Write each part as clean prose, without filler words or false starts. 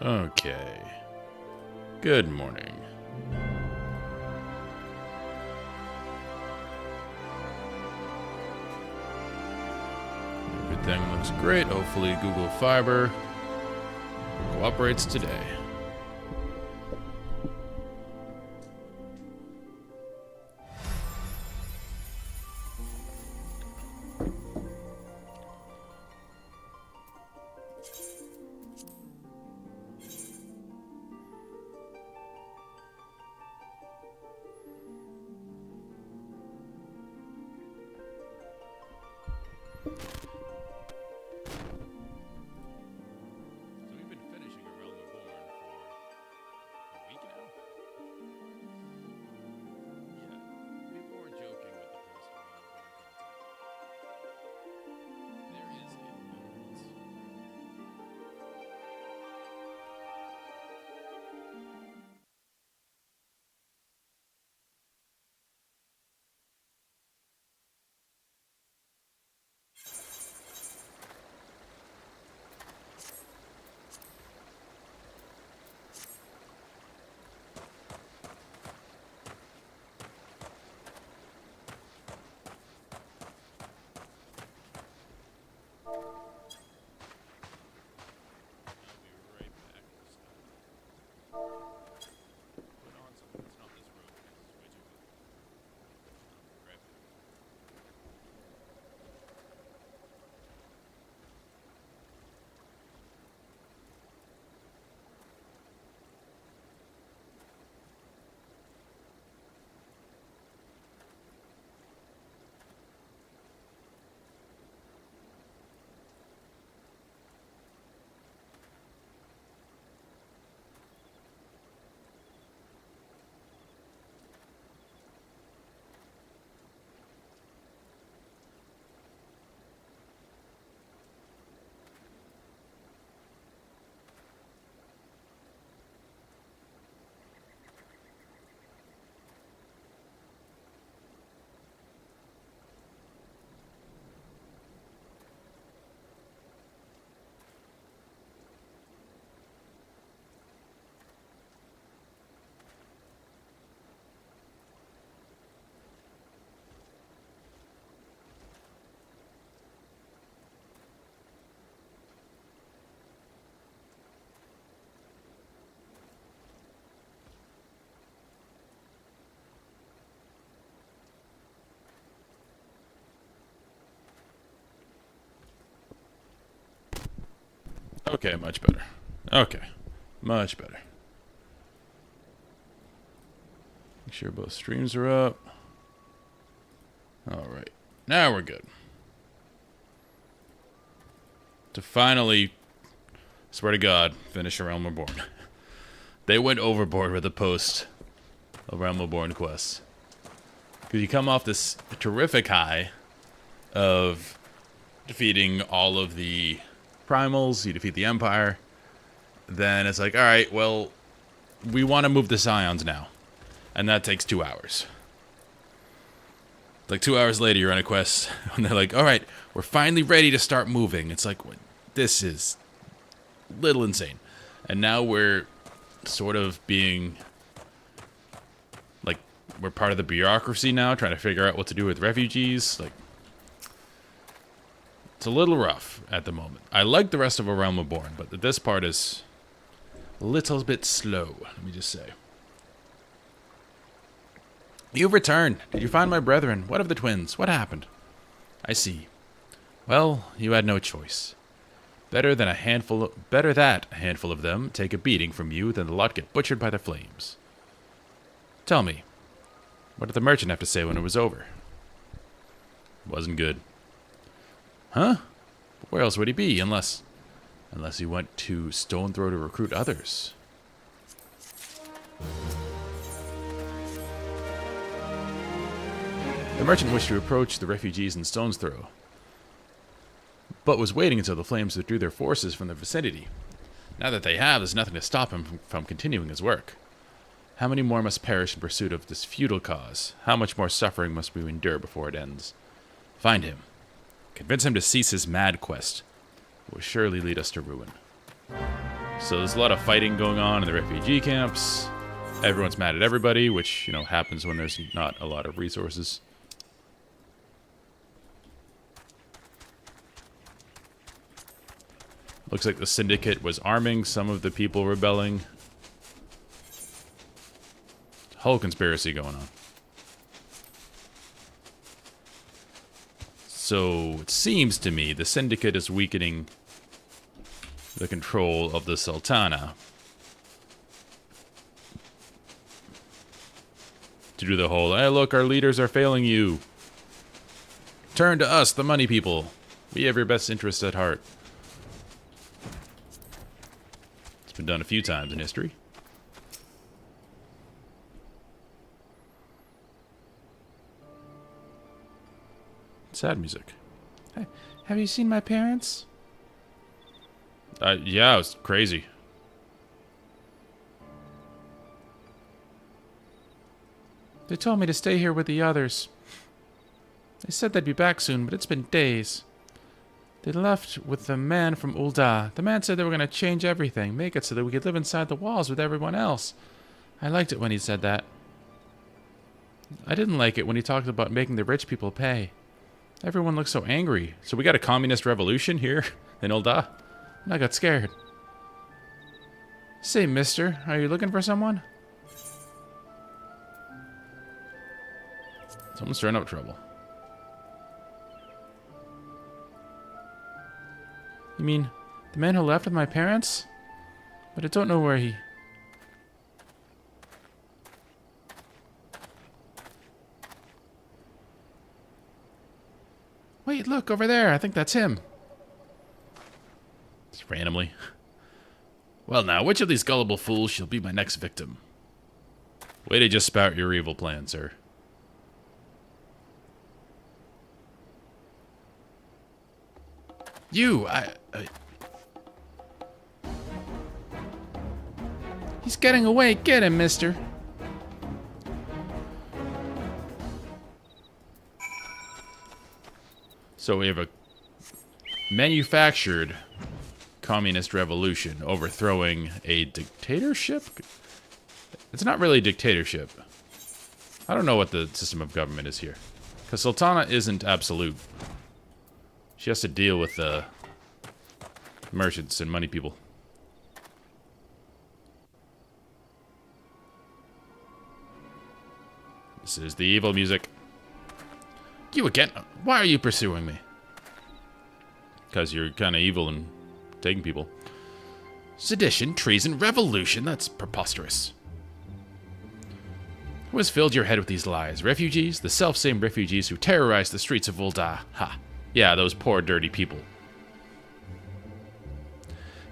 Okay. Good morning. Everything looks great. Hopefully Google Fiber cooperates today. Okay, much better. Okay, much better. Make sure both streams are up. Alright, now we're good. To finally, swear to God, finish a Realm Reborn. They went overboard with the post of Realm Reborn quests. Because you come off this terrific high of defeating all of the primals, you defeat the Empire, then it's like, alright, well, we want to move the Scions now. And that takes 2 hours. Like 2 hours later, you're on a quest, and they're like, alright, we're finally ready to start moving. It's like, this is a little insane. And now we're sort of being, like, we're part of the bureaucracy now, trying to figure out what to do with refugees. Like, it's a little rough at the moment. I like the rest of A Realm Reborn, but this part is a little bit slow, let me just say. You've returned. Did you find my brethren? What of the twins? What happened? I see. Well, you had no choice. Better that a handful of them take a beating from you than the lot get butchered by the flames. Tell me, what did the merchant have to say when it was over? Wasn't good. Huh? Where else would he be, unless he went to Stone Throw to recruit others? The merchant wished to approach the refugees in Stone's Throw, but was waiting until the flames withdrew their forces from the vicinity. Now that they have, there's nothing to stop him from continuing his work. How many more must perish in pursuit of this futile cause? How much more suffering must we endure before it ends? Find him. Convince him to cease his mad quest. It will surely lead us to ruin. So there's a lot of fighting going on in the refugee camps. Everyone's mad at everybody, which, you know, happens when there's not a lot of resources. Looks like the syndicate was arming some of the people rebelling. Whole conspiracy going on. So it seems to me the syndicate is weakening the control of the Sultana to do the whole, hey look, our leaders are failing you. Turn to us, the money people. We have your best interests at heart. It's been done a few times in history. Sad music. Hey, have you seen my parents? Yeah, it was crazy. They told me to stay here with the others. They said they'd be back soon, but it's been days. They left with the man from Ul'dah. The man said they were going to change everything, make it so that we could live inside the walls with everyone else. I liked it when he said that. I didn't like it when he talked about making the rich people pay. Everyone looks so angry. So we got a communist revolution here in Ul'dah? And I got scared. Say, mister, are you looking for someone? Someone's stirring up trouble. You mean the man who left with my parents? But I don't know where he... Wait, look, over there. I think that's him. Just randomly. Well now, which of these gullible fools shall be my next victim? Way to just spout your evil plan, sir. You, He's getting away. Get him, mister. So we have a manufactured communist revolution overthrowing a dictatorship? It's not really a dictatorship. I don't know what the system of government is here. Because Sultana isn't absolute. She has to deal with the merchants and money people. This is the evil music. You again? Why are you pursuing me? Because you're kind of evil and taking people. Sedition, treason, revolution. That's preposterous. Who has filled your head with these lies? Refugees? The self-same refugees who terrorized the streets of Ul'dah. Ha. Yeah, those poor, dirty people.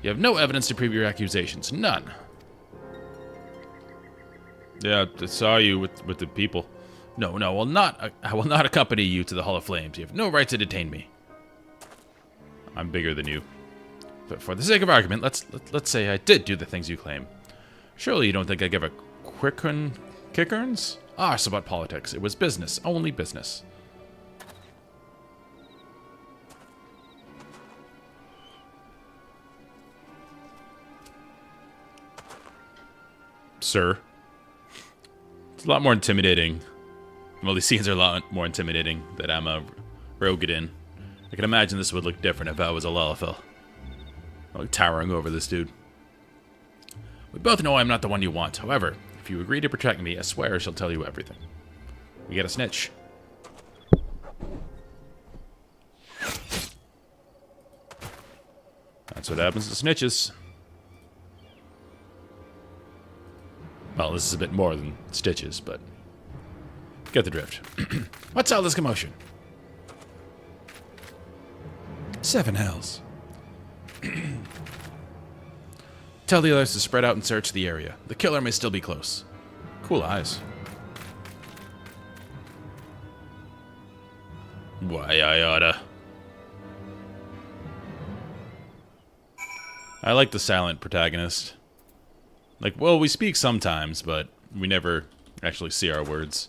You have no evidence to prove your accusations. None. Yeah, I saw you with the people. No, I will not accompany you to the Hall of Flames. You have no right to detain me. I'm bigger than you. But for the sake of argument, let's say I did do the things you claim. Surely you don't think I give a kickerns? Arse about politics. It was business, only business. Sir. It's a lot more intimidating. Well, these scenes are a lot more intimidating that I'm a Rogadin. I can imagine this would look different if I was a Lalafell. Like towering over this dude. We both know I'm not the one you want. However, if you agree to protect me, I swear I shall tell you everything. We get a snitch. That's what happens to snitches. Well, this is a bit more than stitches, but get the drift. What's all this commotion? 7 hells. Tell the others to spread out and search the area. The killer may still be close. Cool eyes. Why, I oughta. I like the silent protagonist. Like, well, we speak sometimes, but we never actually see our words.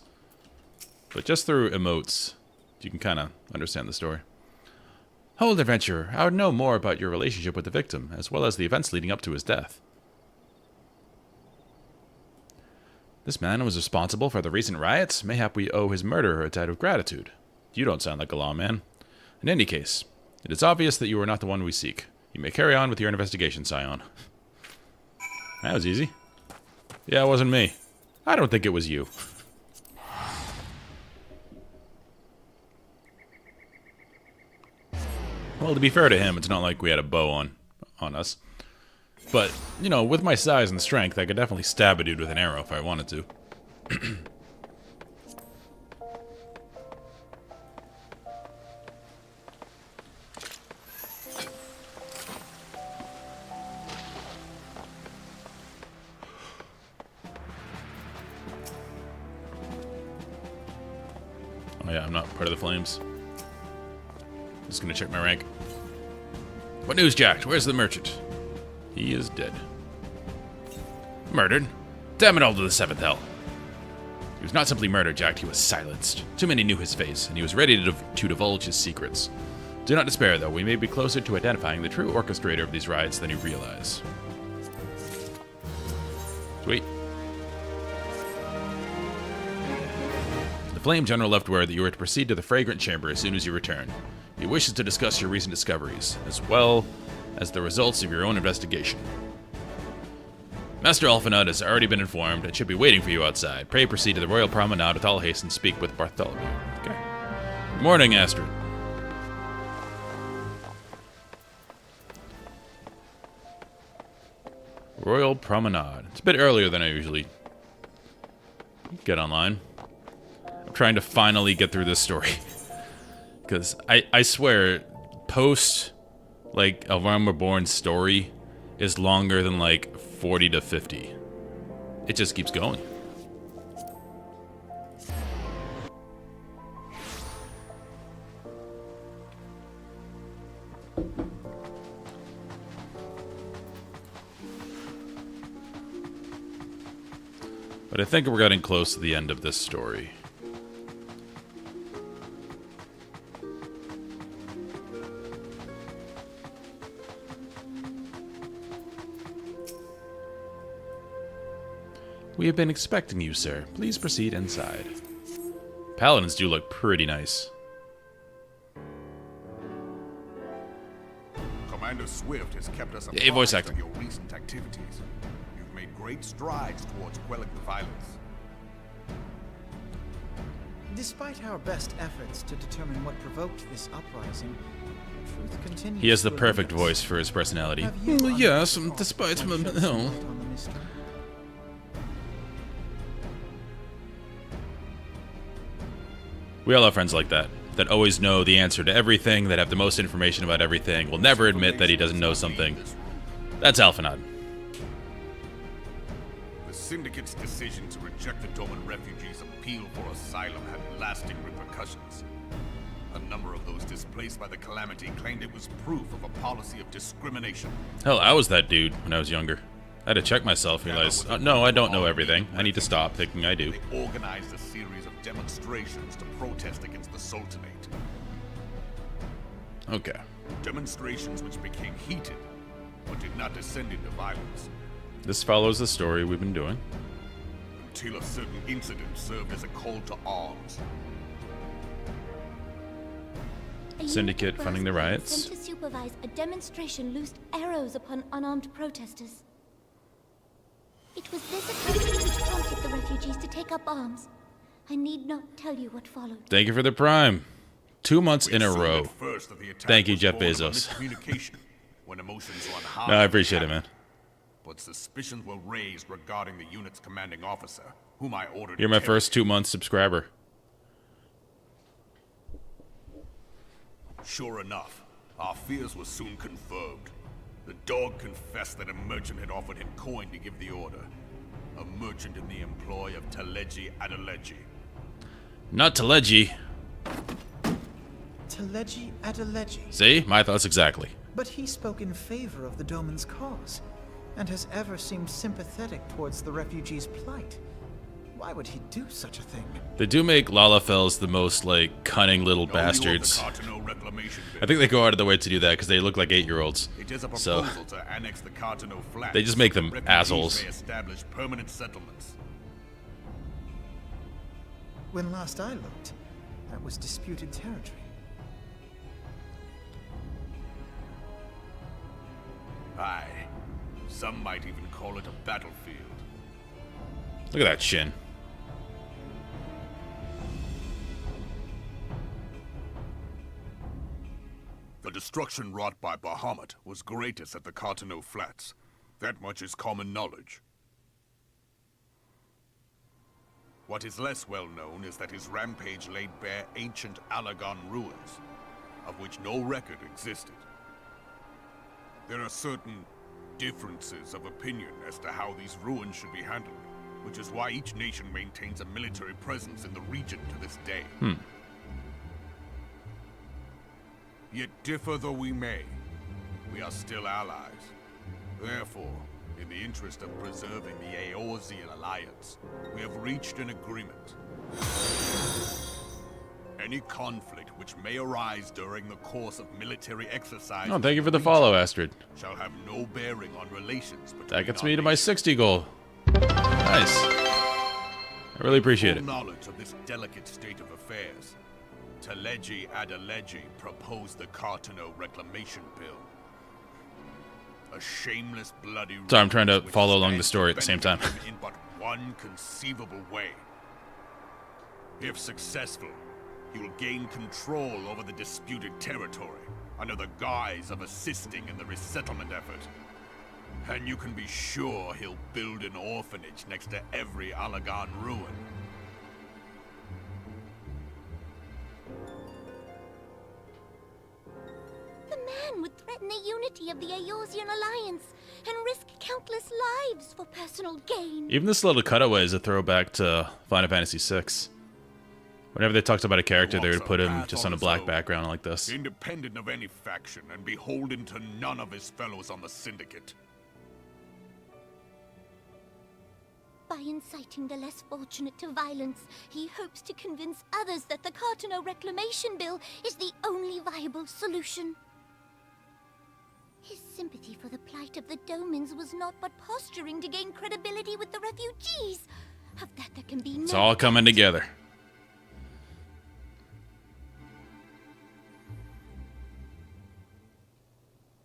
But just through emotes, you can kind of understand the story. Hold, adventurer. I would know more about your relationship with the victim, as well as the events leading up to his death. This man was responsible for the recent riots. Mayhap we owe his murderer a debt of gratitude. You don't sound like a lawman. In any case, it is obvious that you are not the one we seek. You may carry on with your investigation, Scion. That was easy. Yeah, it wasn't me. I don't think it was you. Well, to be fair to him, it's not like we had a bow on us. But, you know, with my size and strength, I could definitely stab a dude with an arrow if I wanted to. Oh yeah, I'm not part of the flames. Just gonna check my rank. What news, Jack? Where's the merchant? He is dead. Murdered? Damn it all to the seventh hell. He was not simply murdered, Jack. He was silenced. Too many knew his face, and he was ready to divulge his secrets. Do not despair, though. We may be closer to identifying the true orchestrator of these riots than you realize. Sweet. The Flame General left word that you are to proceed to the Fragrant Chamber as soon as you return. He wishes to discuss your recent discoveries, as well as the results of your own investigation. Master Alphanut has already been informed and should be waiting for you outside. Pray proceed to the Royal Promenade with all haste and speak with Bartholomew. Okay. Good morning, Astrid. Royal Promenade. It's a bit earlier than I usually get online. I'm trying to finally get through this story. Because I swear, post, like, A Realm Reborn story is longer than, like, 40 to 50. It just keeps going. But I think we're getting close to the end of this story. We have been expecting you, sir. Please proceed inside. Paladins do look pretty nice. Commander Swift has kept us Hey, voice apprised acting. of your recent activities. You've made great strides towards quelling the violence. Despite our best efforts to determine what provoked this uprising, truth continues. He has the to perfect elude us. voice for his personality. Have you Yes, uncovered despite my... and shed No. some light on the mystery? We all have friends like that always know the answer to everything, that have the most information about everything, will never admit that he doesn't know something. That's Alphanod. The Syndicate's decision to reject the Doman refugees' appeal for asylum had lasting repercussions. A number of those displaced by the calamity claimed it was proof of a policy of discrimination. Hell, I was that dude when I was younger. I had to check myself, realize, no, I don't know everything. I need to stop thinking I do. They organized a series of demonstrations to protest against the Sultanate. Okay. Demonstrations which became heated, but did not descend into violence, This follows the story we've been doing. until a certain incident served as a call to arms. A Syndicate unit funding the personnel riots. sent to supervise a demonstration loosed arrows upon unarmed protesters. It was this occurrence which prompted the refugees to take up arms. I need not tell you what followed. Thank you for the Prime. 2 months in a We assumed row. at first that the attack Thank you, was Jeff born of a Bezos. miscommunication, when emotions run high. No, I appreciate it, man. But suspicions were raised regarding the unit's commanding officer, whom I ordered. You're my interrogated. first 2-month subscriber. Sure enough, our fears were soon confirmed. The dog confessed that a merchant had offered him coin to give the order. A merchant in the employ of Teleji Adeleji. Not Teleji. Teleji Adeleji. See? My thoughts exactly. But he spoke in favor of the Doman's cause, and has ever seemed sympathetic towards the refugees' plight. Why would he do such a thing? They do make Lalafels the most, like, cunning little bastards. I think they go out of the way to do that because they look like 8-year-olds. So to annex the Cartano Flats. they just make them Refugees assholes. may establish permanent settlements. When last I looked, that was disputed territory. Aye. Some might even call it a battlefield. Look at that shin. The destruction wrought by Bahamut was greatest at the Cartano Flats. That much is common knowledge. What is less well known is that his rampage laid bare ancient Allagan ruins, of which no record existed. There are certain differences of opinion as to how these ruins should be handled, which is why each nation maintains a military presence in the region to this day. Yet differ though we may, we are still allies. Therefore, in the interest of preserving the Eorzean alliance, we have reached an agreement. Any conflict which may arise during the course of military exercises Oh, thank you for the follow, Astrid. shall have no bearing on relations between That gets our me to my nations. 60 goal. Nice. I really appreciate it. Full knowledge of this delicate state of affairs, Teleji Adeleji proposed the Cartano Reclamation Bill. A shameless, bloody Sorry, I'm trying to ruse which follow along the stands story to at the same time. benefit him in but one conceivable way. If successful, he will gain control over the disputed territory under the guise of assisting in the resettlement effort. And you can be sure he'll build an orphanage next to every Allagan ruin. The man would threaten the unity of the Eorzean alliance and risk countless lives for personal gain. Even this little cutaway is a throwback to Final Fantasy VI. Whenever they talked about a character, they would put him just on a black background like this. Independent of any faction and beholden to none of his fellows on the Syndicate. By inciting the less fortunate to violence, he hopes to convince others that the Cartano Reclamation Bill is the only viable solution. His sympathy for the plight of the Domans was not but posturing to gain credibility with the refugees. Of that there can be no It's all coming together.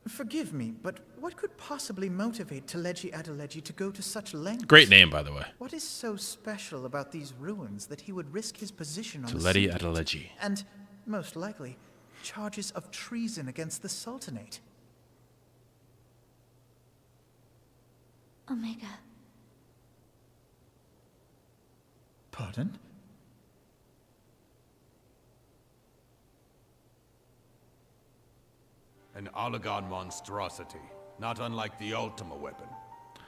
Forgive me, but what could possibly motivate Teleji Adeleji to go to such lengths? Great name, by the way. What is so special about these ruins that he would risk his position on the Teleji Syndicate? Adeleji. And, most likely, charges of treason against the Sultanate? Omega. Pardon? An Allagan monstrosity, not unlike the Ultima weapon.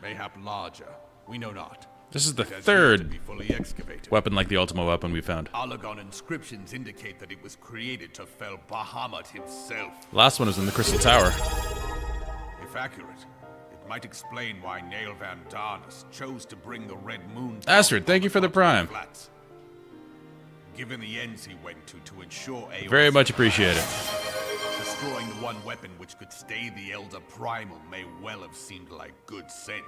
Mayhap larger, we know not. This is the It has yet to third be fully excavated. weapon like the Ultima weapon we found. Allagan inscriptions indicate that it was created to fell Bahamut himself. Last one was in the Crystal Tower. If accurate, it might explain why Nail Van Darnus chose to bring the Red Moon... Astrid, thank you for the Prime. Flats. Given the ends he went to ensure a... Very much appreciate it. Destroying the one weapon which could stay the Elder Primal may well have seemed like good sense.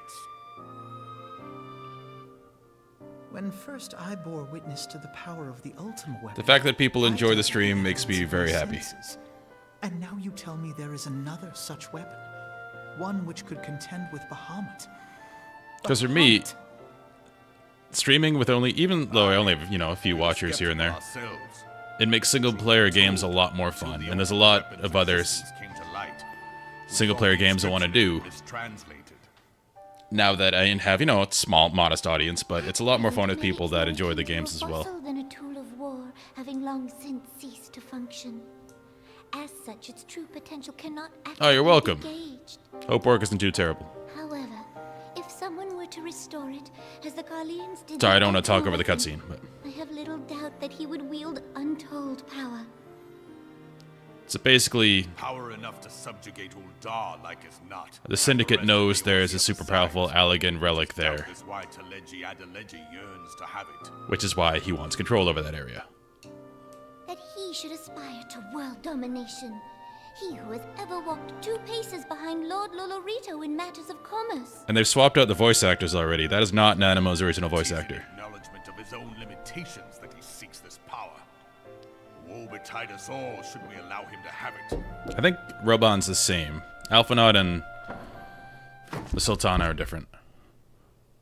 When first I bore witness to the power of the Ultima weapon... The fact that people I enjoy the took stream the makes me evidence of very my happy. senses. And now you tell me there is another such weapon. One which could contend with Bahamut. Because for me, Bahamut? streaming with only, even though I only have, a few watchers here and there, Ourselves. it makes single-player games a lot more fun. And there's a lot of other single-player games I want to do now that I have, a small, modest audience, but it's a lot more fun with people that enjoy the games as well. Fossil than a tool of war, having long since ceased to function. As such, its true potential cannot Oh, you're welcome. be gauged. Hope work isn't too terrible. However, if someone were to restore it, as the Garleans did... Sorry, I the don't want to talk Ultima over the weapon, cutscene, but I have little doubt that he would wield untold power. So basically, Power enough to subjugate Uldar like as not. the Syndicate knows there is a super powerful Allegan relic there, That is why Teleji Adeleji yearns to have it. which is why he wants control over that area. That he should aspire to world domination. He who has ever walked 2 paces behind Lord Lolorito in matters of commerce. And they've swapped out the voice actors already. That is not Nanamo's original voice actor. Acknowledgement of his own limitations that he seeks this power. Woe betide us all should we allow him to have it. I think Robon's the same. Alphinaud and the Sultana are different.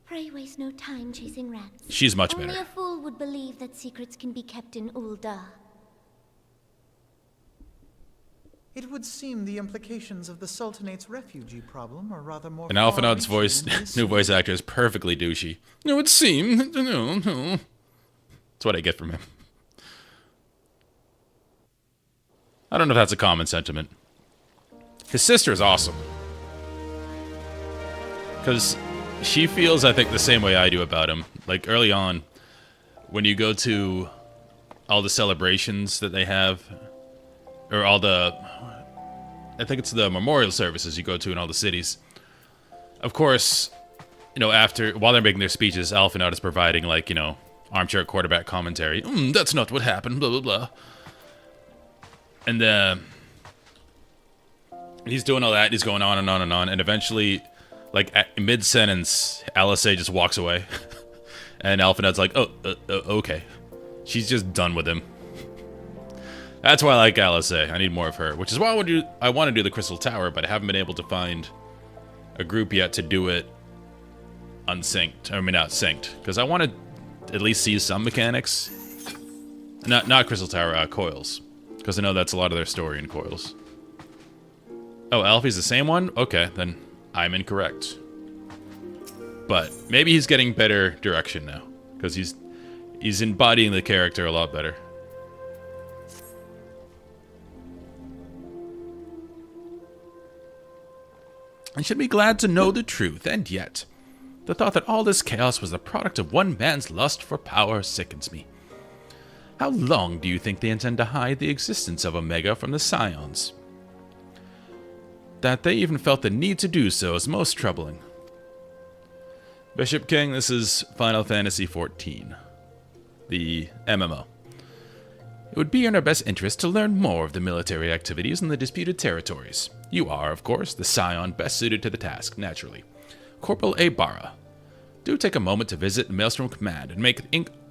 Pray waste no time chasing rats. She's much Only better. a fool would believe that secrets can be kept in Uldar. It would seem the implications of the Sultanate's refugee problem are rather more And Alphinaud's far-reaching voice, than this. new voice actor, is perfectly douchey. It would seem. No. That's what I get from him. I don't know if that's a common sentiment. His sister is awesome. Because she feels, I think, the same way I do about him. Like, early on, when you go to all the celebrations that they have, or all the, I think it's the memorial services you go to in all the cities. Of course, you know, while they're making their speeches, Alphinaud is providing, like, you know, armchair quarterback commentary. That's not what happened, blah, blah, blah. And he's doing all that, he's going on and on and on, and eventually, like, mid-sentence, Alizé just walks away. And Alphinaud's like, okay. She's just done with him. That's why I like Alizé. I need more of her. Which is why I want to do the Crystal Tower, but I haven't been able to find a group yet to do it unsynced. I mean, not synced. Because I want to at least see some mechanics. Not Crystal Tower, Coils. Because I know that's a lot of their story in Coils. Oh, Alfie's the same one? Okay, then I'm incorrect. But maybe he's getting better direction now. Because he's embodying the character a lot better. I should be glad to know the truth, and yet, the thought that all this chaos was the product of one man's lust for power sickens me. How long do you think they intend to hide the existence of Omega from the Scions? That they even felt the need to do so is most troubling. Bishop King, this is Final Fantasy XIV, the MMO. It would be in our best interest to learn more of the military activities in the disputed territories. You are, of course, the scion best suited to the task, naturally. Corporal Barra. Do take a moment to visit Maelstrom Command and make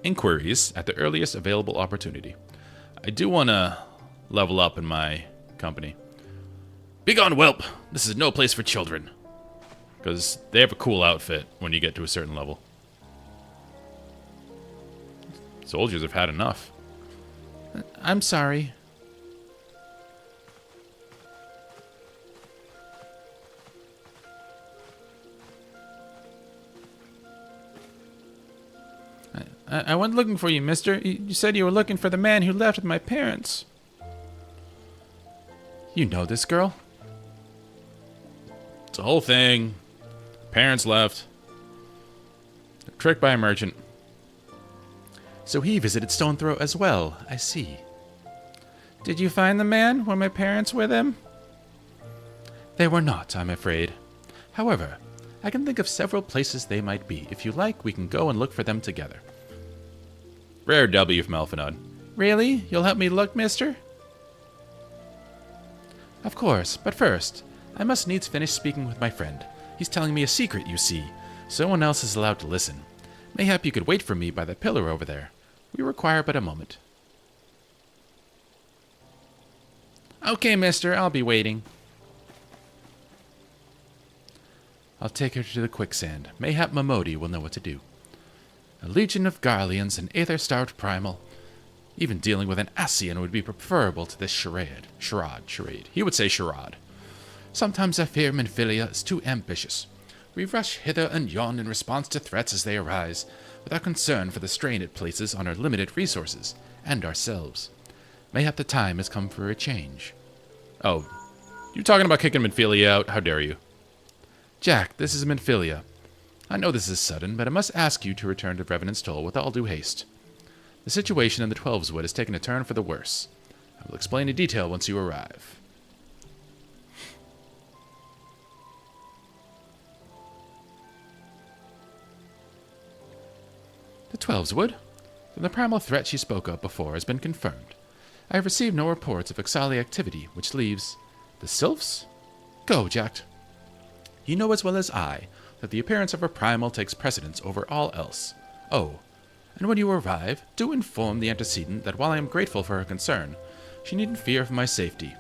inquiries at the earliest available opportunity. I do want to level up in my company. Begone, whelp! This is no place for children. Because they have a cool outfit when you get to a certain level. Soldiers have had enough. I'm sorry. I went looking for you, mister. You said you were looking for the man who left with my parents. You know this girl? It's a whole thing. Parents left. Tricked by a merchant. So he visited Stone Throw as well, I see. Did you find the man? Were my parents with him? They were not, I'm afraid. However, I can think of several places they might be. If you like, we can go and look for them together. Rare W from Alphinaud. Really? You'll help me look, mister? Of course, but first, I must needs finish speaking with my friend. He's telling me a secret, you see. Someone else is allowed to listen. Mayhap you could wait for me by the pillar over there. We require but a moment. Okay, mister, I'll be waiting. I'll take her to the quicksand. Mayhap Momodi will know what to do. A legion of Garleans and aether-starved primal. Even dealing with an Ascian would be preferable to this charade. He would say charade. Sometimes I fear Minfilia is too ambitious. We rush hither and yon in response to threats as they arise, without concern for the strain it places on our limited resources, and ourselves. Mayhap the time has come for a change. Oh, you're talking about kicking Minfilia out? How dare you? Jack, this is Minfilia. I know this is sudden, but I must ask you to return to Revenant's Toll with all due haste. The situation in the Twelves Wood has taken a turn for the worse. We'll explain in detail once you arrive. The Twelves would. The primal threat she spoke of before has been confirmed. I have received no reports of Ixali activity, which leaves the Sylphs? Go, Jack. You know as well as I that the appearance of a primal takes precedence over all else. Oh, and when you arrive, do inform the antecedent that while I am grateful for her concern, she needn't fear for my safety.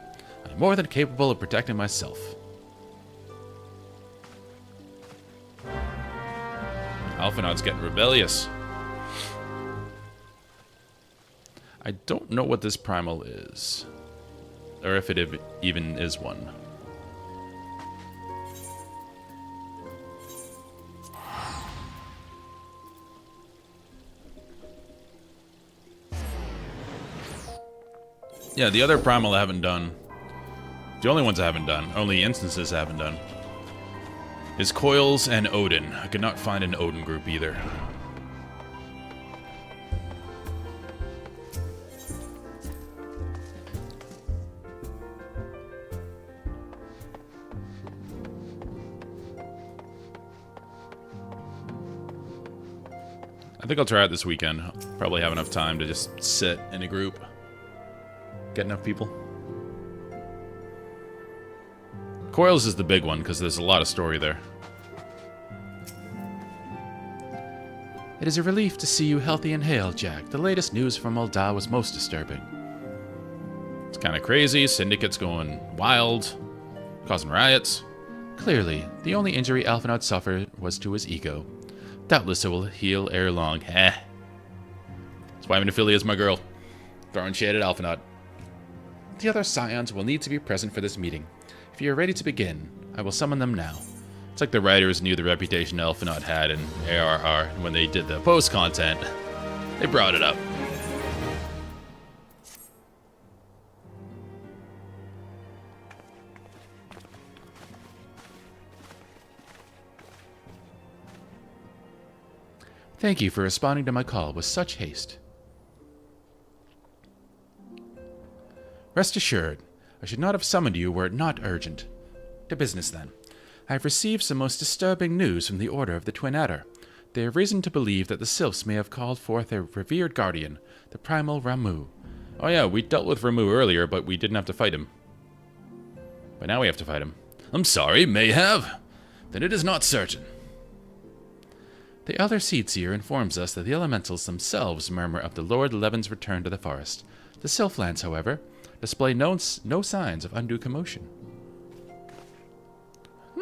I am more than capable of protecting myself. Alphinaud's getting rebellious. I don't know what this primal is, or if it even is one. Yeah, the other primal I haven't done, the only ones I haven't done, only instances I haven't done, is Coils and Odin. I could not find an Odin group either. I think I'll try it this weekend. Probably have enough time to just sit in a group. Get enough people. Coils is the big one because there's a lot of story there. It is a relief to see you healthy and hale, Jack. The latest news from Ul'dah was most disturbing. It's kind of crazy. Syndicate's going wild, causing riots. Clearly, the only injury Alphinaud suffered was to his ego. Doubtless it will heal ere long. That's why Minophilia is my girl. Throwing shade at Alphinaud. The other scions will need to be present for this meeting. If you are ready to begin, I will summon them now. It's like the writers knew the reputation Alphinaud had in ARR, and when they did the post-content, they brought it up. Thank you for responding to my call with such haste. Rest assured, I should not have summoned you were it not urgent. To business, then. I have received some most disturbing news from the Order of the Twin Adder. They have reason to believe that the Sylphs may have called forth their revered guardian, the primal Ramuh. Oh yeah, we dealt with Ramuh earlier, but we didn't have to fight him. But now we have to fight him. I'm sorry, may have. Then it is not certain. The Elder Seedseer informs us that the elementals themselves murmur of the Lord Levin's return to the forest. The Sylphlands, however, display no signs of undue commotion.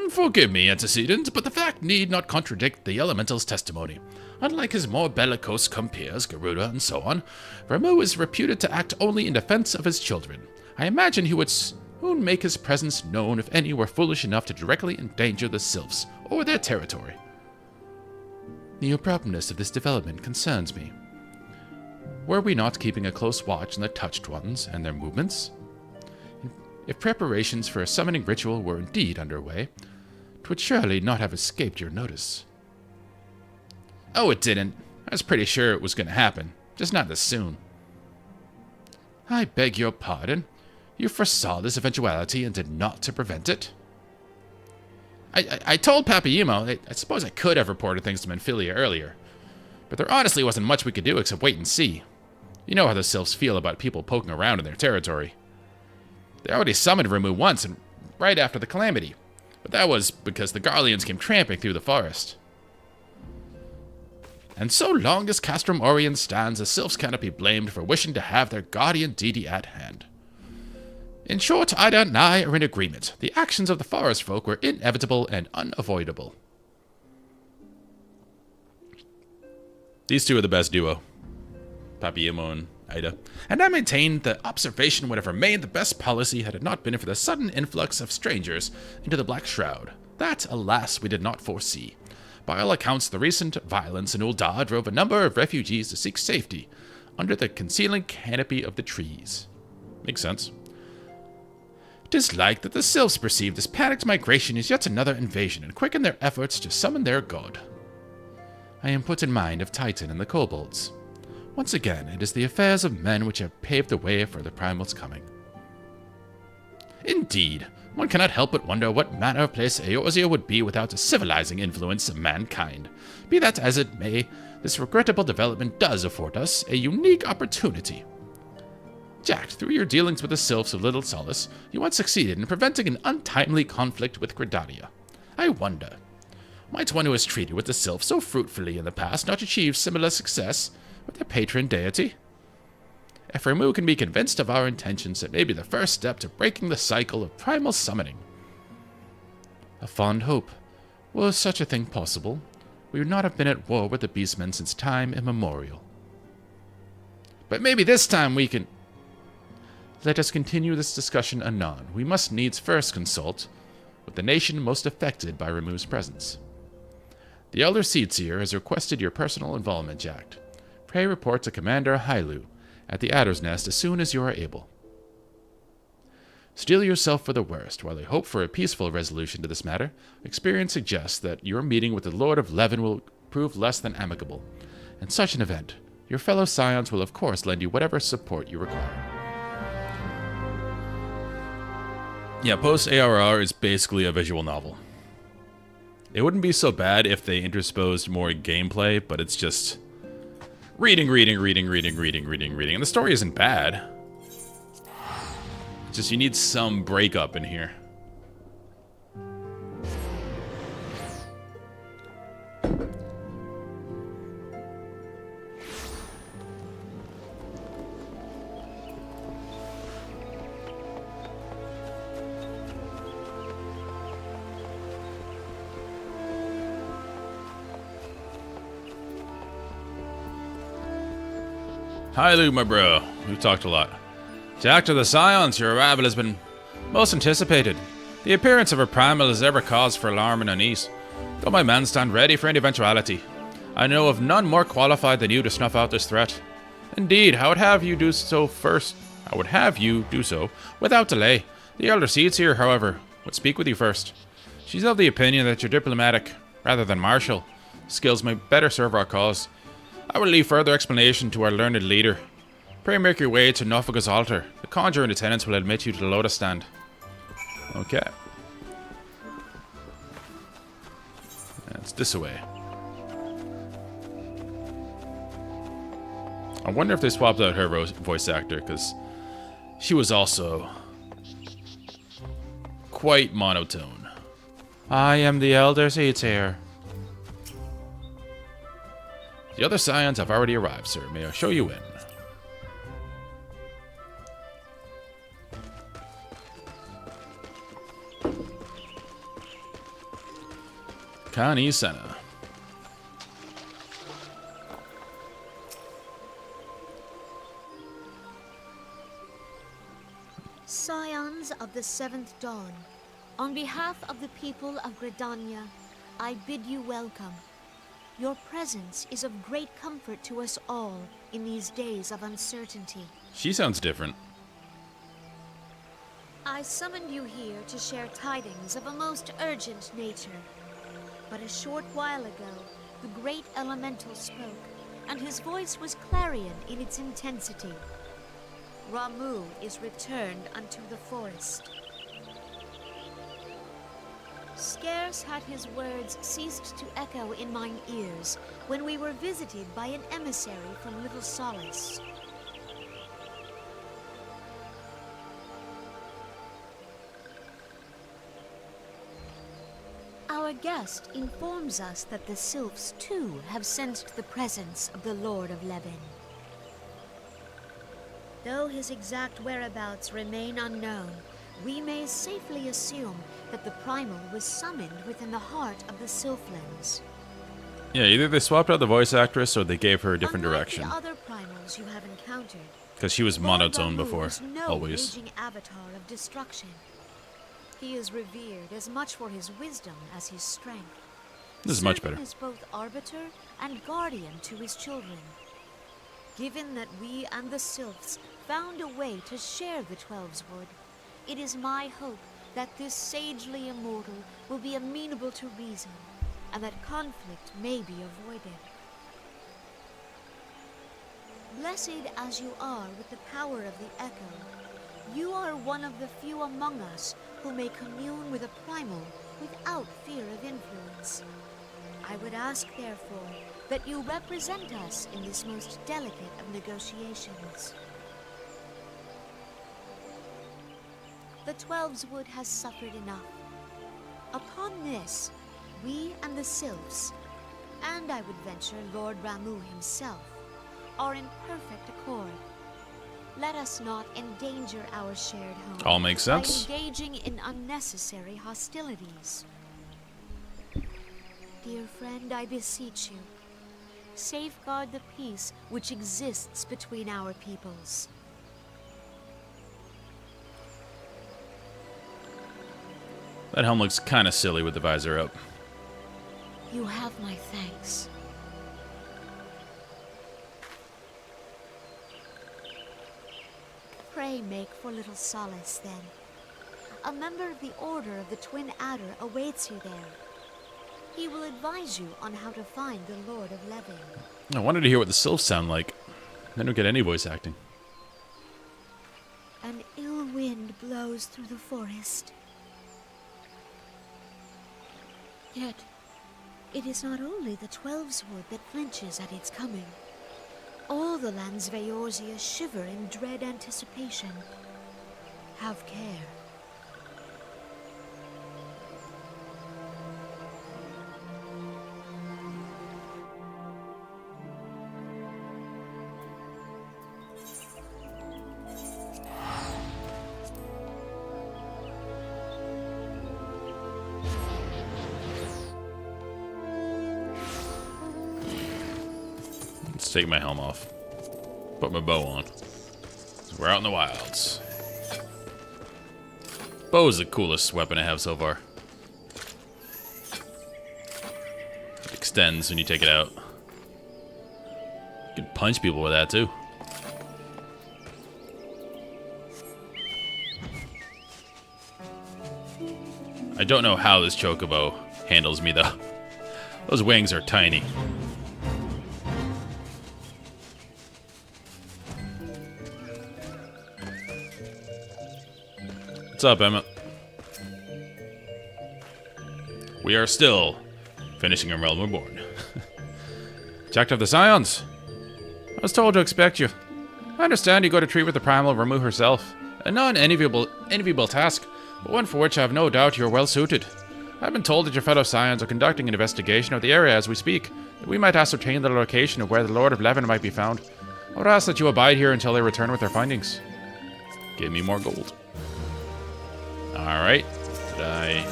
Forgive me, antecedent, but the fact need not contradict the elemental's testimony. Unlike his more bellicose compeers, Garuda and so on, Ramuh is reputed to act only in defense of his children. I imagine he would soon make his presence known if any were foolish enough to directly endanger the Sylphs or their territory. The abruptness of this development concerns me. Were we not keeping a close watch on the Touched Ones and their movements? If preparations for a summoning ritual were indeed underway, 'twould surely not have escaped your notice. Oh, it didn't. I was pretty sure it was going to happen, just not this soon. I beg your pardon. You foresaw this eventuality and did naught to prevent it? I told Papaimo I suppose I could have reported things to Minophilia earlier, but there honestly wasn't much we could do except wait and see. You know how the Sylphs feel about people poking around in their territory. They already summoned Ramuh once, and right after the calamity, but that was because the Garleans came tramping through the forest. And so long as Castrum Orien stands, the Sylphs cannot be blamed for wishing to have their guardian deity at hand. In short, Ida and I are in agreement. The actions of the forest folk were inevitable and unavoidable. These two are the best duo. Papaimo and Ida. And I maintain the observation would have remained the best policy had it not been for the sudden influx of strangers into the Black Shroud. That, alas, we did not foresee. By all accounts, the recent violence in Ul'dah drove a number of refugees to seek safety under the concealing canopy of the trees. Makes sense. It is like that the Sylphs perceive this panicked migration as yet another invasion and quicken their efforts to summon their god. I am put in mind of Titan and the kobolds. Once again, it is the affairs of men which have paved the way for the Primal's coming. Indeed, one cannot help but wonder what manner of place Eorzea would be without the civilizing influence of mankind. Be that as it may, this regrettable development does afford us a unique opportunity. Jack, through your dealings with the sylphs of Little Solace, you once succeeded in preventing an untimely conflict with Gridania. I wonder, might one who has treated with the sylphs so fruitfully in the past not achieve similar success with their patron deity? If Ramu can be convinced of our intentions, it may be the first step to breaking the cycle of primal summoning. A fond hope. Were such a thing possible, we would not have been at war with the beastmen since time immemorial. But maybe this time we can... Let us continue this discussion anon. We must needs first consult with the nation most affected by Ramu's presence. The Elder Seedseer has requested your personal involvement, Jack. Pray report to Commander Hailu at the Adder's Nest as soon as you are able. Steel yourself for the worst. While I hope for a peaceful resolution to this matter, experience suggests that your meeting with the Lord of Levin will prove less than amicable. In such an event, your fellow scions will of course lend you whatever support you require. Yeah, post-ARR is basically a visual novel. It wouldn't be so bad if they intersposed more gameplay, but it's just reading. And the story isn't bad. It's just you need some breakup in here. Hi, Lou, my bro. We've talked a lot. Jack to the Scions, your arrival has been most anticipated. The appearance of a primal has ever cause for alarm and unease. Though my men stand ready for any eventuality, I know of none more qualified than you to snuff out this threat. Indeed, I would have you do so without delay. The Elder Seedseer, however, would speak with you first. She's of the opinion that your diplomatic, rather than martial, skills may better serve our cause. I will leave further explanation to our learned leader. Pray make your way to Nofaga's altar. The conjurer and attendants will admit you to the lotus stand. Okay. It's this way. I wonder if they swapped out her voice actor, because she was also quite monotone. I am the Elder Seedseer. The other scions have already arrived, sir. May I show you in? Kani Senna. Scions of the Seventh Dawn, on behalf of the people of Gridania, I bid you welcome. Your presence is of great comfort to us all in these days of uncertainty. She sounds different. I summoned you here to share tidings of a most urgent nature. But a short while ago, the great elemental spoke, and his voice was clarion in its intensity. Ramu is returned unto the forest. Scarce had his words ceased to echo in mine ears when we were visited by an emissary from Little Solace. Our guest informs us that the sylphs too have sensed the presence of the Lord of Levin. Though his exact whereabouts remain unknown, we may safely assume that the primal was summoned within the heart of the Sylphlands. Yeah, either they swapped out the voice actress or they gave her a different direction. Unlike the other primals you have encountered, Because she was monotone Lord Ramu before, is no always. aging avatar of destruction. He is revered as much for his wisdom as his strength. This is much Serving better. as both arbiter and guardian to his children. Given that we and the Sylphs found a way to share the Twelve's Wood, it is my hope that this sagely immortal will be amenable to reason, and that conflict may be avoided. Blessed as you are with the power of the Echo, you are one of the few among us who may commune with a primal without fear of influence. I would ask, therefore, that you represent us in this most delicate of negotiations. The Twelves Wood has suffered enough. Upon this, we and the Sylphs, and I would venture Lord Ramu himself, are in perfect accord. Let us not endanger our shared home All makes sense. by engaging in unnecessary hostilities. Dear friend, I beseech you, safeguard the peace which exists between our peoples. That helm looks kind of silly with the visor up. You have my thanks. Pray make for little solace, then. A member of the Order of the Twin Adder awaits you there. He will advise you on how to find the Lord of Levin. I wanted to hear what the sylphs sound like. I don't get any voice acting. An ill wind blows through the forest. Yet, it is not only the Twelves Wood that flinches at its coming. All the lands Veorzia shiver in dread anticipation. Have care. Let's take my helm off. Put my bow on. We're out in the wilds. Bow is the coolest weapon I have so far. It extends when you take it out. You can punch people with that too. I don't know how this chocobo handles me though. Those wings are tiny. What's up, Emma? We are still finishing a realm reborn. Checked up the scions. I was told to expect you. I understand you go to treat with the primal Ramu herself. A non-enviable task, but one for which I have no doubt you are well suited. I've been told that your fellow scions are conducting an investigation of the area as we speak, that we might ascertain the location of where the Lord of Levin might be found. I would ask that you abide here until they return with their findings. Give me more gold. Alright. Did I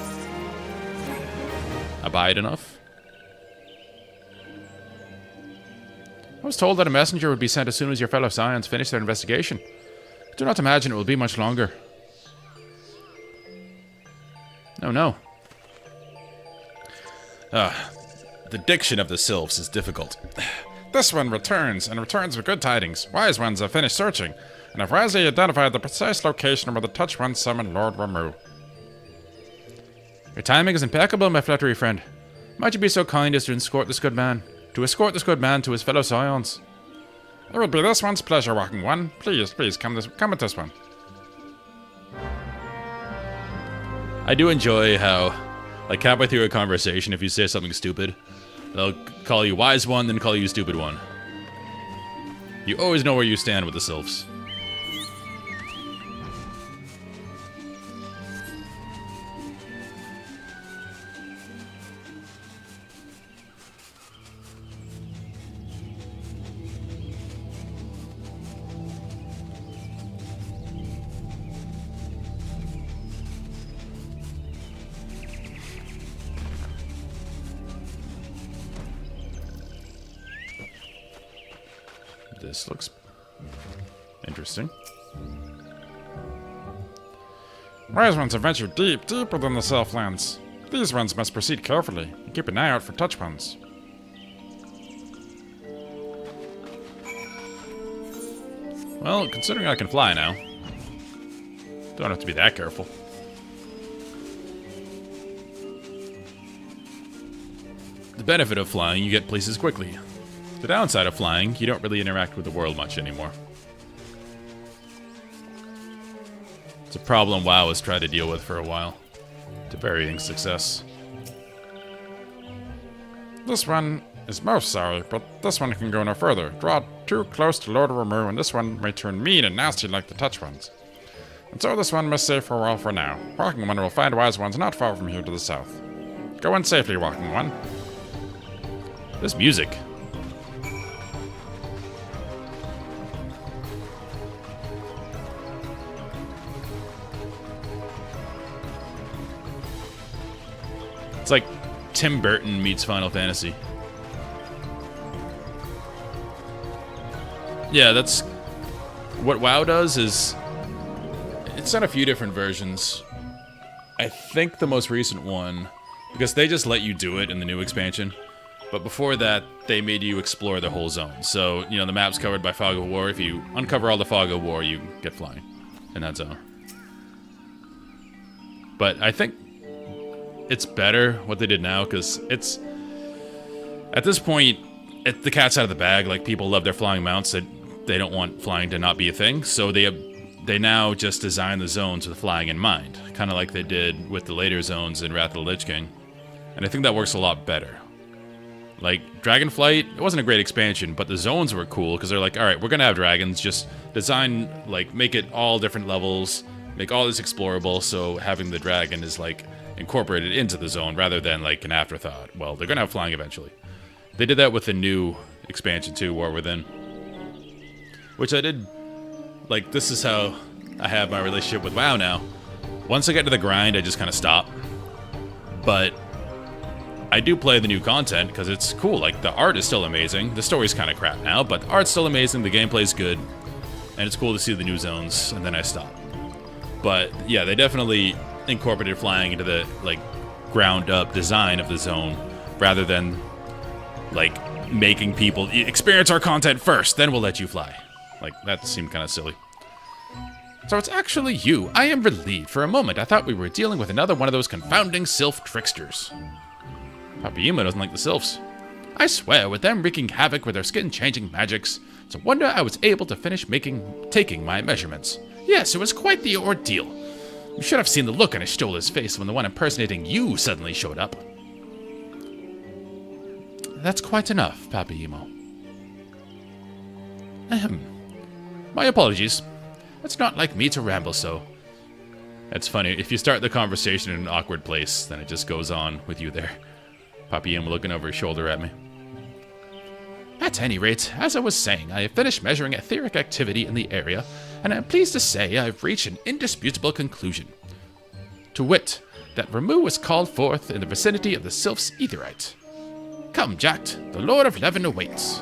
abide enough? I was told that a messenger would be sent as soon as your fellow scions finish their investigation. I do not imagine it will be much longer. Oh no. The diction of the sylphs is difficult. This one returns, and returns with good tidings. Wise ones have finished searching, and have wisely identified the precise location where the Touch One summoned Lord Ramu. Your timing is impeccable, my fluttery friend. Might you be so kind as to escort this good man to his fellow scions? It would be this one's pleasure, Walking One. Please, come with this one. I do enjoy how, like halfway through a conversation, if you say something stupid, they'll call you Wise One, then call you Stupid One. You always know where you stand with the sylphs. This looks interesting. Wise ones have ventured deep within the Selflands. These ones must proceed carefully and keep an eye out for touch ones. Well, considering I can fly now, don't have to be that careful. The benefit of flying, you get places quickly. The downside of flying, you don't really interact with the world much anymore. It's a problem WoW has tried to deal with for a while, to varying success. This one is most sorry, but this one can go no further. Draw too close to Lord Ramu, and this one may turn mean and nasty like the touch ones. And so this one must say farewell for now. Walking One will find wise ones not far from here to the south. Go in safely, Walking One. This music. It's like Tim Burton meets Final Fantasy. Yeah, that's what WoW does. Is it's done a few different versions. I think the most recent one, because they just let you do it in the new expansion, but before that they made you explore the whole zone. So, you know, the map's covered by Fog of War. If you uncover all the Fog of War, you get flying in that zone. But I think it's better what they did now, because it's at this point the cat's out of the bag. Like, people love their flying mounts. They don't want flying to not be a thing, so they now just design the zones with flying in mind, kind of like they did with the later zones in Wrath of the Lich King. And I think that works a lot better. Like, Dragonflight, it wasn't a great expansion, but the zones were cool, because they're like, alright, we're gonna have dragons, just design, like, make it all different levels, make all this explorable, so having the dragon is, like, incorporated into the zone rather than, like, an afterthought. Well, they're gonna have flying eventually. They did that with the new expansion too, War Within. Which I did, like, this is how I have my relationship with WoW now. Once I get to the grind, I just kind of stop. But I do play the new content because it's cool. Like, the art is still amazing. The story's kind of crap now, but the art's still amazing, the gameplay's good, and it's cool to see the new zones, and then I stop. But yeah, they definitely incorporated flying into the, like, ground up design of the zone rather than, like, making people experience our content first, then we'll let you fly. Like, that seemed kind of silly. So it's actually you. I am relieved. For a moment, I thought we were dealing with another one of those confounding sylph tricksters. Papayima doesn't like the sylphs. I swear, with them wreaking havoc with their skin-changing magics, it's a wonder I was able to finish taking my measurements. Yes, it was quite the ordeal. You should have seen the look on Ishtola's face when the one impersonating you suddenly showed up. That's quite enough, Papayimo. Ahem. My apologies. It's not like me to ramble so. It's funny, if you start the conversation in an awkward place, then it just goes on with you there. Papayimo looking over his shoulder at me. At any rate, as I was saying, I have finished measuring etheric activity in the area, and I am pleased to say I have reached an indisputable conclusion. To wit, that Ramu was called forth in the vicinity of the Sylph's Aetheryte. Come, Jact, the Lord of Levin awaits.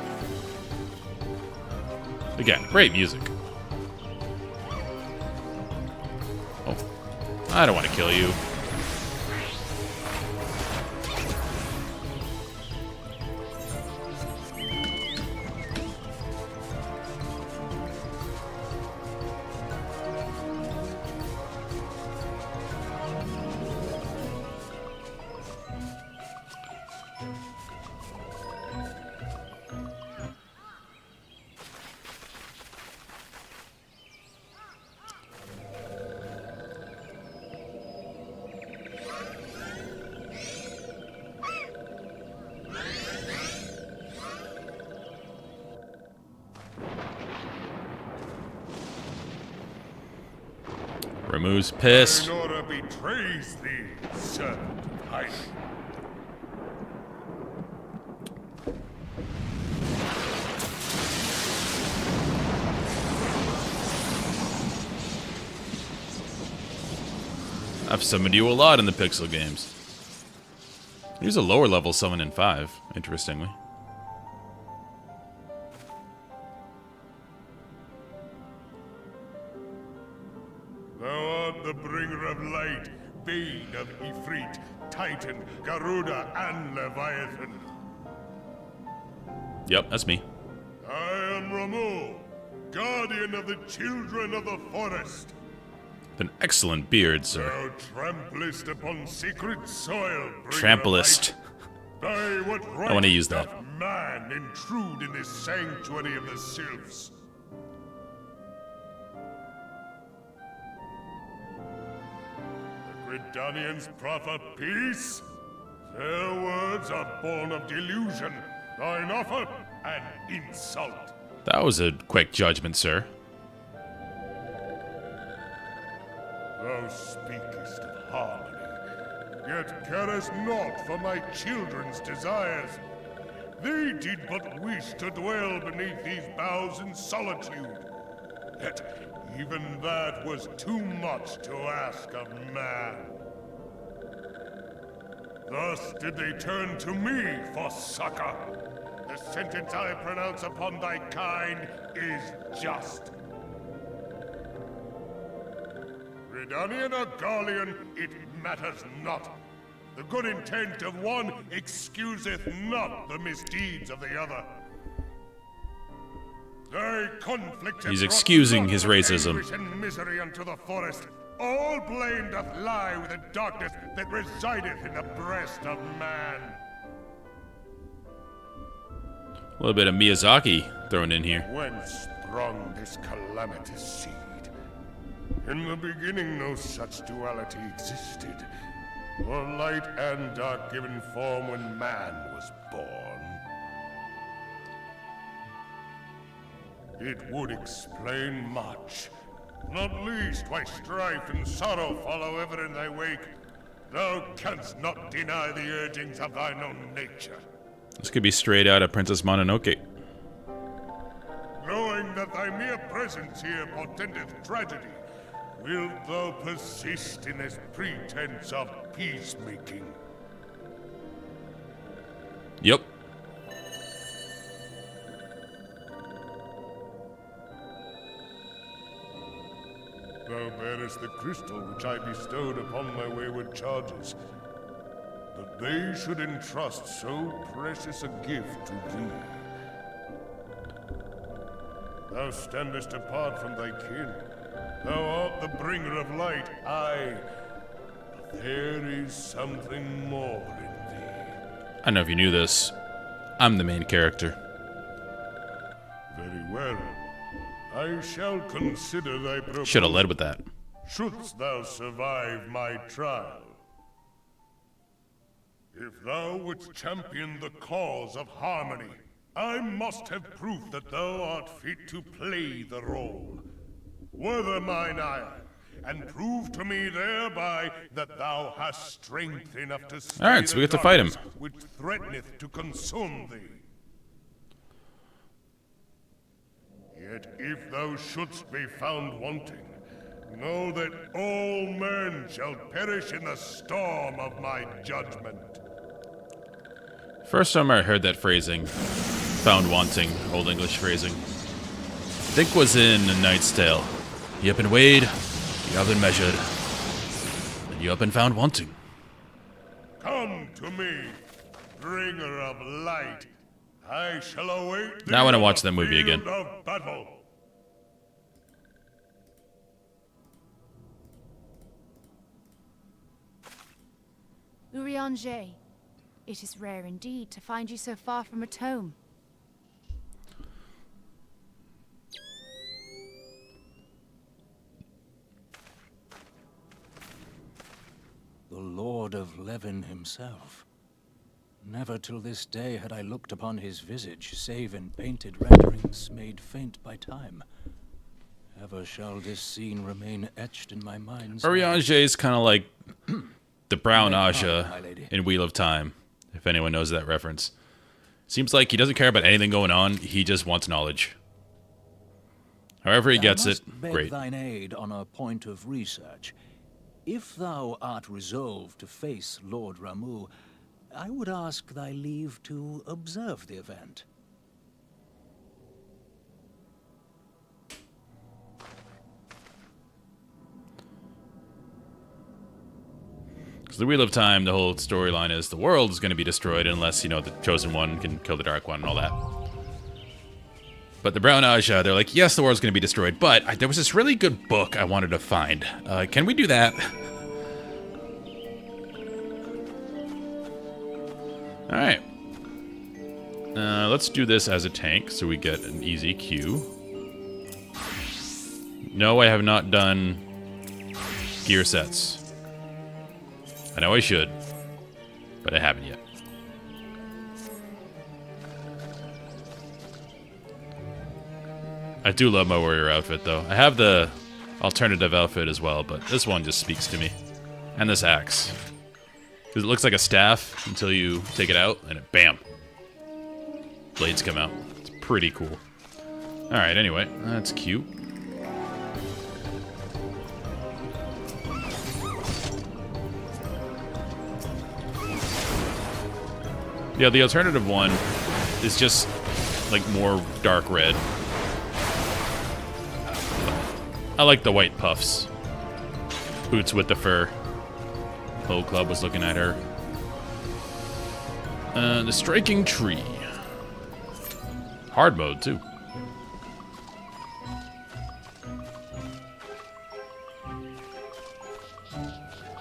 Again, great music. Oh, I don't want to kill you. Ramu's pissed. Nora betrays thee, servant of Hyde. I've summoned you a lot in the Pixel games. He's a lower level summon in 5, interestingly. Thou art the bringer of light, bane of Ifrit, Titan, Garuda, and Leviathan. Yep, that's me. I am Ramu, guardian of the children of the forest. An excellent beard, sir. Thou tramplest upon sacred soil, bringer of Tramplest. light. By what right I wanna use that. doth man intrude in this sanctuary of the sylphs? The Gridanians proffer peace? Their words are born of delusion, thine offer an insult. That was a quick judgment, sir. Thou speakest of harmony, yet carest not for my children's desires. They did but wish to dwell beneath these boughs in solitude. Yet even that was too much to ask of man. Thus did they turn to me for succor. The sentence I pronounce upon thy kind is just. Redanian or Garlean, it matters not. The good intent of one excuseth not the misdeeds of the other. Thy conflict He's excusing his racism. anguish and misery unto the forest. All blame doth lie with the darkness that resideth in the breast of man. A little bit of Miyazaki thrown in here. Whence sprung this calamitous seed? In the beginning no such duality existed, or light and dark given form when man was born. It would explain much, not least why strife and sorrow follow ever in thy wake. Thou canst not deny the urgings of thine own nature. This could be straight out of Princess Mononoke. Knowing that thy mere presence here portendeth tragedy, wilt thou persist in this pretense of peacemaking? Yep. Thou bearest the crystal which I bestowed upon my wayward charges, that they should entrust so precious a gift to thee. Thou standest apart from thy kin. Thou art the bringer of light, aye. But there is something more in thee. I don't know if you knew this. I'm the main character. Very well. I shall consider thy proposal. Should have led with that. Shouldst thou survive my trial. If thou wouldst champion the cause of harmony, I must have proof that thou art fit to play the role. Wither mine ire, and prove to me thereby that thou hast strength enough to stay Alright, so we the get to fight him. darkness which threateneth to consume thee. Yet if thou shouldst be found wanting, know that all men shall perish in the storm of my judgment. First time I heard that phrasing, found wanting, Old English phrasing, I think was in A Knight's Tale. You have been weighed, you have been measured, and you have been found wanting. Come to me, bringer of light. I shall await thee. Now I wanna on watch the that movie field again. of battle. Urianger, it is rare indeed to find you so far from at home. The Lord of Levin himself. Never till this day had I looked upon his visage, save in painted renderings made faint by time. Ever shall this scene remain etched in my mind's eye. Urianger is kind of like the brown My Aja lady. in Wheel of Time, if anyone knows that reference. Seems like he doesn't care about anything going on, he just wants knowledge. However he gets I it, must beg great. thine aid on a point of research. If thou art resolved to face Lord Ramu, I would ask thy leave to observe the event. Because the Wheel of Time, the whole storyline is the world is going to be destroyed unless, you know, the Chosen One can kill the Dark One and all that. But the Brown Aja, they're like, yes, the world's going to be destroyed, but there was this really good book I wanted to find. Can we do that? Alright. Let's do this as a tank so we get an easy Q. No, I have not done gear sets. I know I should, but I haven't yet. I do love my warrior outfit, though. I have the alternative outfit as well, but this one just speaks to me. And this axe. Because it looks like a staff until you take it out, and it, bam! Blades come out. It's pretty cool. Alright, anyway, that's cute. Yeah, the alternative one is just, like, more dark red. I like the white puffs. Boots with the fur. Whole club was looking at her. The striking tree. Hard mode, too. I'm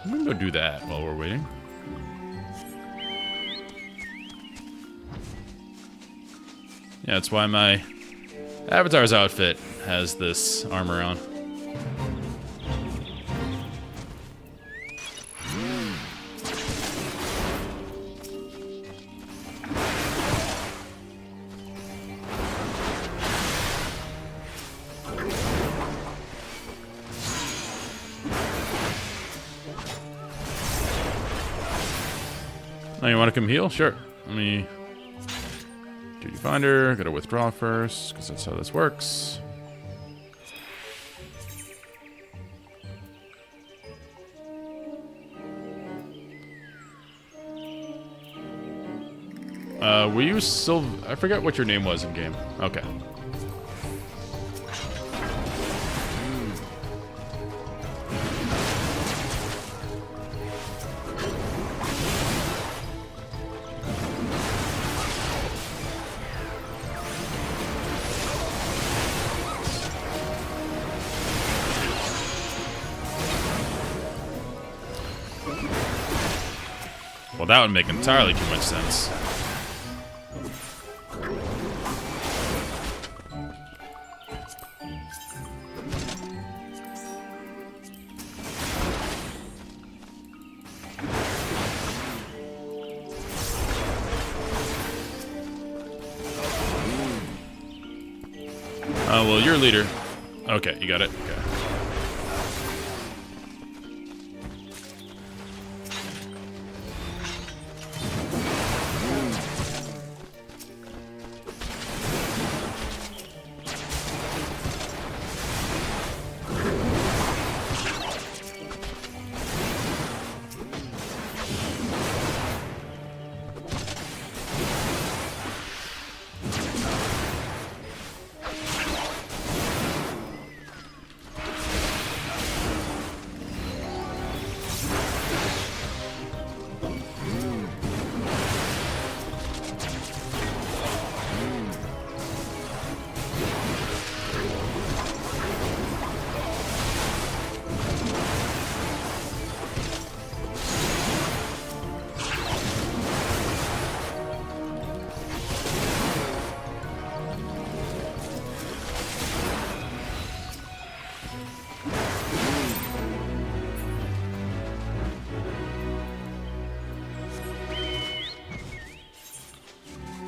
gonna go do that while we're waiting. Yeah, that's why my avatar's outfit has this armor on. Oh, you want to come heal? Sure. Let me... Duty Finder, gotta withdraw first, because that's how this works. Were you I forget what your name was in game. Okay. Well, that would make entirely too much sense. Oh, well, you're leader. Okay, you got it. Okay.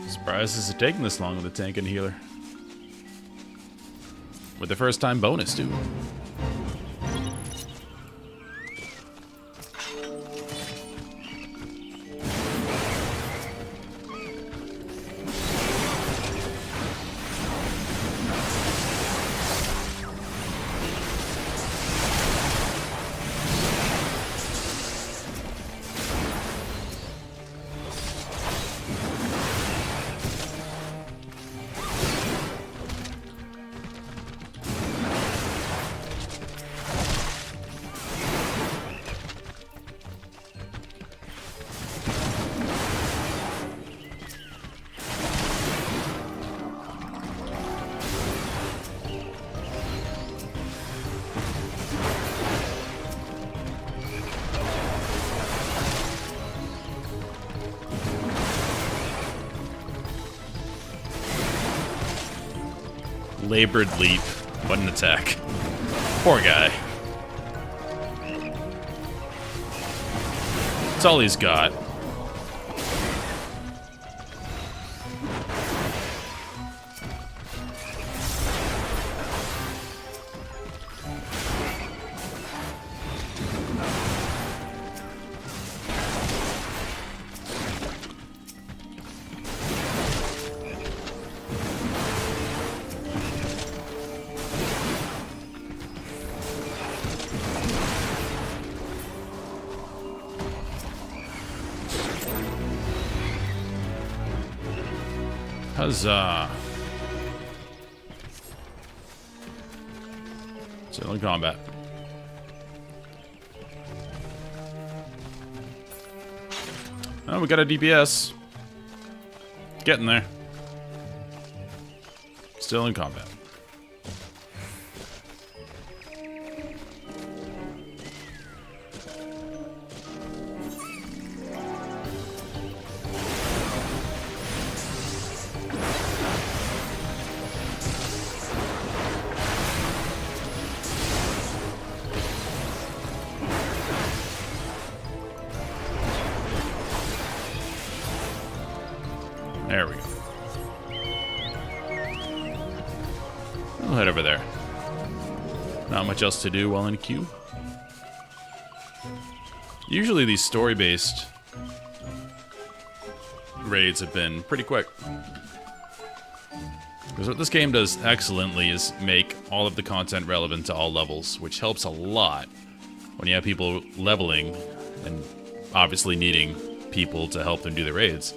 Surprised this is taking this long with a tank and healer. With the first time bonus, too. labored leap. What an attack. Poor guy. That's all he's got. Huzzah. Still in combat. Oh, we got a DPS. Getting there. Still in combat. There we go. We'll head over there. Not much else to do while in queue. Usually these story-based raids have been pretty quick. Because what this game does excellently is make all of the content relevant to all levels, which helps a lot when you have people leveling and obviously needing people to help them do the raids.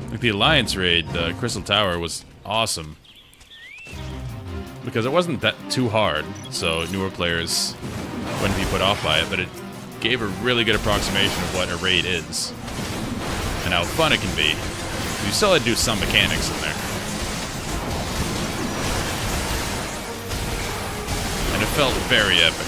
Like the Alliance raid, the Crystal Tower, was awesome. Because it wasn't that too hard, so newer players wouldn't be put off by it, but it gave a really good approximation of what a raid is. And how fun it can be. You still had to do some mechanics in there. And it felt very epic.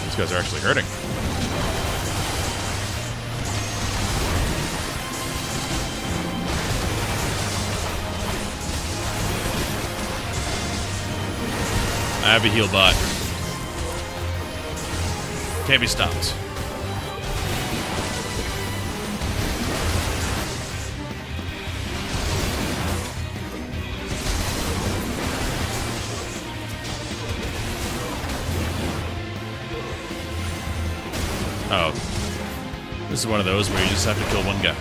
These guys are actually hurting. I have a heal bot. Can't be stopped. Oh. This is one of those where you just have to kill one guy.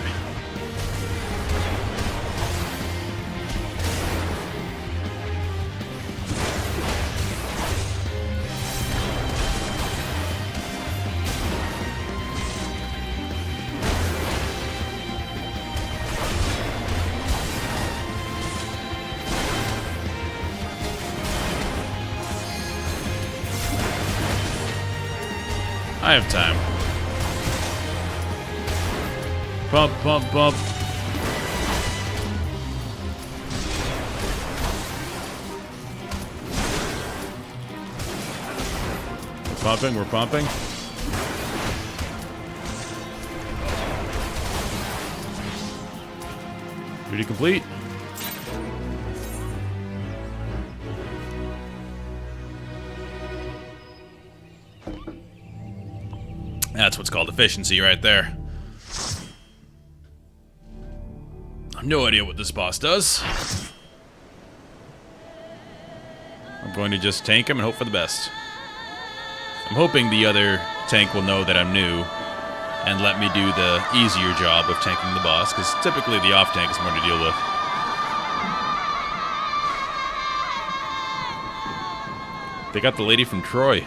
I have time. Bump, bump, bump. We're pumping, we're pumping. Duty complete. That's what's called efficiency right there. I've no idea what this boss does. I'm going to just tank him and hope for the best. I'm hoping the other tank will know that I'm new and let me do the easier job of tanking the boss, because typically the off tank is more to deal with. They got the lady from Troy.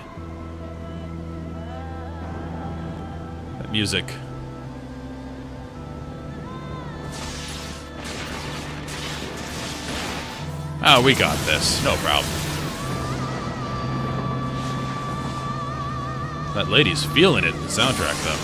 That music. Oh, we got this. No problem. That lady's feeling it in the soundtrack, though.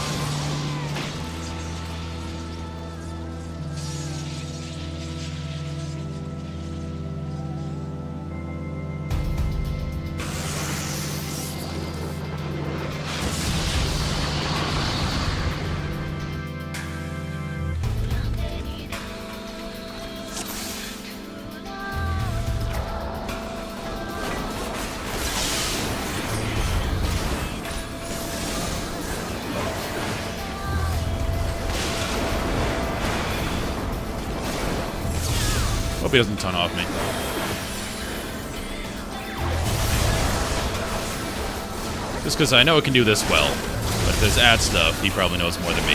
Hope he doesn't ton off me. Just because I know it can do this well. But if there's ad stuff, he probably knows more than me.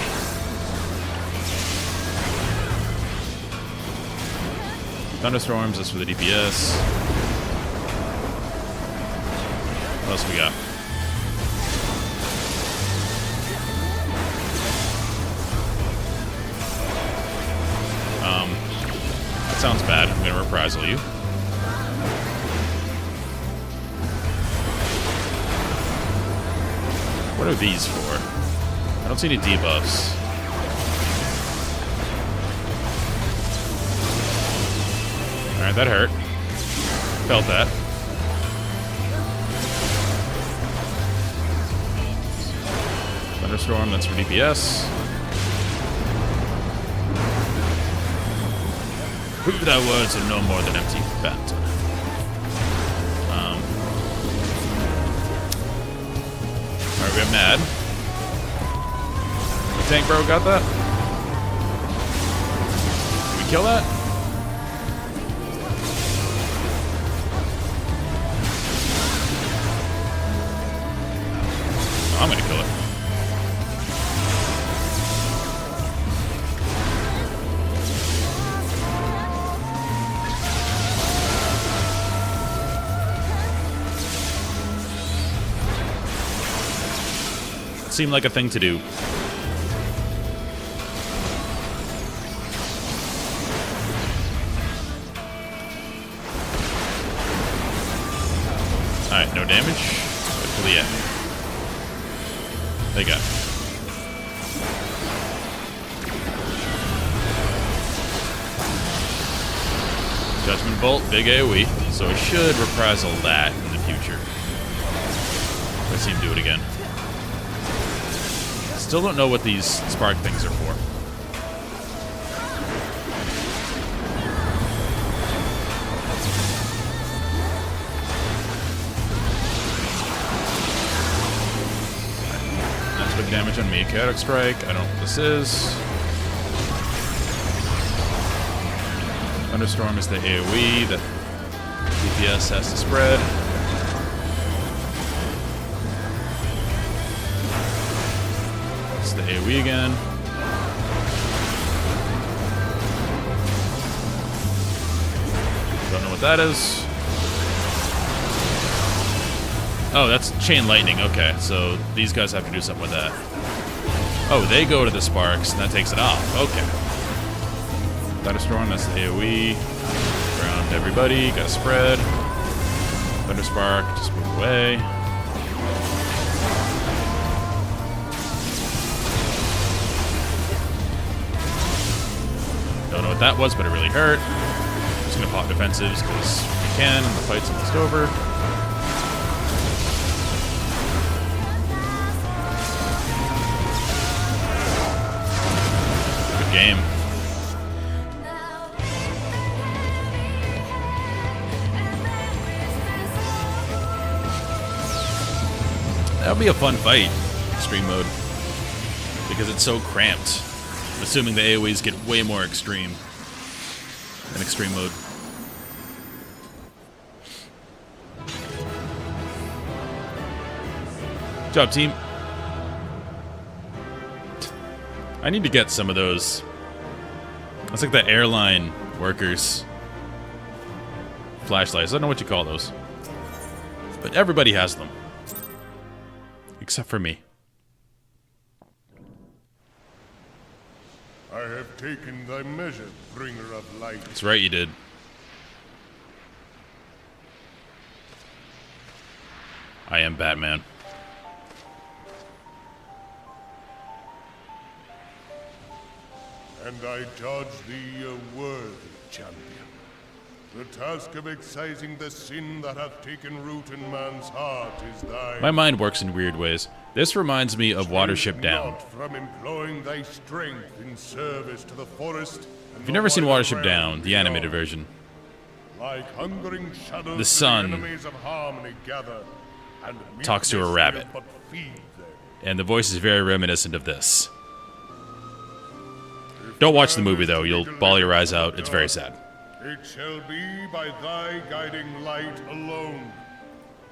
Thunderstorms, that's for the DPS. What else we got? That sounds bad. I'm gonna reprisal you. What are these for? I don't see any debuffs. Alright, that hurt. Felt that. Thunderstorm, that's for DPS. Prove that our words are no more than empty banter. Alright, we have Mad. Tank bro got that? Did we kill that? Oh, I'm gonna kill it. Seemed like a thing to do. Alright, no damage. Good for the end. They got it. Judgment Bolt, big AoE, so I should reprisal that in the future. Let's see him do it again. Still don't know what these spark things are for. That's big damage on me. Chaotic Strike. I don't know what this is. Thunderstorm is the AoE that DPS has to spread. The AoE again. Don't know what that is. Oh, that's Chain Lightning. Okay, so these guys have to do something with that. Oh, they go to the sparks, and that takes it off. Okay. Thunderstorm, that's the AoE. Ground everybody, gotta spread. Thunderspark, just move away. Don't know what that was, but it really hurt. Just gonna pop defensives because we can, and the fight's almost over. Good game. That would be a fun fight, extreme mode, because it's so cramped. I'm assuming the AoEs get way more extreme in extreme mode. Good job, team. I need to get some of those. That's like the airline workers' flashlights. I don't know what you call those. But everybody has them. Except for me. I have taken thy measure, bringer of light. That's right, you did. I am Batman. And I judge thee a worthy champion. The task of excising the sin that hath taken root in man's heart is thine. My mind works in weird ways. This reminds me of Watership Down. Not from employing thy strength in service to the forest. If you've never seen Watership Down, the animated version, like hungering shadows, the sun enemies of harmony gather, and talks to a rabbit. but feed them. And the voice is very reminiscent of this. Don't watch the movie, though. You'll bawl your eyes out. It's very sad. It shall be by thy guiding light alone.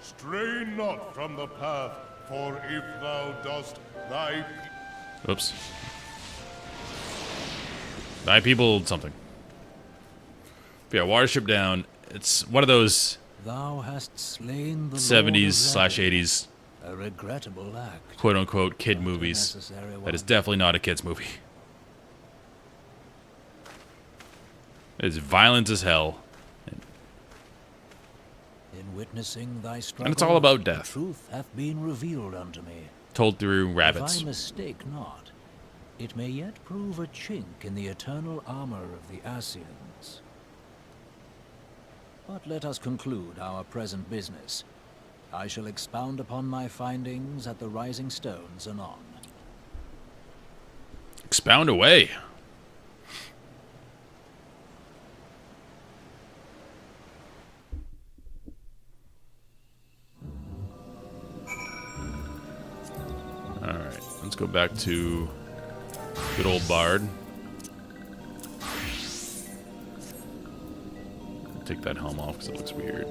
Stray not from the path, for if thou dost, thy... Oops. Thy people something. But yeah, Watership Down. It's one of those Thou hast slain the 70s/80s a regrettable act. quote-unquote kid movies. That is definitely not a kid's movie. It is violent as hell. In witnessing thy struggle, And it's all about death. the truth hath been revealed unto me. Told through rabbits. If I mistake not, it may yet prove a chink in the eternal armor of the Ascians. But let us conclude our present business. I shall expound upon my findings at the Rising Stones anon. Expound away. Alright, let's go back to good old Bard. Take that helm off because it looks weird.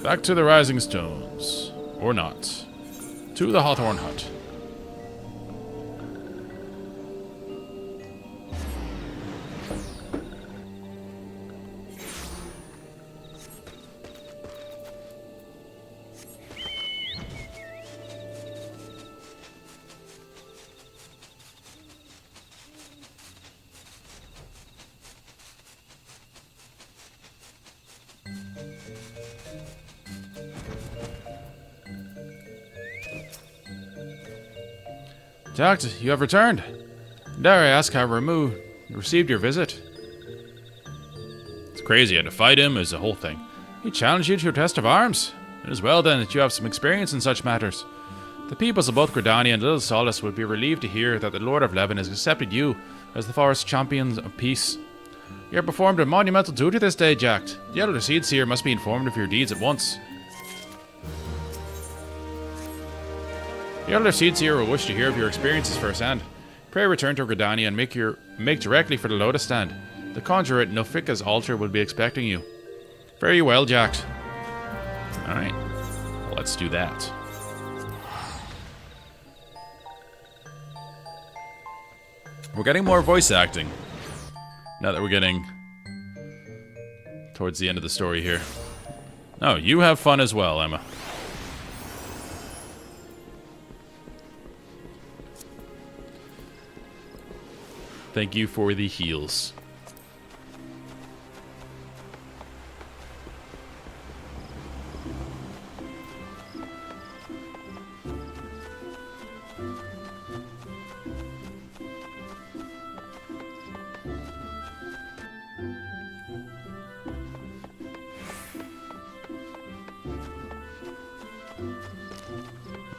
Back to the Rising Stones. Or not. To the Hawthorne Hut. Doctor, you have returned. Dare I ask how Ramu received your visit? It's crazy. I had to fight him as a whole thing. He challenged you to a test of arms. It is well then that you have some experience in such matters. The peoples of both Gridania and Little Solace would be relieved to hear that the Lord of Levin has accepted you as the forest champion of peace. You have performed a monumental duty this day, Jack. The Elder Seedseer must be informed of your deeds at once. The Elder Seedseer will wish to hear of your experiences firsthand. Pray return to Gridania and make directly for the Lotus Stand. The conjurer at Nofika's altar will be expecting you. Fare you well, Jack. Alright. Let's do that. We're getting more voice acting. Now that we're getting towards the end of the story here. Oh, you have fun as well, Emma. Thank you for the heals.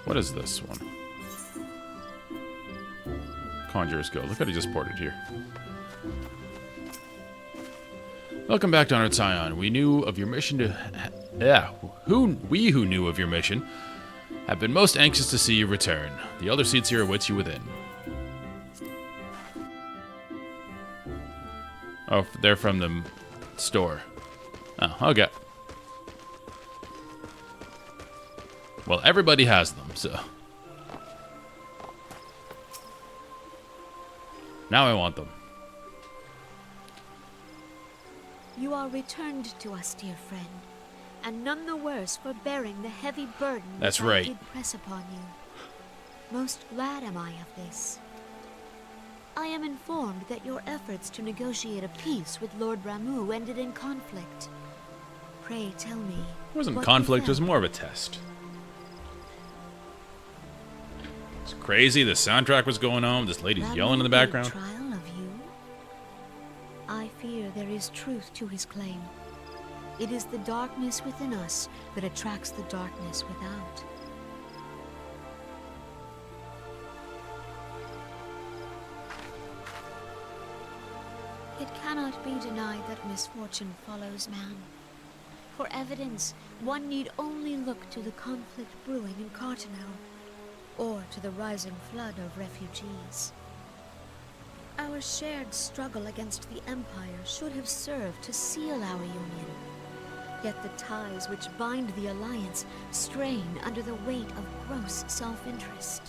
What is this one? Conjurer's Guild. Look how he just ported here. Welcome back to Honored Scion. We knew of your mission who knew of your mission have been most anxious to see you return. The Elder Seedseer awaits you within. Oh, they're from the store. Oh, okay. Well, everybody has them, so... Now I want them. You are returned to us, dear friend, and none the worse for bearing the heavy burden That's that right. I did press upon you. Most glad am I of this. I am informed that your efforts to negotiate a peace with Lord Ramu ended in conflict. Pray tell me. It wasn't what conflict, it was befell? more of a test. It's crazy, the soundtrack was going on, this lady's Ramu yelling in the made background. Trial of you? I fear there is truth to his claim. It is the darkness within us that attracts the darkness without. It cannot be denied that misfortune follows man. For evidence, one need only look to the conflict brewing in Cartano, or to the rising flood of refugees. Our shared struggle against the Empire should have served to seal our union. Yet the ties which bind the Alliance strain under the weight of gross self-interest.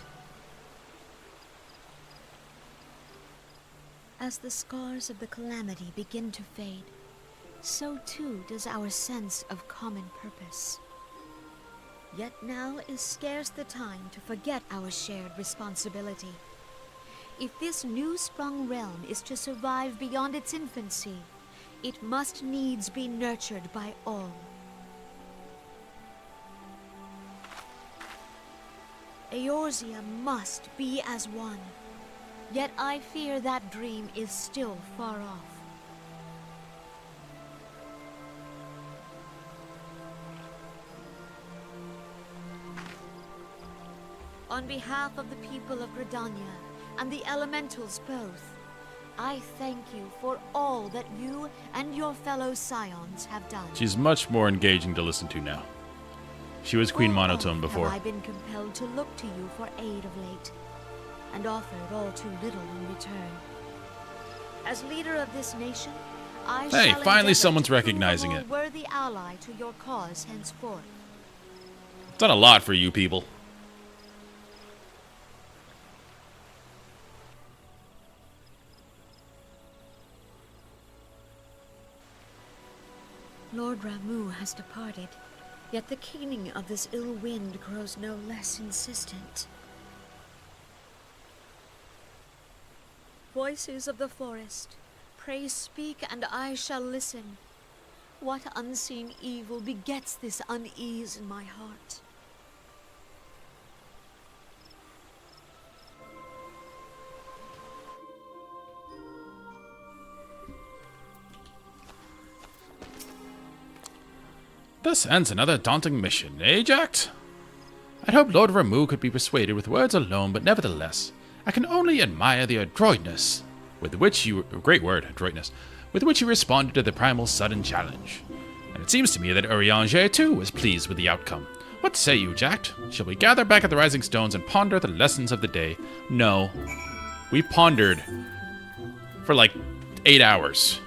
As the scars of the Calamity begin to fade, so too does our sense of common purpose. Yet now is scarce the time to forget our shared responsibility. If this new-sprung realm is to survive beyond its infancy, it must needs be nurtured by all. Eorzea must be as one. Yet I fear that dream is still far off. On behalf of the people of Gridania and the Elementals both, I thank you for all that you and your fellow Scions have done. She's much more engaging to listen to now. She was Queen Monotone before. Have I been compelled to look to you for aid of late, and offered all too little in return. As leader of this nation, I Hey, shall finally endeavor someone's to prove recognizing a more it. worthy ally to your cause henceforth. Done a lot for you people. Lord Ramuh has departed, yet the keening of this ill wind grows no less insistent. Voices of the forest, pray speak and I shall listen. What unseen evil begets this unease in my heart? Thus ends another daunting mission, eh, Jack? I'd hoped Lord Ramuh could be persuaded with words alone, but nevertheless, I can only admire the adroitness with which you... Great word, adroitness. With which you responded to the primal sudden challenge. And it seems to me that Urianger, too, was pleased with the outcome. What say you, Jack? Shall we gather back at the Rising Stones and ponder the lessons of the day? No. We pondered for like 8 hours.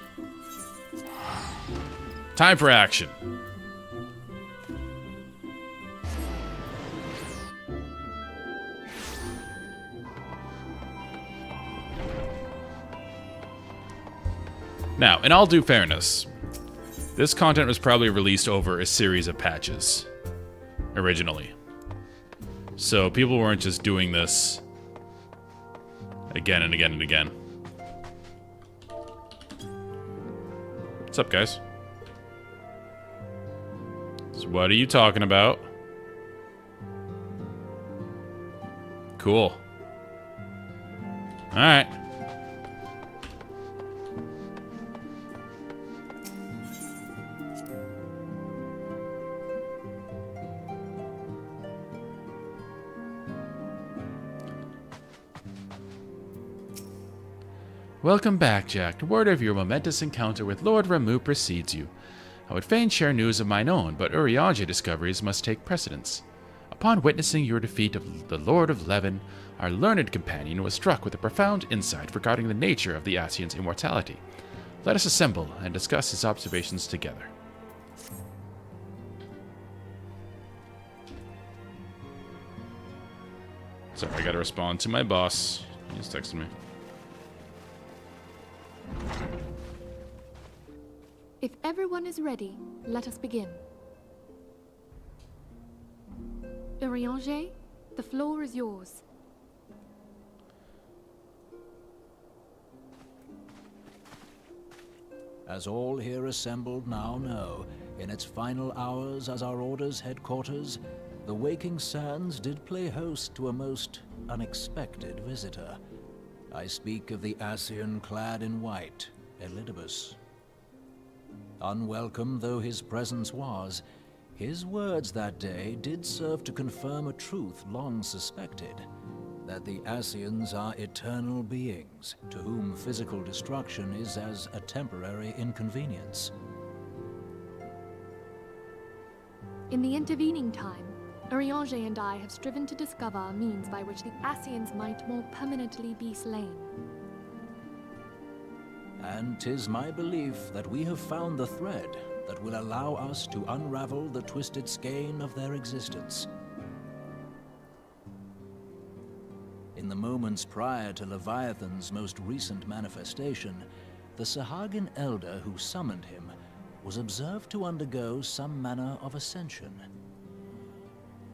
Time for action. Now, in all due fairness, this content was probably released over a series of patches originally. So people weren't just doing this again and again and again. What's up, guys? So what are you talking about? Cool. Alright. Welcome back, Jack. Word of your momentous encounter with Lord Ramuh precedes you. I would fain share news of mine own, but Urianger discoveries must take precedence. Upon witnessing your defeat of the Lord of Levin, our learned companion was struck with a profound insight regarding the nature of the Ascian's immortality. Let us assemble and discuss his observations together. Sorry, I gotta respond to my boss. He's texting me. If everyone is ready, let us begin. Urianger, the floor is yours. As all here assembled now know, in its final hours as our Order's headquarters, the Waking Sands did play host to a most unexpected visitor. I speak of the Ascian clad in white, Elidibus. Unwelcome though his presence was, his words that day did serve to confirm a truth long suspected, that the Ascians are eternal beings, to whom physical destruction is as a temporary inconvenience. In the intervening time, Urianger and I have striven to discover a means by which the Ascians might more permanently be slain. And 'tis my belief that we have found the thread that will allow us to unravel the twisted skein of their existence. In the moments prior to Leviathan's most recent manifestation, the Sahagin elder who summoned him was observed to undergo some manner of ascension.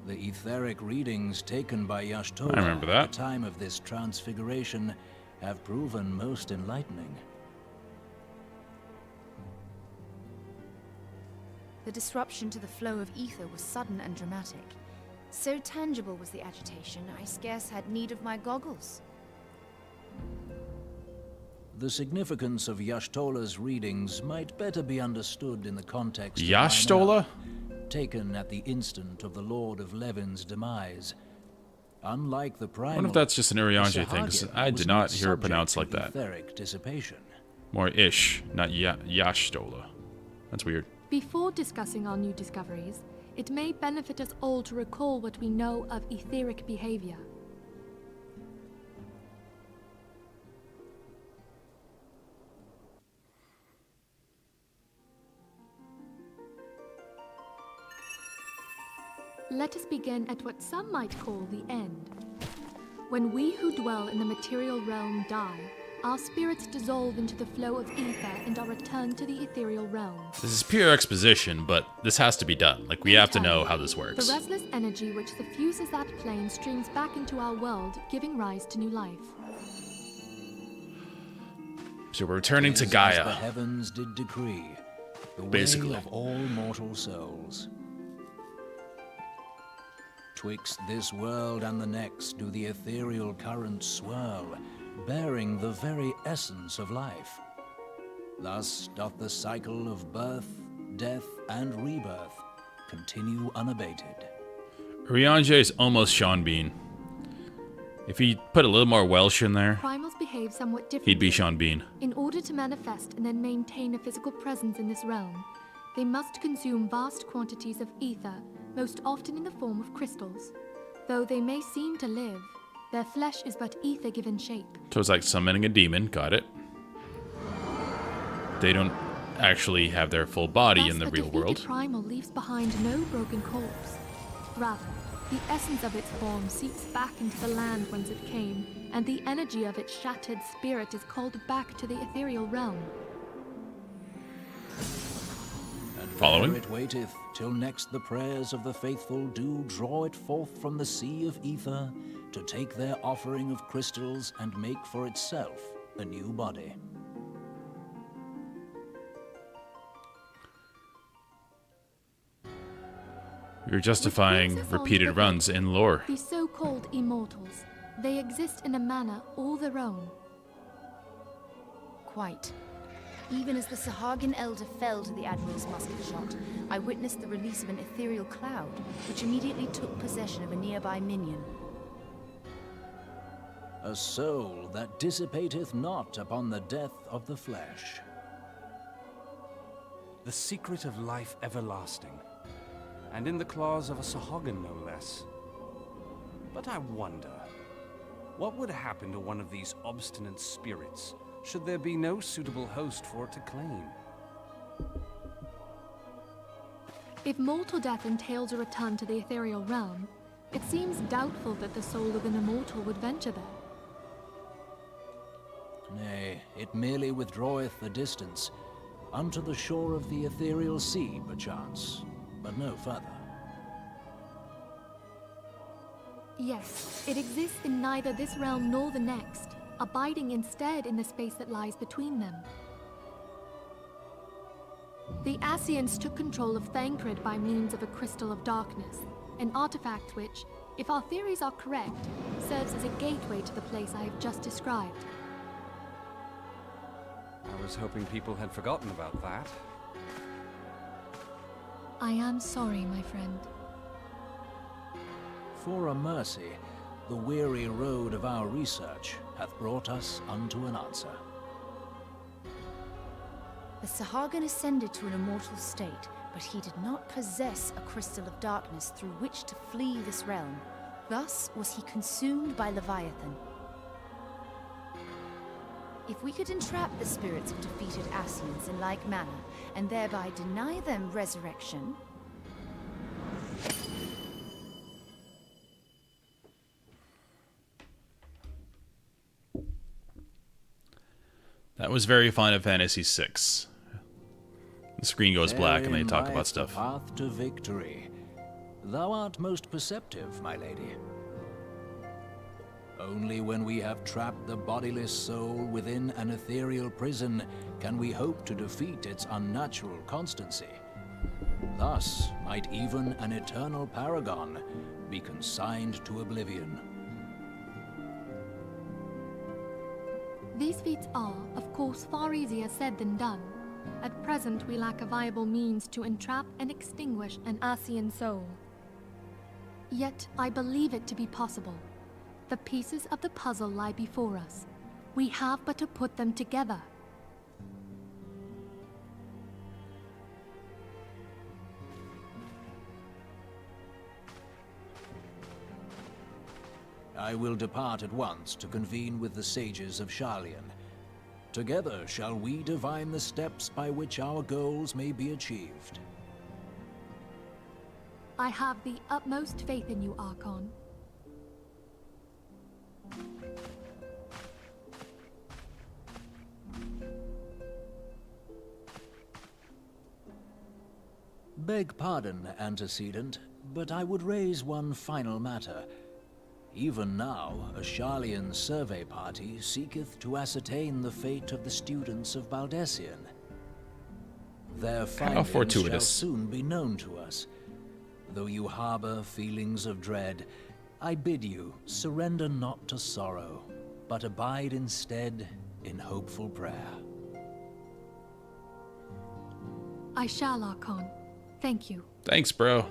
The etheric readings taken by Y'shtola I remember that. at the time of this transfiguration have proven most enlightening. The disruption to the flow of ether was sudden and dramatic. So tangible was the agitation, I scarce had need of my goggles. The significance of Y'shtola's readings might better be understood in the context of Y'shtola? Minot, taken at the instant of the Lord of Levin's demise. Unlike the primal, I wonder if that's just an Urianger thing, because Sahagin I was did not not hear it subject pronounced to like that. etheric dissipation. More ish, not Y'shtola. That's weird. Before discussing our new discoveries, it may benefit us all to recall what we know of etheric behavior. Let us begin at what some might call the end. When we who dwell in the material realm die, our spirits dissolve into the flow of ether and are returned to the ethereal realm. This is pure exposition, but this has to be done. Like, we have to know how this works. The restless energy which suffuses that plane streams back into our world, giving rise to new life. So we're returning to As Gaia. the heavens did decree, the Basically. way of all mortal souls. Twixt this world and the next do the ethereal currents swirl, bearing the very essence of life. Thus doth the cycle of birth, death, and rebirth continue unabated. Urianger is almost Sean Bean. If he put a little more Welsh in there, Primals behave somewhat differently. he'd be Sean Bean. In order to manifest and then maintain a physical presence in this realm, they must consume vast quantities of ether, most often in the form of crystals. Though they may seem to live, their flesh is but ether given shape. So it's like summoning a demon, got it. They don't actually have their full body in the Thus, real a defeated world. primal leaves behind no broken corpse. Rather, the essence of its form seeps back into the land whence it came, and the energy of its shattered spirit is called back to the ethereal realm. Following? There it waiteth, till next the prayers of the faithful do draw it forth from the sea of ether, to take their offering of crystals and make for itself a new body. You're justifying Which brings us on to repeated the runs in lore. The so-called immortals. They exist in a manner all their own. Quite. Even as the Sahagin elder fell to the Admiral's musket shot, I witnessed the release of an ethereal cloud, which immediately took possession of a nearby minion. A soul that dissipateth not upon the death of the flesh. The secret of life everlasting, and in the claws of a Sahagin no less. But I wonder, what would happen to one of these obstinate spirits should there be no suitable host for it to claim? If mortal death entails a return to the ethereal realm, it seems doubtful that the soul of an immortal would venture there. Nay, it merely withdraweth the distance, unto the shore of the ethereal sea, perchance, but no further. Yes, it exists in neither this realm nor the next, abiding instead in the space that lies between them. The Ascians took control of Thancred by means of a crystal of darkness, an artifact which, if our theories are correct, serves as a gateway to the place I have just described. I was hoping people had forgotten about that. I am sorry, my friend. For a mercy, the weary road of our research hath brought us unto an answer. The Sahagin ascended to an immortal state, but he did not possess a crystal of darkness through which to flee this realm. Thus was he consumed by Leviathan. If we could entrap the spirits of defeated Ascians in like manner, and thereby deny them resurrection... That was very Final Fantasy VI. The screen goes black and they talk about stuff. Path to victory. Thou art most perceptive, my lady. Only when we have trapped the bodiless soul within an ethereal prison can we hope to defeat its unnatural constancy. Thus might even an eternal paragon be consigned to oblivion. These feats are, of course, far easier said than done. At present, we lack a viable means to entrap and extinguish an Ascian soul. Yet, I believe it to be possible. The pieces of the puzzle lie before us. We have but to put them together. I will depart at once to convene with the sages of Sharlayan. Together shall we divine the steps by which our goals may be achieved. I have the utmost faith in you, Archon. Beg pardon, antecedent, but I would raise one final matter. Even now, a Sharlayan survey party seeketh to ascertain the fate of the students of Baldessian. Their findings shall soon be known to us. Though you harbor feelings of dread, I bid you surrender not to sorrow, but abide instead in hopeful prayer. I shall, Archon. Thank you. Thanks, bro.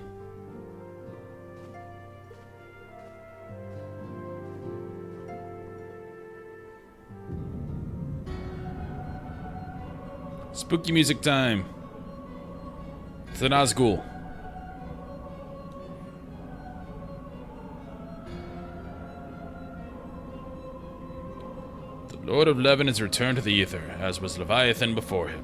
Spooky music time. It's the Nazgul. The Lord of Levin has returned to the Ether, as was Leviathan before him.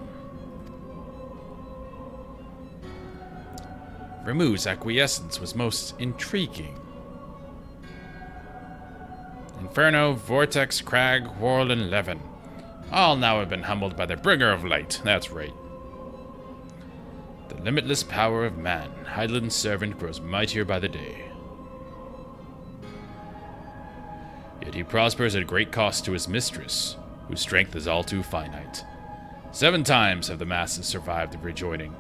Remu's acquiescence was most intriguing. Inferno, Vortex, Crag, Whorl, and Levin. All now have been humbled by the bringer of light. That's right. The limitless power of man, Hydaelyn's servant, grows mightier by the day. Yet he prospers at great cost to his mistress, whose strength is all too finite. 7 times have the masses survived the rejoining,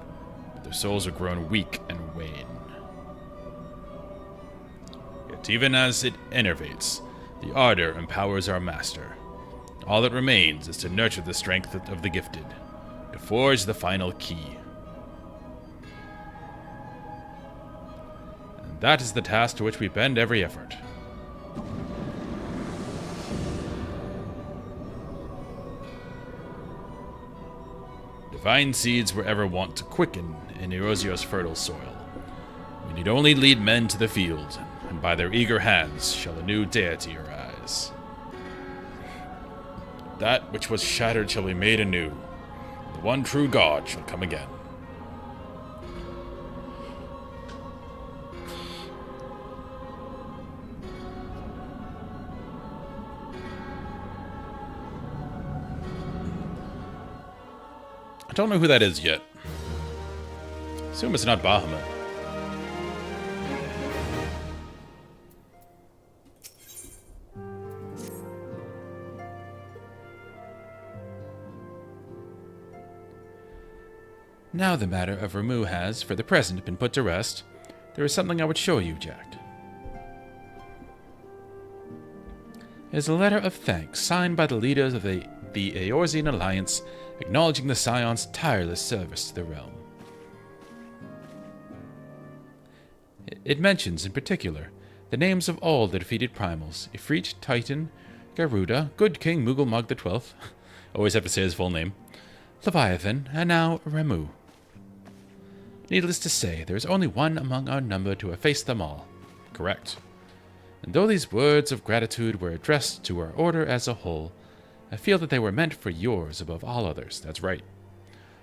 but their souls are grown weak and wane. Yet even as it enervates, the ardor empowers our master. All that remains is to nurture the strength of the gifted, to forge the final key. And that is the task to which we bend every effort. Divine seeds were ever wont to quicken in Erosio's fertile soil. We need only lead men to the field, and by their eager hands shall a new deity arise. That which was shattered shall be made anew. The one true God shall come again. I don't know who that is yet. Assume it's not Bahamut. Now the matter of Remu has, for the present, been put to rest. There is something I would show you, Jack. It is a letter of thanks signed by the leaders of the Eorzean Alliance, acknowledging the Scion's tireless service to the realm. It mentions, in particular, the names of all the defeated primals: Ifrit, Titan, Garuda, Good King Mughal XII, always have to say his full name, Leviathan, and now Remu. Needless to say, there is only one among our number to have faced them all. Correct. And though these words of gratitude were addressed to our order as a whole, I feel that they were meant for yours above all others, that's right.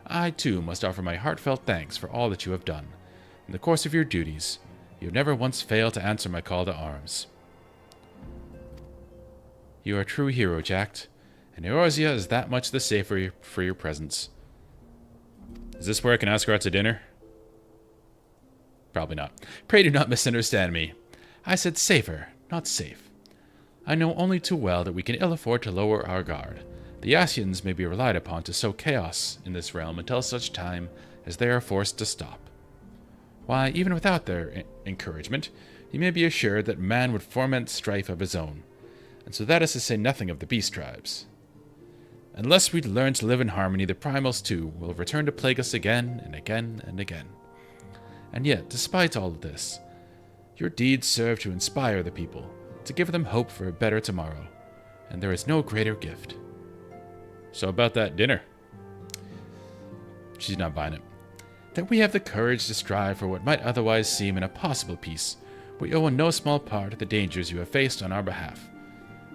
I, too, must offer my heartfelt thanks for all that you have done. In the course of your duties, you have never once failed to answer my call to arms. You are a true hero, Jack, and Eorzea is that much the safer for your presence. Is this where I can ask her out to dinner? Probably not. Pray do not misunderstand me. I said safer, not safe. I know only too well that we can ill afford to lower our guard. The Ascians may be relied upon to sow chaos in this realm until such time as they are forced to stop. Why, even without their encouragement, you may be assured that man would foment strife of his own, and so that is to say nothing of the beast tribes. Unless we learn to live in harmony, the primals too will return to plague us again and again and again. And yet, despite all of this, your deeds serve to inspire the people, to give them hope for a better tomorrow, and there is no greater gift. So about that dinner. She's not buying it. That we have the courage to strive for what might otherwise seem an impossible peace, we owe in no small part to the dangers you have faced on our behalf,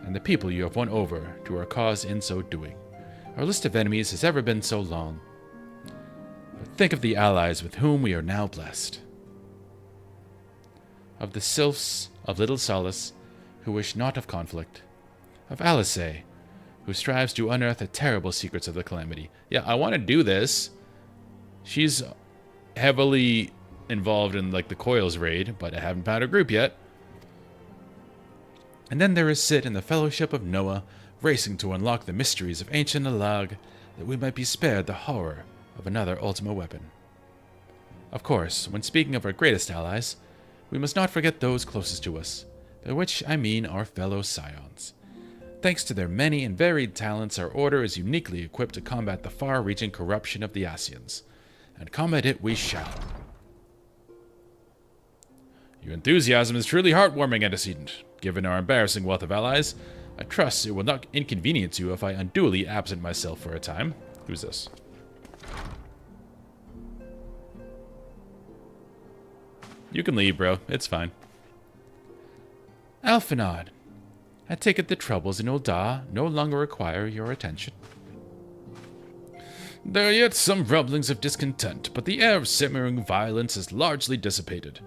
and the people you have won over to our cause in so doing. Our list of enemies has ever been so long. But think of the allies with whom we are now blessed. Of the sylphs of Little Solace, who wish naught of conflict. Of Alice, who strives to unearth the terrible secrets of the Calamity. Yeah, I want to do this. She's heavily involved in, like, the Coils raid, but I haven't found her group yet. And then there is Sid and the Fellowship of Noah, racing to unlock the mysteries of ancient Alag, that we might be spared the horror of another Ultima weapon. Of course, when speaking of our greatest allies, we must not forget those closest to us, by which I mean our fellow Scions. Thanks to their many and varied talents, our order is uniquely equipped to combat the far-reaching corruption of the Ascians, and combat it we shall. Your enthusiasm is truly heartwarming, antecedent. Given our embarrassing wealth of allies, I trust it will not inconvenience you if I unduly absent myself for a time. Who's this? You can leave, bro. It's fine. Alphanod, I take it the troubles in Ul'dah no longer require your attention. There are yet some rumblings of discontent, but the air of simmering violence is largely dissipated.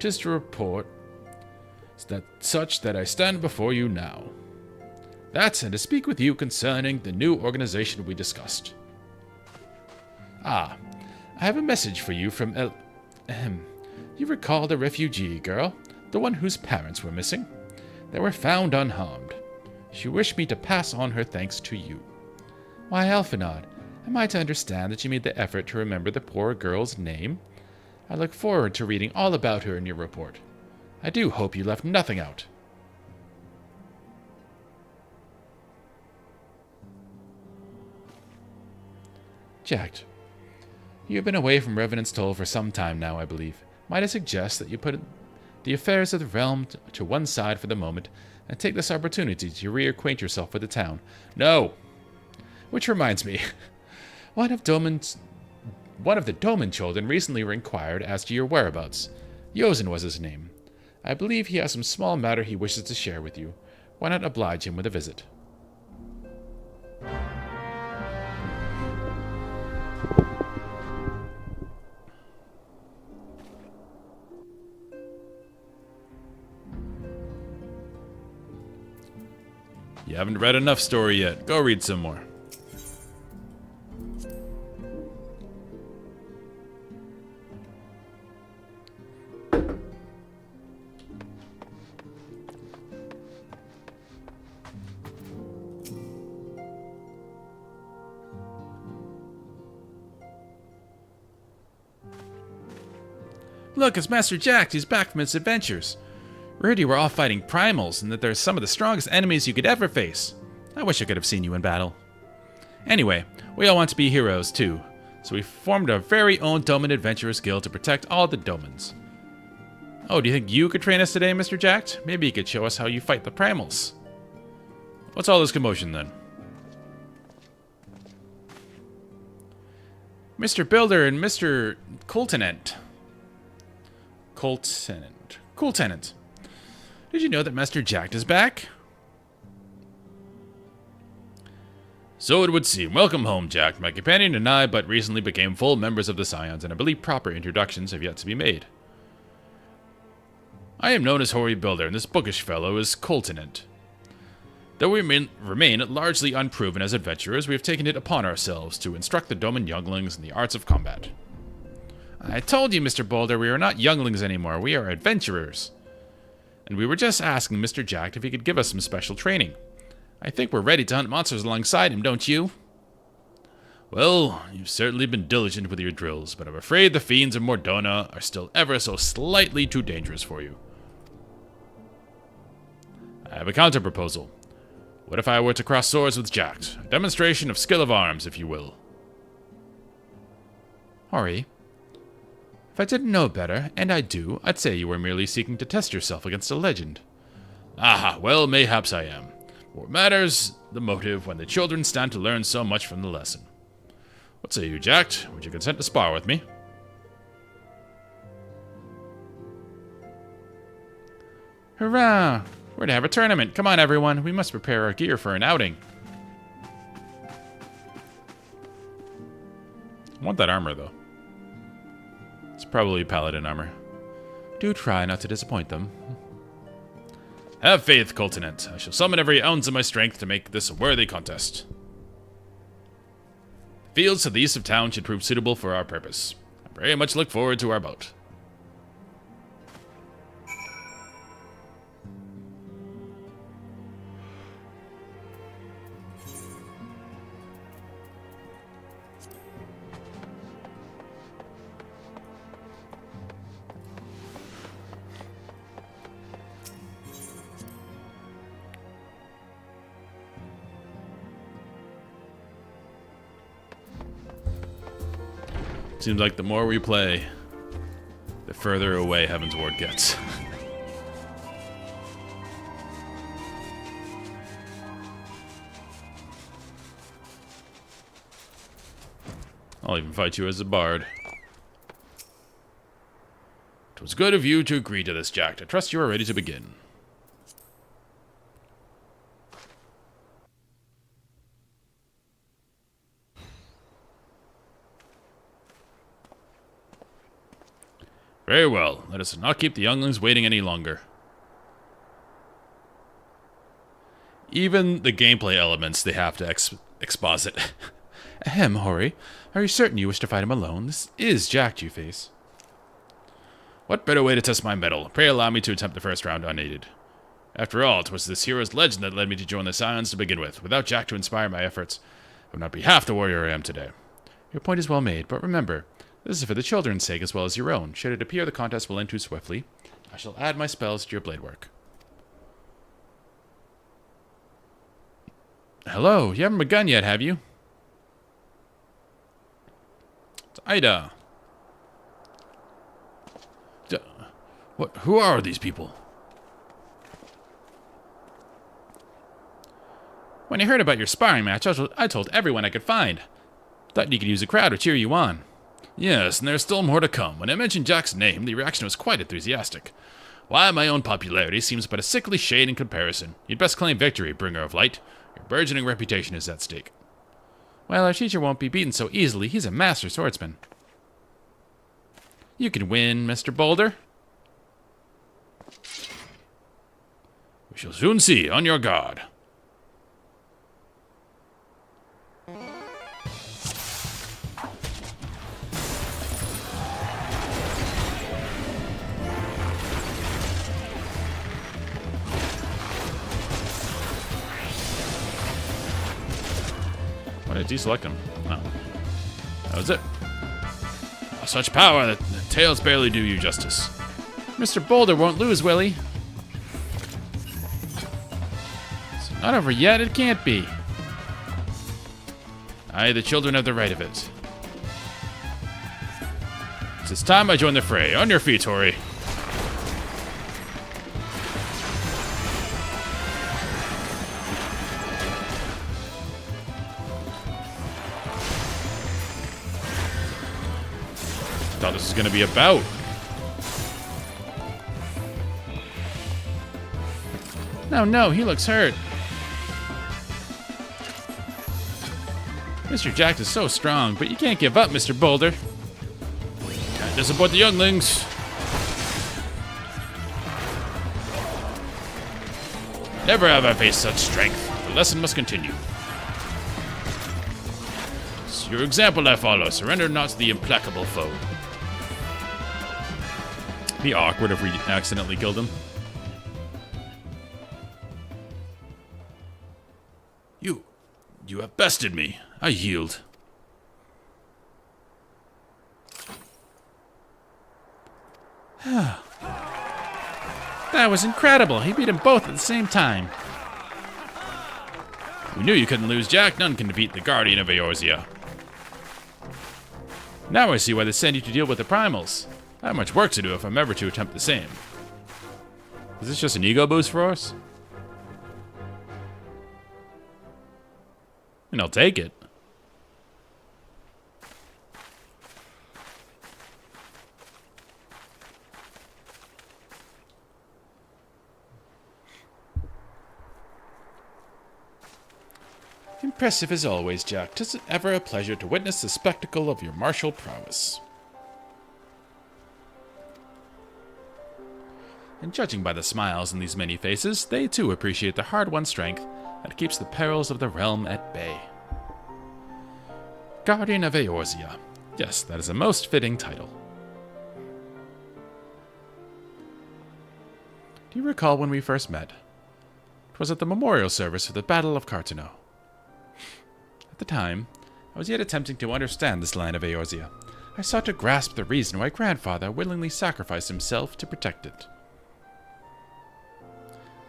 'Tis to report that I stand before you now. That, and to speak with you concerning the new organization we discussed. Ah, I have a message for you from You recall the refugee girl, the one whose parents were missing? They were found unharmed. She wished me to pass on her thanks to you. Why, Alphanod, am I to understand that you made the effort to remember the poor girl's name? I look forward to reading all about her in your report. I do hope you left nothing out. Jack, you have been away from Revenant's Toll for some time now, I believe. Might I suggest that you put the affairs of the realm to one side for the moment and take this opportunity to reacquaint yourself with the town? No! Which reminds me, one of the Doman children recently inquired as to your whereabouts. Yozen was his name. I believe he has some small matter he wishes to share with you. Why not oblige him with a visit? You haven't read enough story yet. Go read some more. Look, it's Master Jack. He's back from his adventures. We heard you were all fighting primals, and that they're some of the strongest enemies you could ever face. I wish I could have seen you in battle. Anyway, we all want to be heroes, too, so we formed our very own Doman Adventurers Guild to protect all the Domans. Oh, do you think you could train us today, Mr. Jack? Maybe you could show us how you fight the primals. What's all this commotion, then? Mr. Builder and Mr. Coultenant. Coultenant. Did you know that Master Jack is back? So it would seem. Welcome home, Jack. My companion and I but recently became full members of the Scions, and I believe proper introductions have yet to be made. I am known as Hoary Builder, and this bookish fellow is Coltinent. Though we remain largely unproven as adventurers, we have taken it upon ourselves to instruct the Doman younglings in the arts of combat. I told you, Mr. Boulder, we are not younglings anymore. We are adventurers. And we were just asking Mr. Jack if he could give us some special training. I think we're ready to hunt monsters alongside him, don't you? Well, you've certainly been diligent with your drills, but I'm afraid the fiends of Mordona are still ever so slightly too dangerous for you. I have a counter-proposal. What if I were to cross swords with Jack? A demonstration of skill of arms, if you will. Hori, if I didn't know better, and I do, I'd say you were merely seeking to test yourself against a legend. Ah, well, mayhaps I am. What matters the motive when the children stand to learn so much from the lesson. What say you, Jack? Would you consent to spar with me? Hurrah! We're to have a tournament. Come on, everyone. We must prepare our gear for an outing. I want that armor, though. It's probably paladin armor. Do try not to disappoint them. Have faith, Coltinent. I shall summon every ounce of my strength to make this a worthy contest. The fields to the east of town should prove suitable for our purpose. I very much look forward to our bout. Seems like the more we play, the further away Heaven's Ward gets. I'll even fight you as a bard. 'Twas good of you to agree to this, Jack. I trust you are ready to begin. Very well. Let us not keep the younglings waiting any longer. Even the gameplay elements they have to exposit. Ahem, Hori. Are you certain you wish to fight him alone? This is Jack Two-Face. What better way to test my mettle? Pray allow me to attempt the first round unaided. After all, 'twas this hero's legend that led me to join the Scions to begin with. Without Jack to inspire my efforts, I would not be half the warrior I am today. Your point is well made, but remember, this is for the children's sake as well as your own. Should it appear the contest will end too swiftly, I shall add my spells to your blade work. Hello, you haven't begun yet, have you? It's Ida. What? Who are these people? When I heard about your sparring match, I told everyone I could find. Thought you could use a crowd to cheer you on. Yes, and there's still more to come. When I mentioned Jack's name, the reaction was quite enthusiastic. Why, my own popularity seems but a sickly shade in comparison. You'd best claim victory, bringer of light. Your burgeoning reputation is at stake. Well, our teacher won't be beaten so easily. He's a master swordsman. You can win, Mr. Boulder. We shall soon see. On your guard. Why did I deselect him? Oh. That was it. Such power that the tails barely do you justice. Mr. Boulder won't lose, will he? It's not over yet, it can't be. Aye, the children have the right of it. It's time I join the fray. On your feet, Hori. Thought this was going to be a bout. No, he looks hurt. Mr. Jack is so strong, but you can't give up, Mr. Boulder. Can't disappoint the younglings. Never have I faced such strength. The lesson must continue. It's your example I follow. Surrender not to the implacable foe. Be awkward if we accidentally killed him. You have bested me. I yield. That was incredible. He beat them both at the same time. We knew you couldn't lose, Jack. None can defeat the Guardian of Eorzea. Now I see why they send you to deal with the primals. I have much work to do if I'm ever to attempt the same. Is this just an ego boost for us? And I'll take it. Impressive as always, Jack. 'Tis ever a pleasure to witness the spectacle of your martial prowess. And judging by the smiles in these many faces, they too appreciate the hard-won strength that keeps the perils of the realm at bay. Guardian of Eorzea. Yes, that is a most fitting title. Do you recall when we first met? 'Twas at the memorial service for the Battle of Cartano. At the time, I was yet attempting to understand this land of Eorzea. I sought to grasp the reason why Grandfather willingly sacrificed himself to protect it.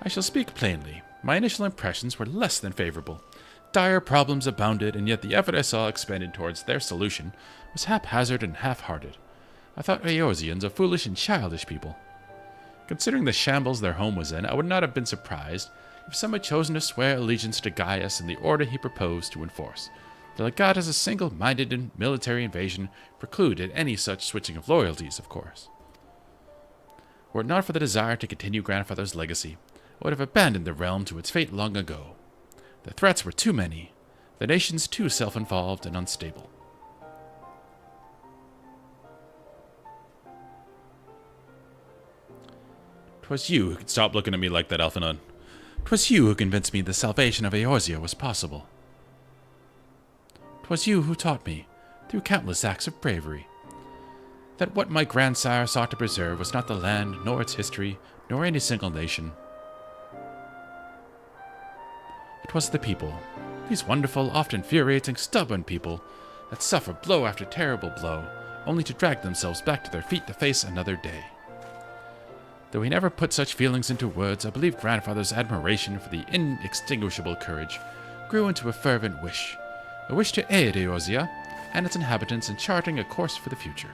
I shall speak plainly. My initial impressions were less than favorable. Dire problems abounded, and yet the effort I saw expended towards their solution was haphazard and half-hearted. I thought Eorzeans a foolish and childish people. Considering the shambles their home was in, I would not have been surprised if some had chosen to swear allegiance to Gaius in the order he proposed to enforce. The legate as a single-minded military invasion precluded any such switching of loyalties, of course. Were it not for the desire to continue Grandfather's legacy, I would have abandoned the realm to its fate long ago. The threats were too many, the nations too self-involved and unstable. "'Twas you who could stop looking at me like that, Alphanon. 'Twas you who convinced me the salvation of Eorzea was possible. 'Twas you who taught me, through countless acts of bravery, that what my grandsire sought to preserve was not the land, nor its history, nor any single nation. It was the people, these wonderful, oft infuriating, stubborn people, that suffer blow after terrible blow, only to drag themselves back to their feet to face another day. Though he never put such feelings into words, I believe Grandfather's admiration for the inextinguishable courage grew into a fervent wish, a wish to aid Eorzea and its inhabitants in charting a course for the future.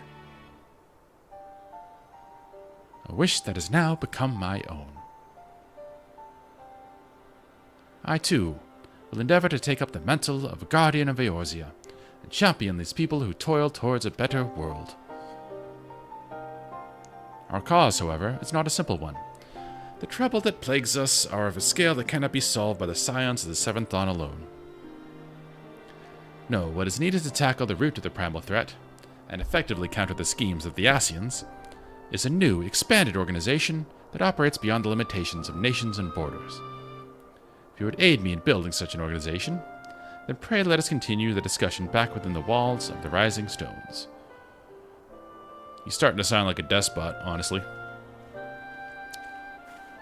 A wish that has now become my own. I, too, will endeavor to take up the mantle of a guardian of Eorzea and champion these people who toil towards a better world. Our cause, however, is not a simple one. The trouble that plagues us are of a scale that cannot be solved by the scions of the Seventh Dawn alone. No, what is needed to tackle the root of the primal threat, and effectively counter the schemes of the Ascians, is a new, expanded organization that operates beyond the limitations of nations and borders. If you would aid me in building such an organization, then pray let us continue the discussion back within the walls of the Rising Stones. He's starting to sound like a despot, honestly.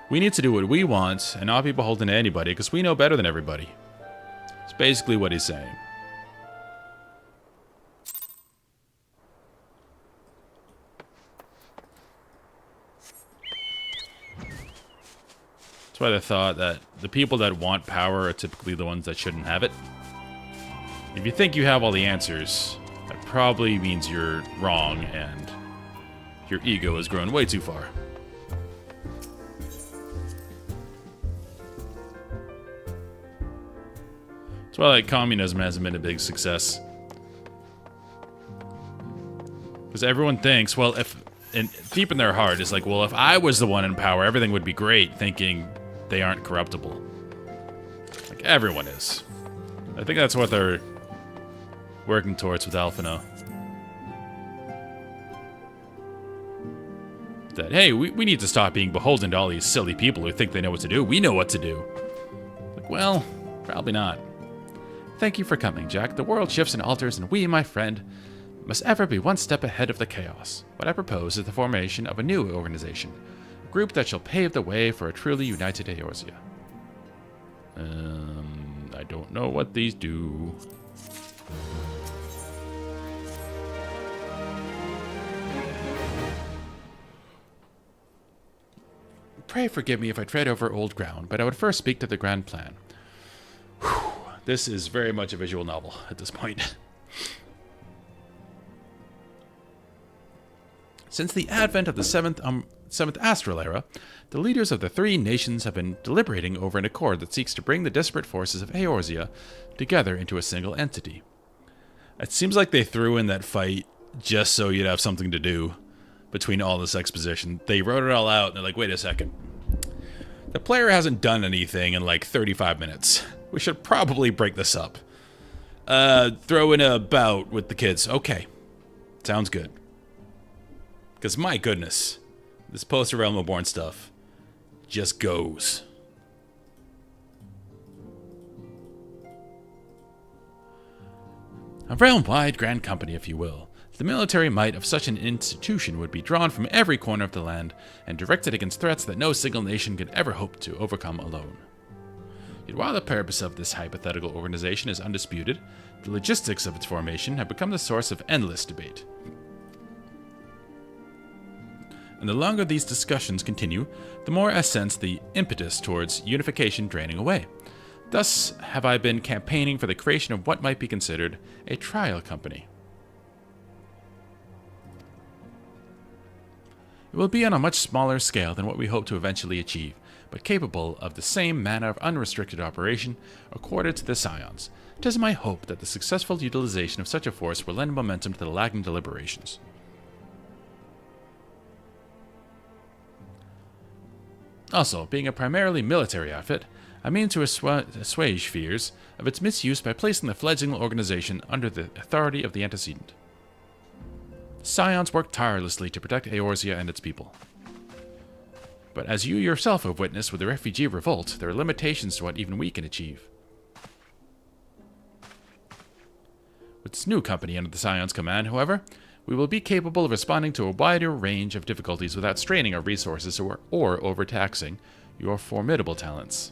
We need to do what we want and not be beholden to anybody because we know better than everybody. It's basically what he's saying. That's why they thought that the people that want power are typically the ones that shouldn't have it. If you think you have all the answers, that probably means you're wrong and your ego has grown way too far. That's why like communism hasn't been a big success. Because everyone thinks, well, if, and deep in their heart is like, well, if I was the one in power, everything would be great, thinking they aren't corruptible. Like everyone is. I think that's what they're working towards with Alphino. That, hey, we need to stop being beholden to all these silly people who think they know what to do. We know what to do. Like, well, probably not. Thank you for coming, Jack. The world shifts and alters, and we, my friend, must ever be one step ahead of the chaos. What I propose is the formation of a new organization, a group that shall pave the way for a truly united Eorzea. I don't know what these do. Pray forgive me if I tread over old ground, but I would first speak to the grand plan. Whew. This is very much a visual novel at this point. Since the advent of the seventh astral era, the leaders of the three nations have been deliberating over an accord that seeks to bring the disparate forces of Eorzea together into a single entity. It seems like they threw in that fight just so you'd have something to do between all this exposition. They wrote it all out, and they're like, wait a second. The player hasn't done anything in like 35 minutes. We should probably break this up. Throw in a bout with the kids. Okay. Sounds good. Because my goodness, this post-Realm Reborn stuff just goes. A realm-wide grand company, if you will. The military might of such an institution would be drawn from every corner of the land and directed against threats that no single nation could ever hope to overcome alone. Yet while the purpose of this hypothetical organization is undisputed, the logistics of its formation have become the source of endless debate. And the longer these discussions continue, the more I sense the impetus towards unification draining away. Thus have I been campaigning for the creation of what might be considered a trial company. It will be on a much smaller scale than what we hope to eventually achieve, but capable of the same manner of unrestricted operation accorded to the Scions. It is my hope that the successful utilization of such a force will lend momentum to the lagging deliberations. Also, being a primarily military outfit, I mean to assuage fears of its misuse by placing the fledgling organization under the authority of the antecedent. Scions work tirelessly to protect Eorzea and its people. But as you yourself have witnessed with the refugee revolt, there are limitations to what even we can achieve. With this new company under the Scion's command, however, we will be capable of responding to a wider range of difficulties without straining our resources or overtaxing your formidable talents.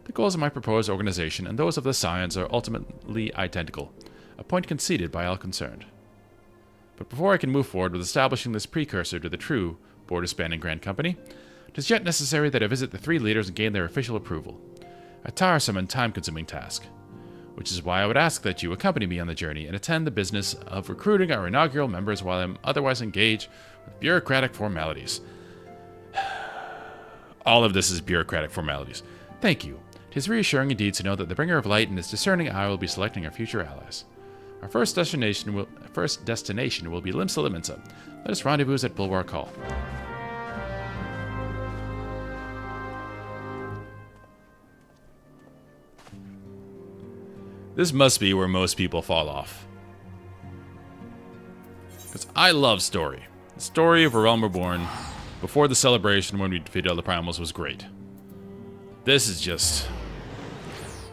The goals of my proposed organization and those of the Scions are ultimately identical, a point conceded by all concerned. But before I can move forward with establishing this precursor to the true border-spanning Grand Company, it is yet necessary that I visit the three leaders and gain their official approval. A tiresome and time-consuming task, which is why I would ask that you accompany me on the journey and attend the business of recruiting our inaugural members while I am otherwise engaged with bureaucratic formalities. All of this is bureaucratic formalities. Thank you. It is reassuring indeed to know that the Bringer of Light and his discerning eye will be selecting our future allies. Our first destination will be Limsa Liminsa. Let us rendezvous at Bulwark Hall. This must be where most people fall off. Because I love story. The story of A Realm Reborn before the celebration when we defeated all the primals was great. This is just...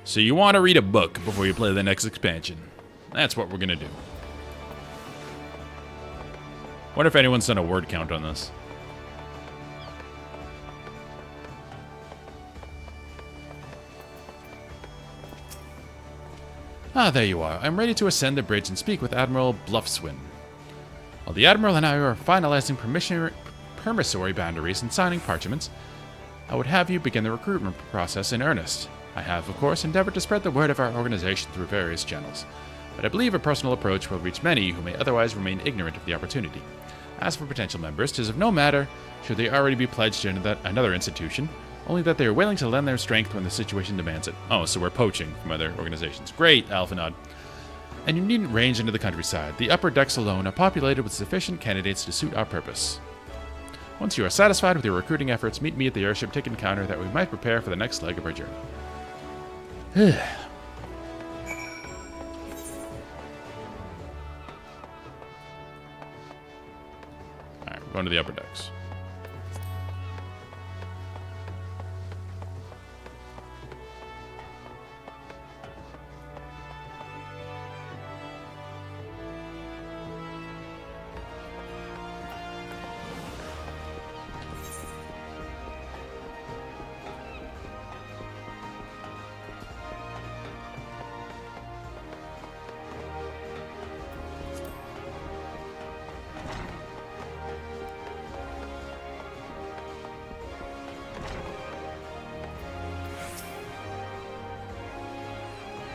So you want to read a book before you play the next expansion. That's what we're going to do. Wonder if anyone's done a word count on this. Ah, there you are. I'm ready to ascend the bridge and speak with Admiral Bluffswin. While the Admiral and I are finalizing permissory boundaries and signing parchments, I would have you begin the recruitment process in earnest. I have, of course, endeavored to spread the word of our organization through various channels, but I believe a personal approach will reach many who may otherwise remain ignorant of the opportunity. As for potential members, 'tis of no matter should they already be pledged to another institution, only that they are willing to lend their strength when the situation demands it. Oh, so we're poaching from other organizations. Great, Alphanod. And you needn't range into the countryside. The upper decks alone are populated with sufficient candidates to suit our purpose. Once you are satisfied with your recruiting efforts, meet me at the airship ticket counter that we might prepare for the next leg of our journey. Going to the upper decks.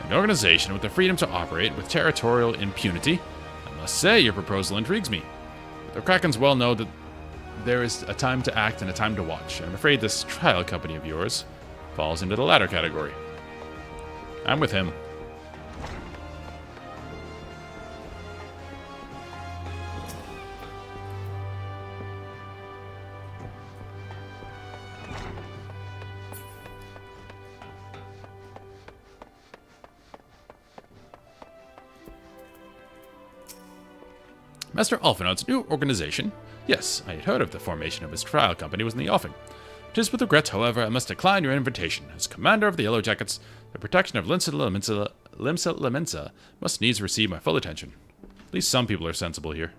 An organization with the freedom to operate with territorial impunity. I must say, your proposal intrigues me. The Krakens well know that there is a time to act and a time to watch. I'm afraid this trial company of yours falls into the latter category. I'm with him. Master Alphinaud's new organization. Yes, I had heard of the formation of his trial company was in the offing. It is with regret, however, I must decline your invitation. As commander of the Yellow Jackets, the protection of Limsa Lemensa must needs receive my full attention. At least some people are sensible here.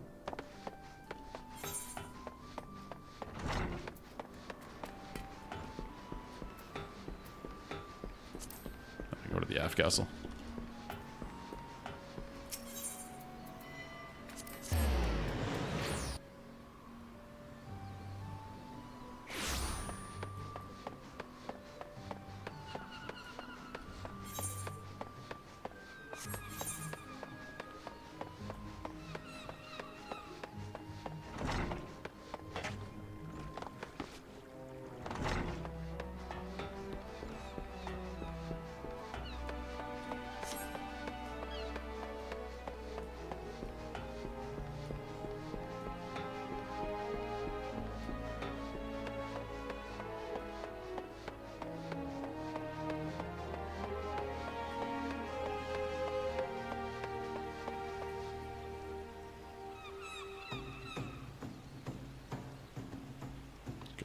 Let me go to the Aft Castle.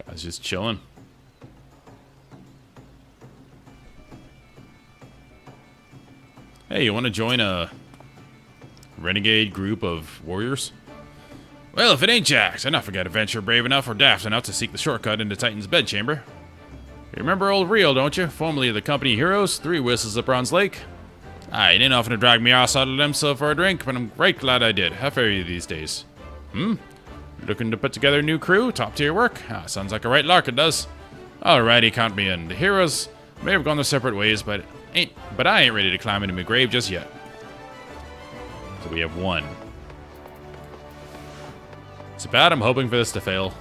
Guys just chilling. Hey, you want to join a renegade group of warriors? Well, if it ain't Jax, I not forget adventure brave enough or daft enough to seek the shortcut into Titan's bedchamber. You remember old Rio, don't you? Formerly of the company Heroes, 3 whistles at Bronze Lake. You didn't often to drag me ass out of Limsa for a drink, but I'm right glad I did. How fare you these days? Looking to put together a new crew? Top tier work? Sounds like a right lark, it does. Alrighty, count me in. The Heroes may have gone their separate ways, but I ain't ready to climb into my grave just yet. So we have 1. It's bad, I'm hoping for this to fail.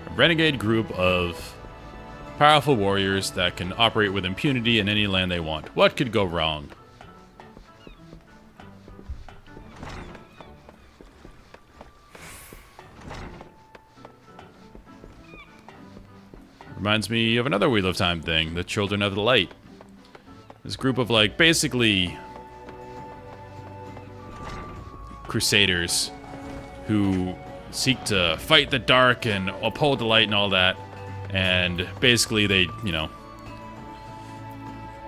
A renegade group of powerful warriors that can operate with impunity in any land they want. What could go wrong? Reminds me of another Wheel of Time thing, the Children of the Light. This group of, like, basically crusaders who seek to fight the dark and uphold the light and all that. And basically they, you know,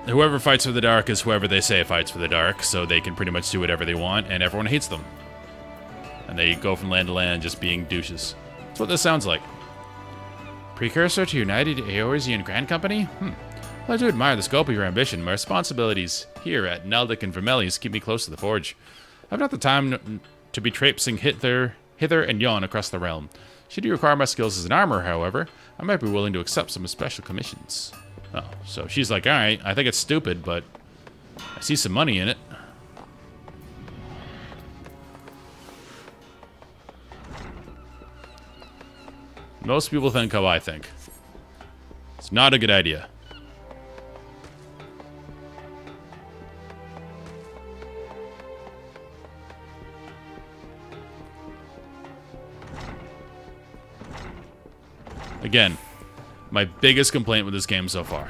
whoever fights for the dark is whoever they say fights for the dark, so they can pretty much do whatever they want, and everyone hates them. And they go from land to land just being douches. That's what this sounds like. Precursor to United Eorzean Grand Company? Well, I do admire the scope of your ambition. My responsibilities here at Neldic and Vermelius keep me close to the Forge. I've not the time to be traipsing hither and yon across the realm. Should you require my skills as an armorer, however, I might be willing to accept some special commissions. Oh, so she's like, alright, I think it's stupid, but I see some money in it. Most people think how I think. It's not a good idea. Again, my biggest complaint with this game so far.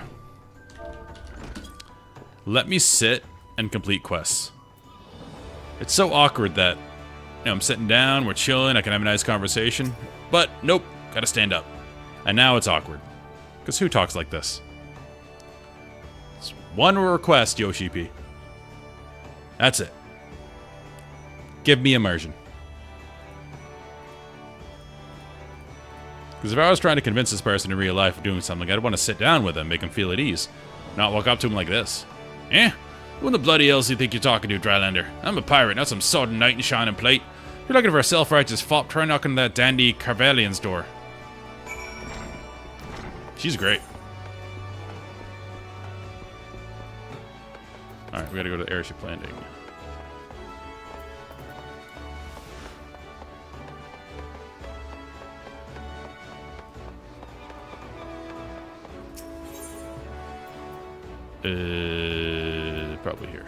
Let me sit and complete quests. It's so awkward that I'm sitting down, we're chilling, I can have a nice conversation, but nope, gotta stand up. And now it's awkward. Because who talks like this? It's one request, Yoshi P. That's it. Give me immersion. Because if I was trying to convince this person in real life of doing something, I'd want to sit down with them, make them feel at ease. Not walk up to them like this. Eh? Who in the bloody hell do you think you're talking to, Drylander? I'm a pirate, not some sodden knight in shining plate. If you're looking for a self-righteous fop, try knocking on that dandy Carvalian's door. She's great. Alright, we gotta go to the airship landing. Probably here.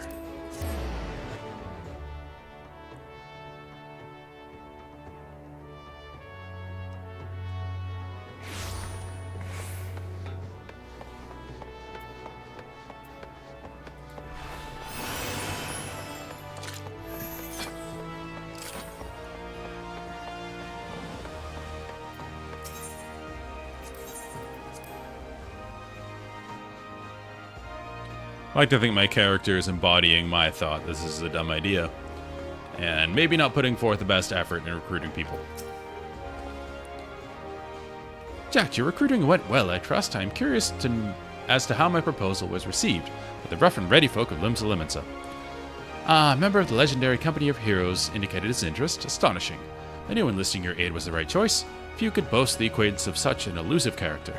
I like to think my character is embodying my thought. This is a dumb idea. And maybe not putting forth the best effort in recruiting people. Jack, your recruiting went well, I trust. I'm curious as to how my proposal was received with the rough and ready folk of Limsa Limensa. A member of the legendary company of heroes indicated his interest. Astonishing. I knew enlisting your aid was the right choice. Few could boast the acquaintance of such an elusive character.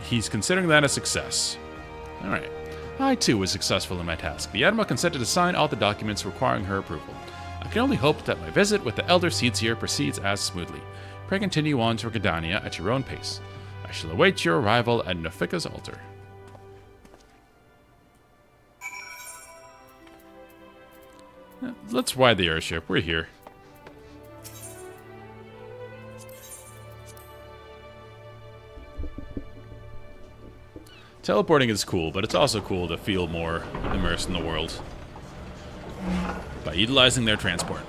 He's considering that a success. Alright. I, too, was successful in my task. The Admiral consented to sign all the documents requiring her approval. I can only hope that my visit with the Elder Seedseer proceeds as smoothly. Pray continue on to Gridania at your own pace. I shall await your arrival at Nafika's altar. Let's ride the airship. We're here. Teleporting is cool, but it's also cool to feel more immersed in the world by utilizing their transport.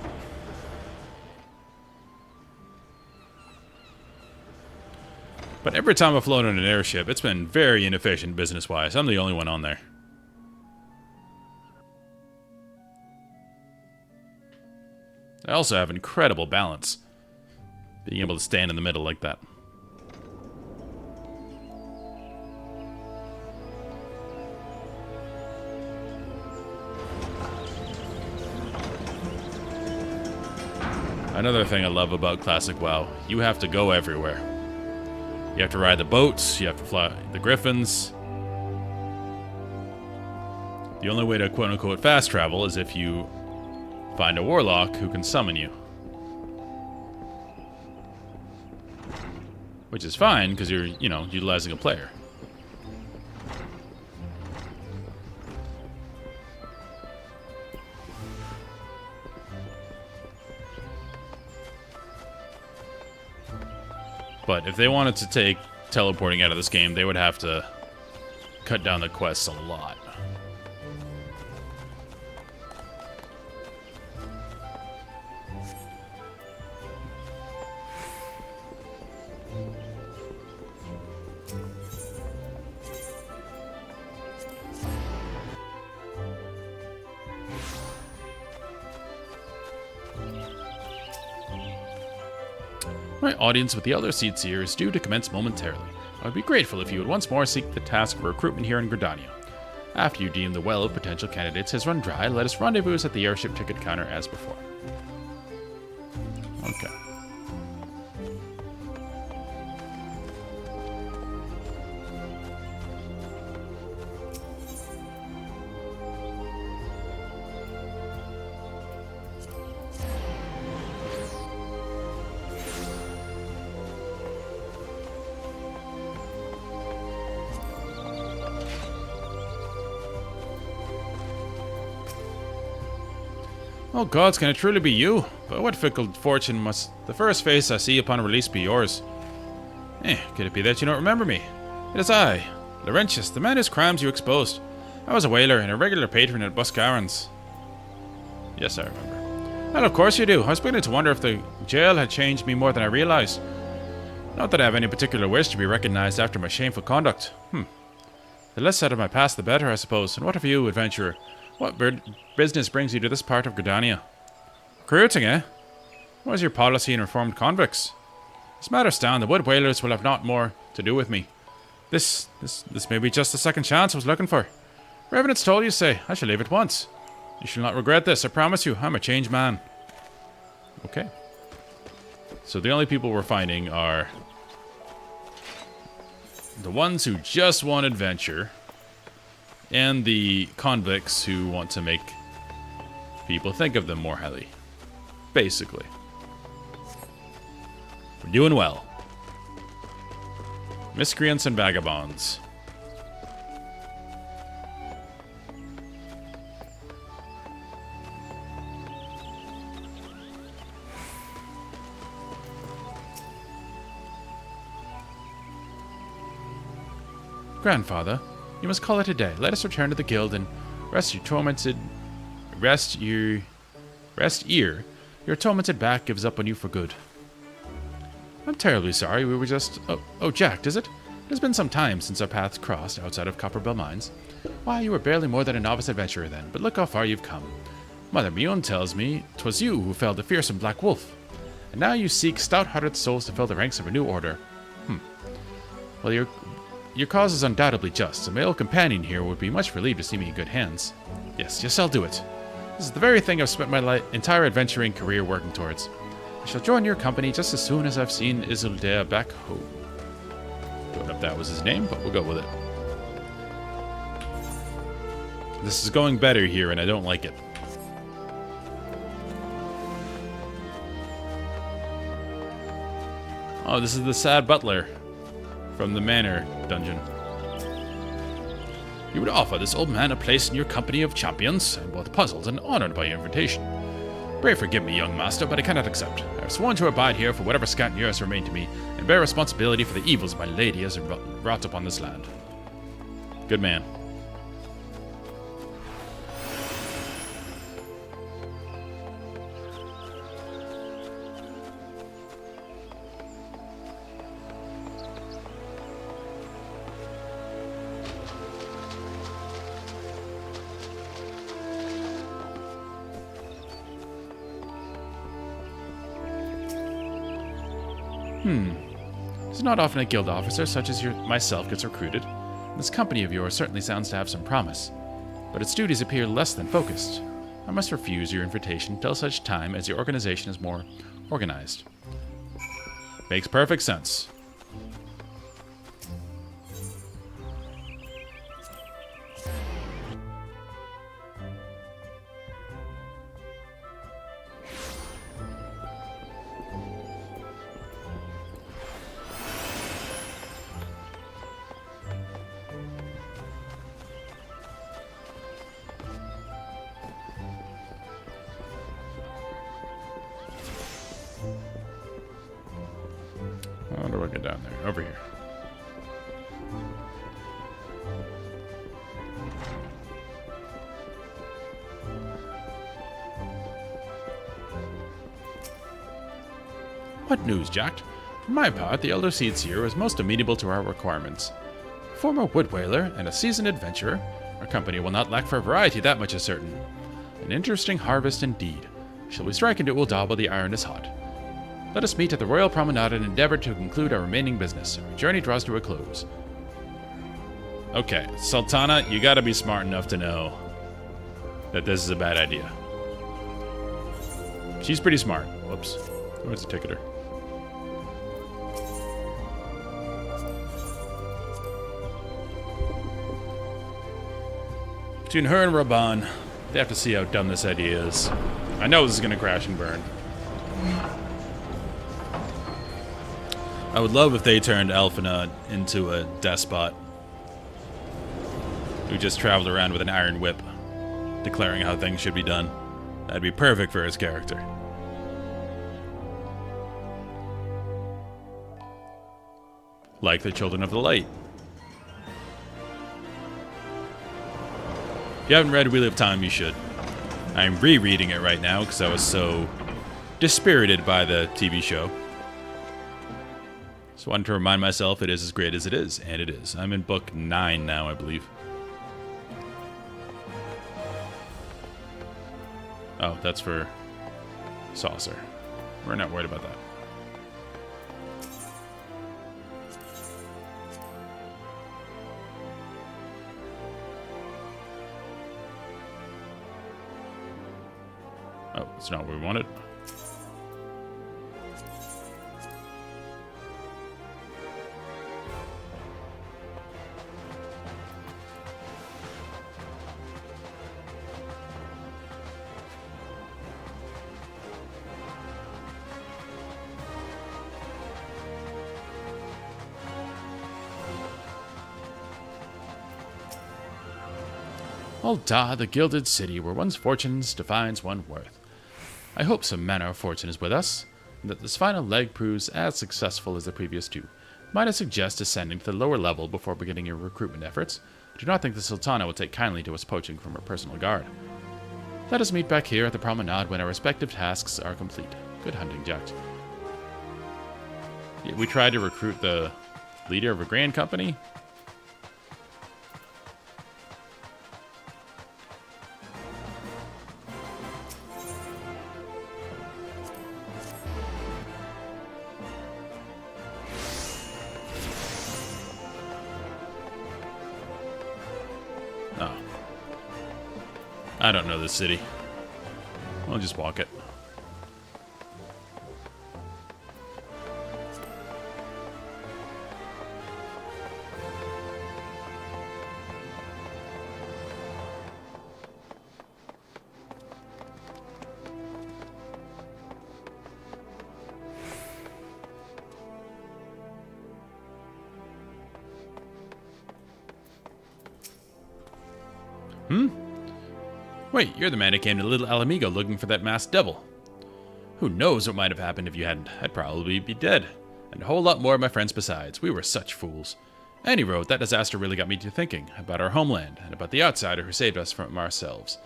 But every time I've flown on an airship, it's been very inefficient business-wise. I'm the only one on there. I also have incredible balance, being able to stand in the middle like that. Another thing I love about Classic WoW, you have to go everywhere. You have to ride the boats, you have to fly the griffins. The only way to quote-unquote fast travel is if you find a warlock who can summon you. Which is fine, because you're, utilizing a player. But if they wanted to take teleporting out of this game, they would have to cut down the quests a lot. My audience with the Elder Seedseer is due to commence momentarily. I would be grateful if you would once more seek the task of recruitment here in Gridania. After you deem the well of potential candidates has run dry, let us rendezvous at the airship ticket counter as before. Okay. Oh gods, can it truly be you? But what fickle fortune must the first face I see upon release be yours? Could it be that you don't remember me? It is I, Laurentius, the man whose crimes you exposed. I was a whaler and a regular patron at Buscaron's. Yes, I remember. Well, of course you do. I was beginning to wonder if the jail had changed me more than I realized. Not that I have any particular wish to be recognized after my shameful conduct. The less said of my past, the better, I suppose. And what of you, adventurer? What business brings you to this part of Gridania? Recruiting, eh? What is your policy in reformed convicts? This matter stand, the Wood Whalers will have naught more to do with me. This may be just the second chance I was looking for. Revenant's told you, say. I shall leave at once. You shall not regret this, I promise you. I'm a changed man. Okay. So the only people we're finding are the ones who just want adventure and the convicts who want to make people think of them more highly. Basically. We're doing well. Miscreants and vagabonds. Grandfather, you must call it a day. Let us return to the guild and rest your tormented back gives up on you for good. I'm terribly sorry. We were just... Oh, Jack, is it? It has been some time since our paths crossed outside of Copperbell Mines. Why, you were barely more than a novice adventurer then, but look how far you've come. Mother Mune tells me 'twas you who felled the fearsome Black Wolf. And now you seek stout-hearted souls to fill the ranks of a new order. Well, your cause is undoubtedly just. A male companion here would be much relieved to see me in good hands. Yes, I'll do it. This is the very thing I've spent my entire adventuring career working towards. I shall join your company just as soon as I've seen Isildur back home. Don't know if that was his name, but we'll go with it. This is going better here, and I don't like it. Oh, this is the sad butler from the manor dungeon. You would offer this old man a place in your company of champions. I'm both puzzled and honored by your invitation. Pray forgive me, young master, but I cannot accept. I have sworn to abide here for whatever scant years remain to me, and bear responsibility for the evils my lady has wrought upon this land. Good man. It's not often a guild officer such as myself gets recruited. This company of yours certainly sounds to have some promise, but its duties appear less than focused. I must refuse your invitation till such time as your organization is more organized. Makes perfect sense. How do I get down there? Over here. What news, Jack? For my part, the Elder Seedseer was most amenable to our requirements. A former wood whaler and a seasoned adventurer, our company will not lack for variety, that much is certain. An interesting harvest indeed. Shall we strike into Ul'dah while the iron is hot? Let us meet at the Royal Promenade and endeavor to conclude our remaining business. Our journey draws to a close. Okay, Sultana, you gotta be smart enough to know that this is a bad idea. She's pretty smart. Whoops. Where's the ticketer? Between her and Reborn, they have to see how dumb this idea is. I know this is gonna crash and burn. I would love if they turned Alphina into a despot who just traveled around with an iron whip, declaring how things should be done. That'd be perfect for his character. Like the Children of the Light. If you haven't read Wheel of Time, you should. I'm rereading it right now because I was so dispirited by the TV show. Just wanted to remind myself it is as great as it is, and it is. I'm in book 9 now, I believe. Oh, that's for Saucer. We're not worried about that. Oh, it's not what we wanted. Ul'dah, the gilded city, where one's fortunes defines one's worth. I hope some manner of fortune is with us, and that this final leg proves as successful as the previous two. Might I suggest ascending to the lower level before beginning your recruitment efforts? I do not think the Sultana will take kindly to us poaching from her personal guard. Let us meet back here at the promenade when our respective tasks are complete. Good hunting, Jax. Yeah, we tried to recruit the leader of a grand company. Oh. I don't know this city. I'll just walk it. Wait, you're the man who came to Little Alamigo looking for that masked devil. Who knows what might have happened if you hadn't? I'd probably be dead. And a whole lot more of my friends besides. We were such fools. Any road, that disaster really got me to thinking about our homeland and about the outsider who saved us from ourselves.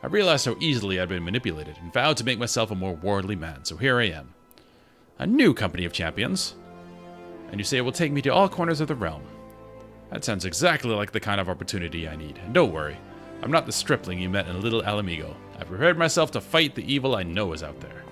I realized how easily I'd been manipulated and vowed to make myself a more worldly man, so here I am. A new company of champions. And you say it will take me to all corners of the realm. That sounds exactly like the kind of opportunity I need. And don't worry, I'm not the stripling you met in Little Alamigo. I've prepared myself to fight the evil I know is out there.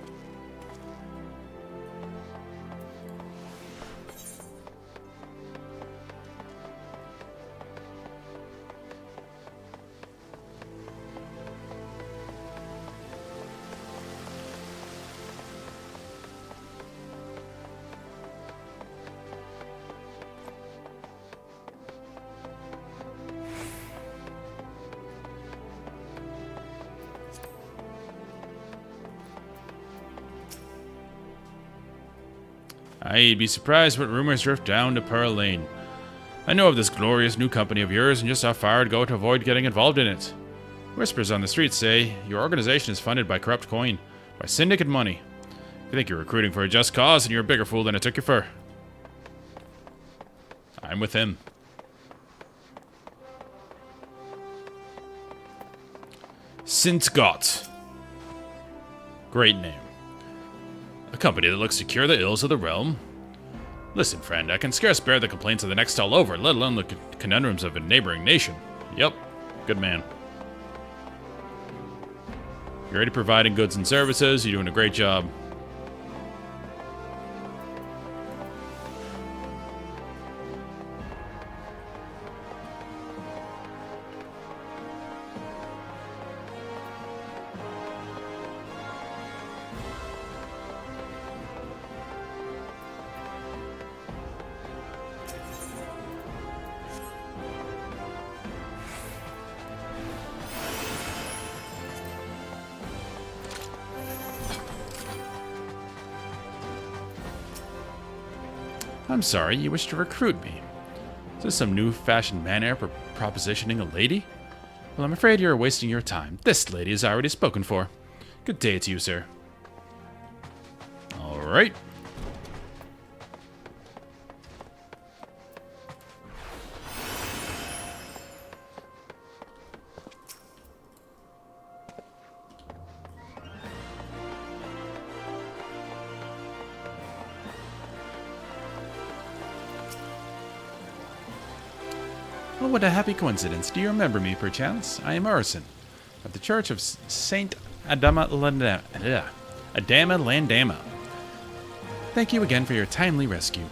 I'd be surprised what rumors drift down to Pearl Lane. I know of this glorious new company of yours and just how far I'd go to avoid getting involved in it. Whispers on the streets say your organization is funded by corrupt coin, by syndicate money. If you think you're recruiting for a just cause, then you're a bigger fool than I took you for. I'm with him. Sintgot. Great name. A company that looks to cure the ills of the realm. Listen, friend, I can scarce bear the complaints of the next all over, let alone the conundrums of a neighboring nation. Yep, good man. You're already providing goods and services, you're doing a great job. I'm sorry, you wish to recruit me. Is this some new-fashioned manner for propositioning a lady? Well, I'm afraid you're wasting your time. This lady is already spoken for. Good day to you, sir. All right. Oh, what a happy coincidence. Do you remember me, perchance? I am Urson, of the Church of Saint Adama Landama. Thank you again for your timely rescue.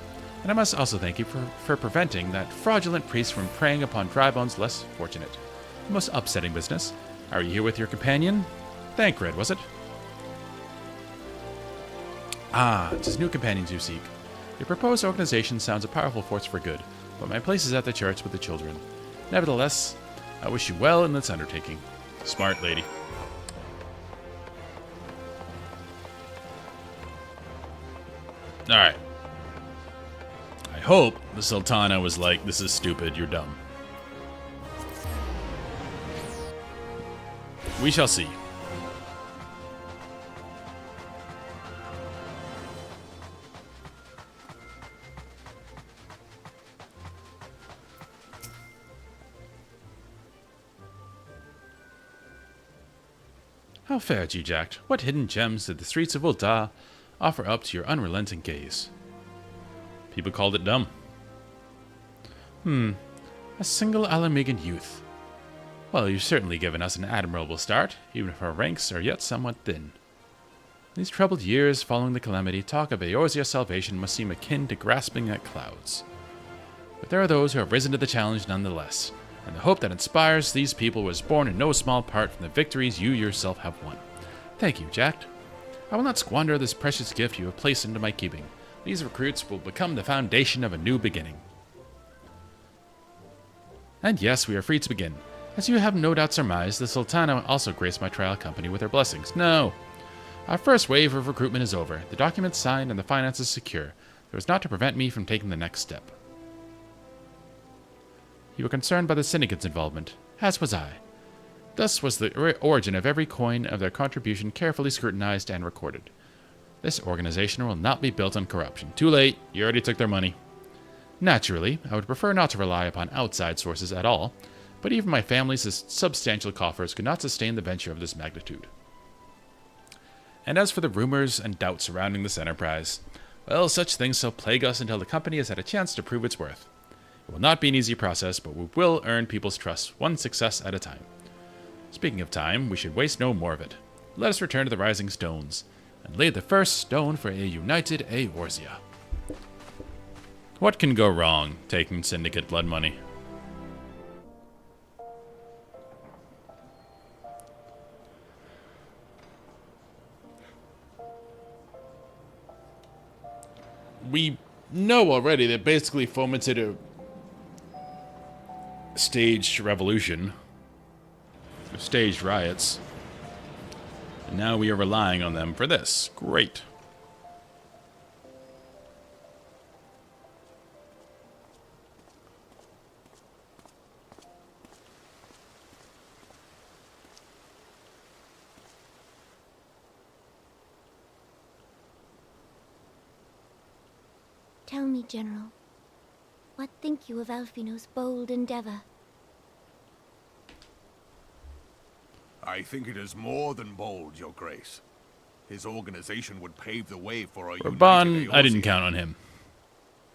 And I must also thank you for preventing that fraudulent priest from preying upon dry bones less fortunate. A most upsetting business. Are you here with your companion? Thancred, was it? Ah, it is new companions you seek. Your proposed organization sounds a powerful force for good, but my place is at the church with the children. Nevertheless, I wish you well in this undertaking. Smart lady. Alright. I hope the Sultana was like, this is stupid, you're dumb. We shall see. How fared you, Jack? What hidden gems did the streets of Ul'dah offer up to your unrelenting gaze? People called it dumb. A single Alamegan youth. Well, you've certainly given us an admirable start, even if our ranks are yet somewhat thin. These troubled years following the calamity, talk of Eorzea's salvation must seem akin to grasping at clouds. But there are those who have risen to the challenge nonetheless, and the hope that inspires these people was born in no small part from the victories you yourself have won. Thank you, Jack. I will not squander this precious gift you have placed into my keeping. These recruits will become the foundation of a new beginning. And yes, we are free to begin. As you have no doubt surmised, the Sultana also graced my trial company with her blessings. No! Our first wave of recruitment is over, the documents signed and the finances secure. There was naught to prevent me from taking the next step. You were concerned by the syndicate's involvement, as was I. Thus was the origin of every coin of their contribution carefully scrutinized and recorded. This organization will not be built on corruption. Too late, you already took their money. Naturally, I would prefer not to rely upon outside sources at all, but even my family's substantial coffers could not sustain the venture of this magnitude. And as for the rumors and doubts surrounding this enterprise, well, such things shall plague us until the company has had a chance to prove its worth. It will not be an easy process, but we will earn people's trust, one success at a time. Speaking of time, we should waste no more of it. Let us return to the Rising Stones, and lay the first stone for a united Eorzea. What can go wrong taking Syndicate blood money? We know already that basically fomented a staged revolution, staged riots, and now we are relying on them for this. Great. Tell me, General, what think you of Alfino's bold endeavor? I think it is more than bold, Your Grace. His organization would pave the way for a Reborn, united I didn't Eorzea. count on him.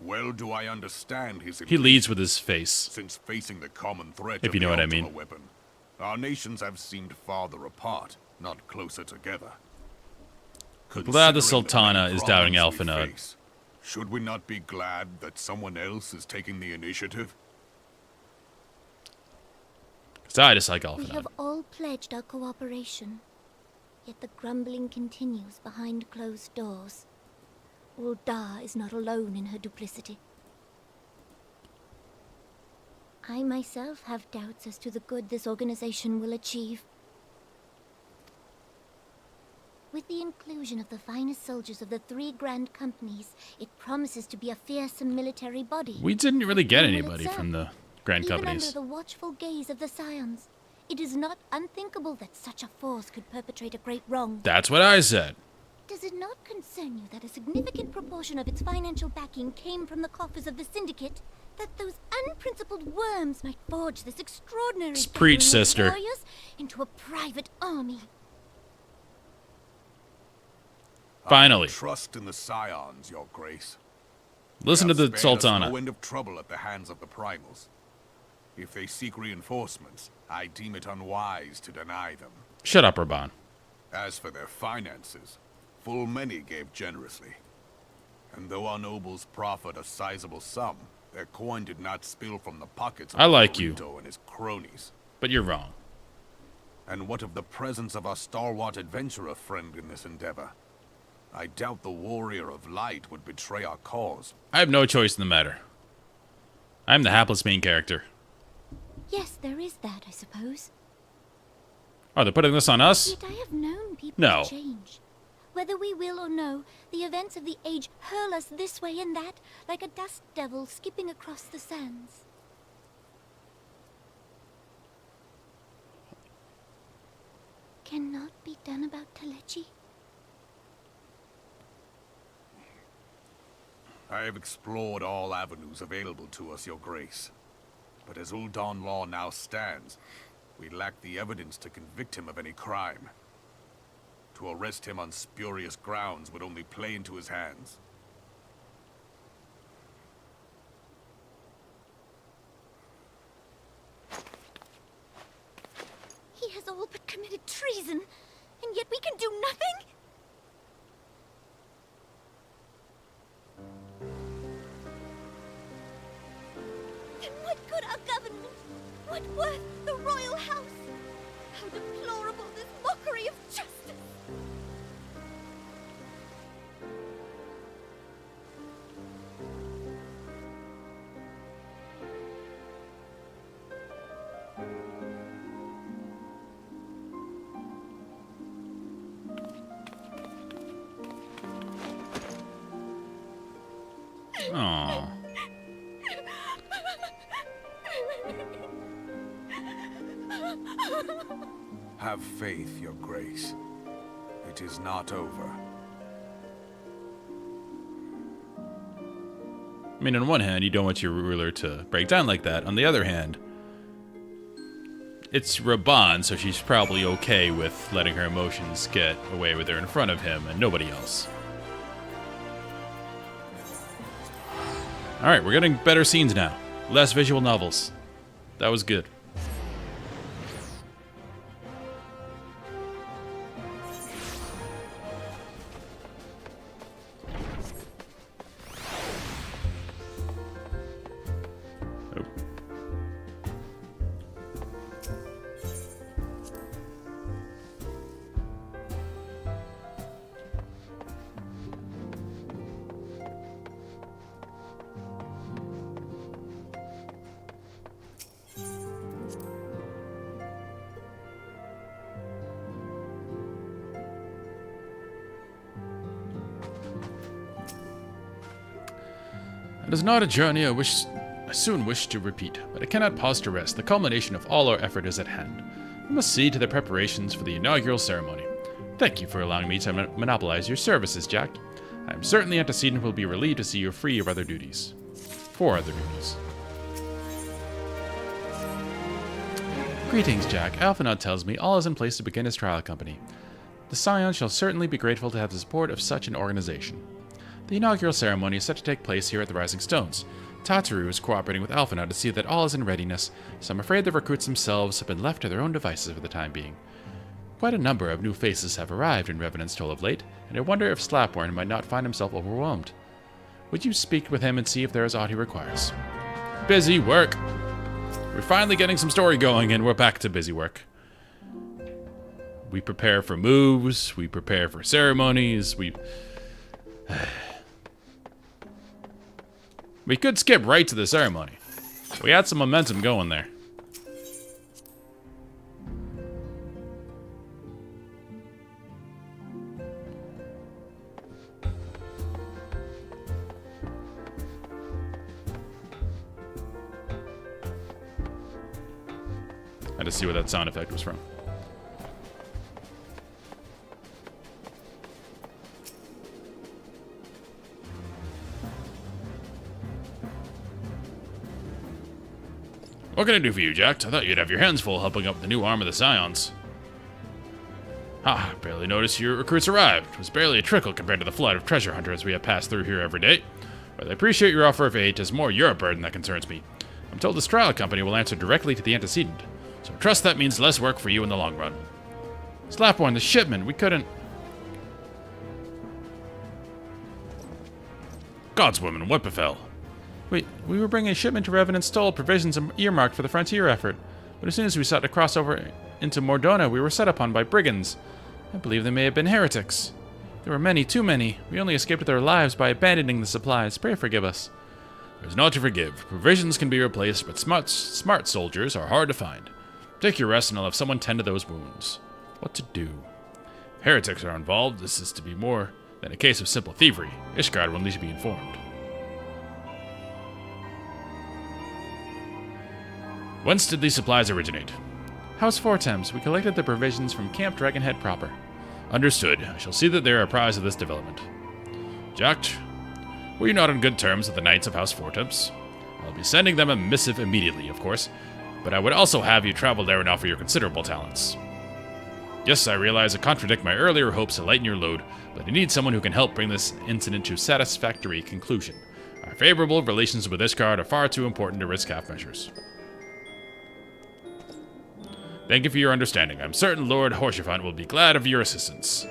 Well do I understand his He leads with his face. Since facing the common threat If of you know the what I Ultima mean. weapon, our nations have seemed farther apart, not closer together. Glad the Considering Sultana many is doubting problems we Alphinaud. face, should we not be glad that someone else is taking the initiative? Because I dislike We Alphinaud. have all pledged our cooperation, yet the grumbling continues behind closed doors. Ul'dah is not alone in her duplicity. I myself have doubts as to the good this organization will achieve. With the inclusion of the finest soldiers of the 3 grand companies, it promises to be a fearsome military body. We didn't really get Even anybody itself, from the Grand Even Companies. under the watchful gaze of the Scions, it is not unthinkable that such a force could perpetrate a great wrong. That's what I said. Does it not concern you that a significant proportion of its financial backing came from the coffers of the Syndicate? That those unprincipled worms might forge this extraordinary Preach, gathering of sister. warriors into a private army? Finally. Trust in the Scions, Your Grace. Listen to They the have spared us Sultana. no end of trouble at the hands of the Primals. If they seek reinforcements, I deem it unwise to deny them. Shut up, Reborn. As for their finances, full many gave generously. And though our nobles proffered a sizable sum, their coin did not spill from the pockets of I like you. Burrito and his cronies. But you're wrong. And what of the presence of our stalwart adventurer friend in this endeavor? I doubt the warrior of light would betray our cause. I have no choice in the matter. I'm the hapless main character. Yes, there is that, I suppose. Oh, they're putting this on us? Yet I have known people No. to change. Whether we will or no, the events of the age hurl us this way and that, like a dust devil skipping across the sands. Cannot be done about Kalechi? I have explored all avenues available to us, Your Grace. But as Ul'Dan law now stands, we lack the evidence to convict him of any crime. To arrest him on spurious grounds would only play into his hands. He has all but committed treason, and yet we can do nothing? Then what good our government? What worth the royal house? How deplorable this mockery of justice! Aww. Have faith, Your Grace. It is not over. I mean, on one hand, you don't want your ruler to break down like that. On the other hand, it's Reborn, so she's probably okay with letting her emotions get away with her in front of him and nobody else. Alright, we're getting better scenes now. Less visual novels. That was good. Oh. It is not a journey I soon wish to repeat, but I cannot pause to rest. The culmination of all our effort is at hand. We must see to the preparations for the inaugural ceremony. Thank you for allowing me to monopolize your services, Jack. I am certain the antecedent will be relieved to see you free of other duties. For other duties. Greetings, Jack. Alphinaud tells me all is in place to begin his trial company. The Scions shall certainly be grateful to have the support of such an organization. The inaugural ceremony is set to take place here at the Rising Stones. Tataru is cooperating with Alphinaud to see that all is in readiness, so I'm afraid the recruits themselves have been left to their own devices for the time being. Quite a number of new faces have arrived in Revenant's Toll of late, and I wonder if Slapworn might not find himself overwhelmed. Would you speak with him and see if there is aught he requires? Busy work! We're finally getting some story going, and we're back to busy work. We prepare for moves, we prepare for ceremonies, we could skip right to the ceremony. We had some momentum going there. I had to see where that sound effect was from. What can I do for you, Jack? I thought you'd have your hands full helping up the new arm of the Scions. Ah, barely noticed your recruits arrived. It was barely a trickle compared to the flood of treasure hunters we have passed through here every day. But I appreciate your offer of aid. It's more your burden that concerns me. I'm told the trial company will answer directly to the antecedent, so trust that means less work for you in the long run. Slapborn, the shipment, we couldn't... Godswoman, what befell? We were bringing a shipment to Revenant's Toll, provisions earmarked for the frontier effort. But as soon as we sought to cross over into Mordona, we were set upon by brigands. I believe they may have been heretics. There were many, too many. We only escaped with our lives by abandoning the supplies. Pray forgive us. There's naught to forgive. Provisions can be replaced, but smart soldiers are hard to find. Take your rest and I'll have someone tend to those wounds. What to do? If heretics are involved, this is to be more than a case of simple thievery. Ishgard will need to be informed. Whence did these supplies originate? House Fortem's. We collected the provisions from Camp Dragonhead proper. Understood. I shall see that they are apprised of this development. Jack, were you not on good terms with the Knights of House Fortem's? I'll be sending them a missive immediately, of course, but I would also have you travel there and offer your considerable talents. Yes, I realize I contradict my earlier hopes to lighten your load, but I need someone who can help bring this incident to a satisfactory conclusion. Our favorable relations with Ishgard are far too important to risk half measures. Thank you for your understanding. I'm certain Lord Horsefant will be glad of your assistance.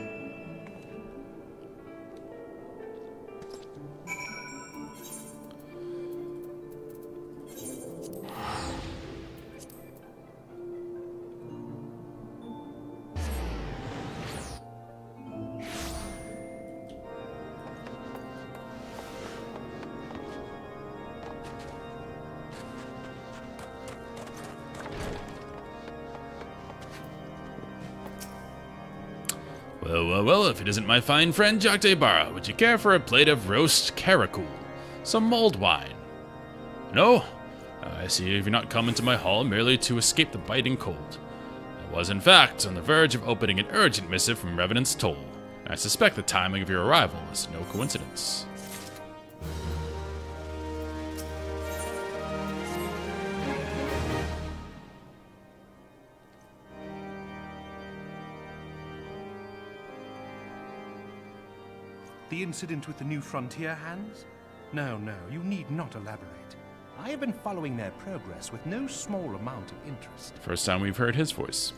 Well, if it isn't my fine friend Jacte Barra, would you care for a plate of roast caracul? Some mulled wine? No? I see you've not come into my hall merely to escape the biting cold. I was, in fact, on the verge of opening an urgent missive from Revenant's Toll. I suspect the timing of your arrival is no coincidence. The incident with the new frontier hands? No, you need not elaborate. I have been following their progress with no small amount of interest. First time we've heard his voice.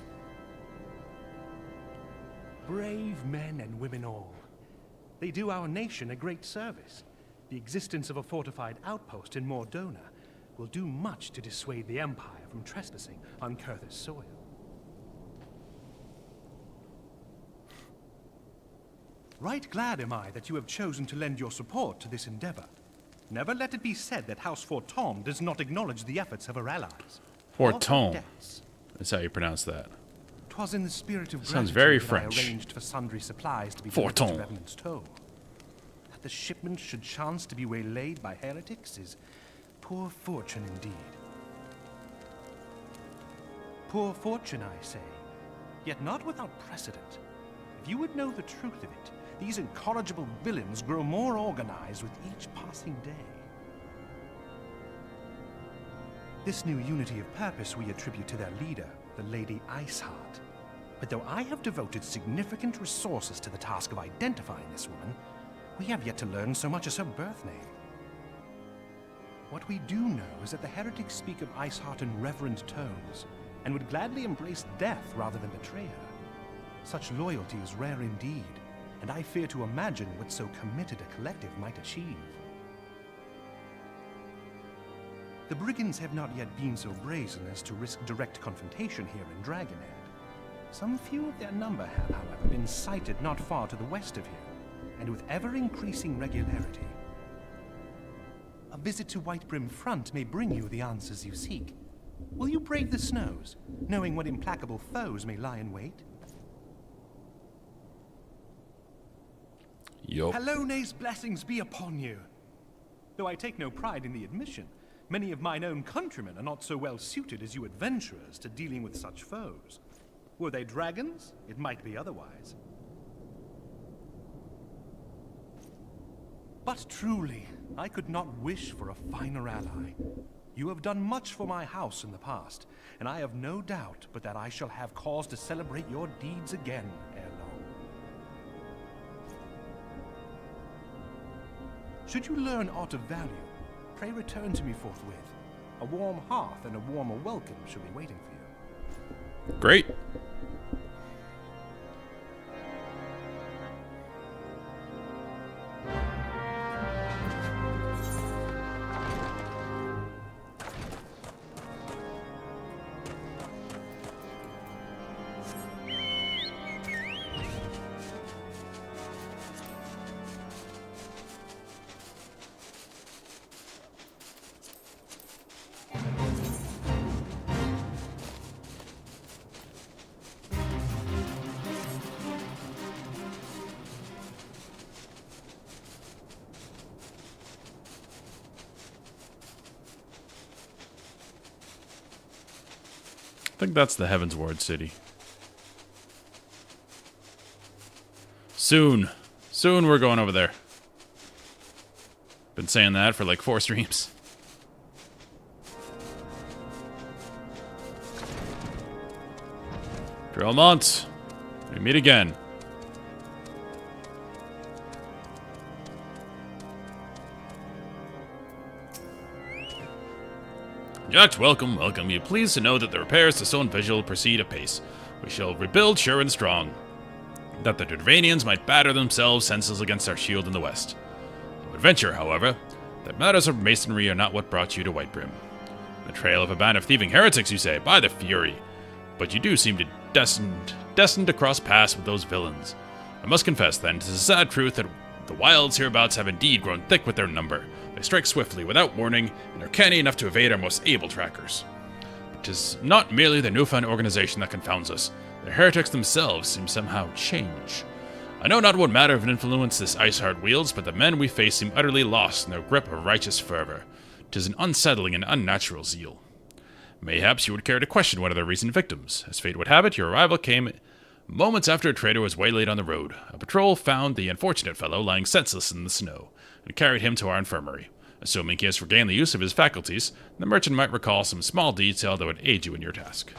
Brave men and women all. They do our nation a great service. The existence of a fortified outpost in Mordona will do much to dissuade the Empire from trespassing on Kurth's soil. Right glad am I that you have chosen to lend your support to this endeavor. Never let it be said that House Fortom does not acknowledge the efforts of her allies. Fortom. That's how you pronounce that. 'Twas in the spirit of Sounds very that French. I arranged for sundry supplies to be delivered to Revenant's Toll. That the shipment should chance to be waylaid by heretics is poor fortune indeed. Poor fortune, I say, yet not without precedent. If you would know the truth of it, these incorrigible villains grow more organized with each passing day. This new unity of purpose we attribute to their leader, the Lady Iceheart. But though I have devoted significant resources to the task of identifying this woman, we have yet to learn so much as her birth name. What we do know is that the heretics speak of Iceheart in reverent tones, and would gladly embrace death rather than betray her. Such loyalty is rare indeed, and I fear to imagine what so committed a collective might achieve. The brigands have not yet been so brazen as to risk direct confrontation here in Dragonhead. Some few of their number have, however, been sighted not far to the west of here, and with ever-increasing regularity. A visit to Whitebrim Front may bring you the answers you seek. Will you brave the snows, knowing what implacable foes may lie in wait? Yup. Halone's blessings be upon you. Though I take no pride in the admission, many of mine own countrymen are not so well suited as you adventurers to dealing with such foes. Were they dragons, it might be otherwise. But truly, I could not wish for a finer ally. You have done much for my house in the past, and I have no doubt but that I shall have cause to celebrate your deeds again ere long. Should you learn aught of value, pray return to me forthwith. A warm hearth and a warmer welcome shall be waiting for you. Great. I think that's the Heaven's Ward city. Soon we're going over there. Been saying that for like 4 streams. Drellmont, we meet again. Jack, welcome. Be pleased to know that the repairs to Stone Vigil proceed apace. We shall rebuild sure and strong, that the Dervanians might batter themselves senseless against our shield in the west. I would venture, however, that matters of masonry are not what brought you to Whitebrim. The trail of a band of thieving heretics, you say? By the Fury! But you do seem to destined to cross paths with those villains. I must confess, then, 'tis a sad truth that the wilds hereabouts have indeed grown thick with their number. They strike swiftly, without warning, and are canny enough to evade our most able trackers. But 'tis not merely the newfound organization that confounds us. The heretics themselves seem somehow change. I know not what matter of influence this Iceheart wields, but the men we face seem utterly lost in their grip of righteous fervor. 'Tis an unsettling and unnatural zeal. Mayhaps you would care to question one of their recent victims. As fate would have it, your arrival came moments after a trader was waylaid on the road. A patrol found the unfortunate fellow lying senseless in the snow, and carried him to our infirmary. Assuming he has regained the use of his faculties, the merchant might recall some small detail that would aid you in your task.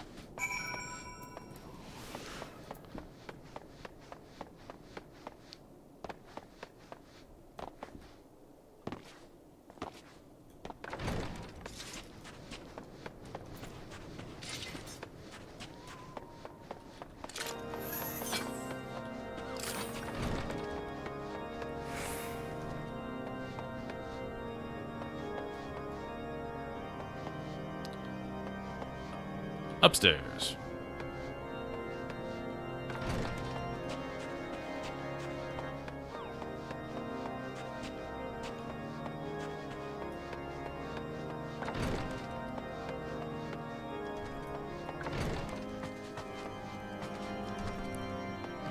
Upstairs.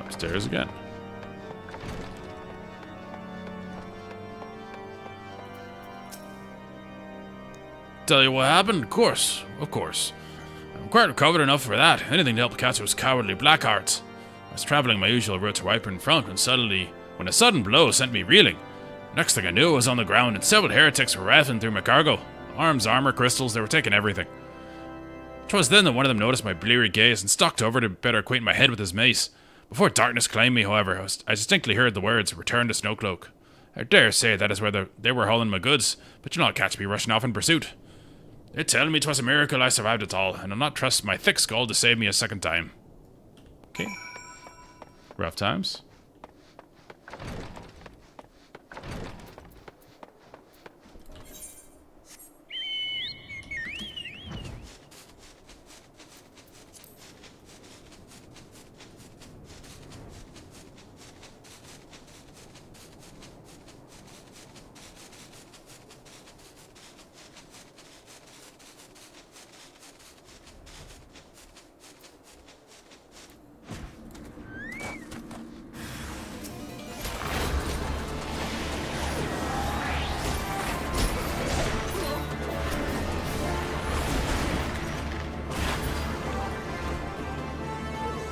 Upstairs again. Tell you what happened? Of course. I'm quite recovered enough for that. Anything to help catch those cowardly blackhearts. I was traveling my usual route to Whitebrim front when a sudden blow sent me reeling. Next thing I knew, I was on the ground and several heretics were rifling through my cargo. Arms, armor, crystals, they were taking everything. 'Twas then that one of them noticed my bleary gaze and stalked over to better acquaint my head with his mace. Before darkness claimed me, however, I distinctly heard the words, "Return to Snowcloak." I dare say that is where they were hauling my goods, but you'll not catch me rushing off in pursuit. They tell me 'twas a miracle I survived it all, and I'll not trust my thick skull to save me a second time. Okay. Rough times.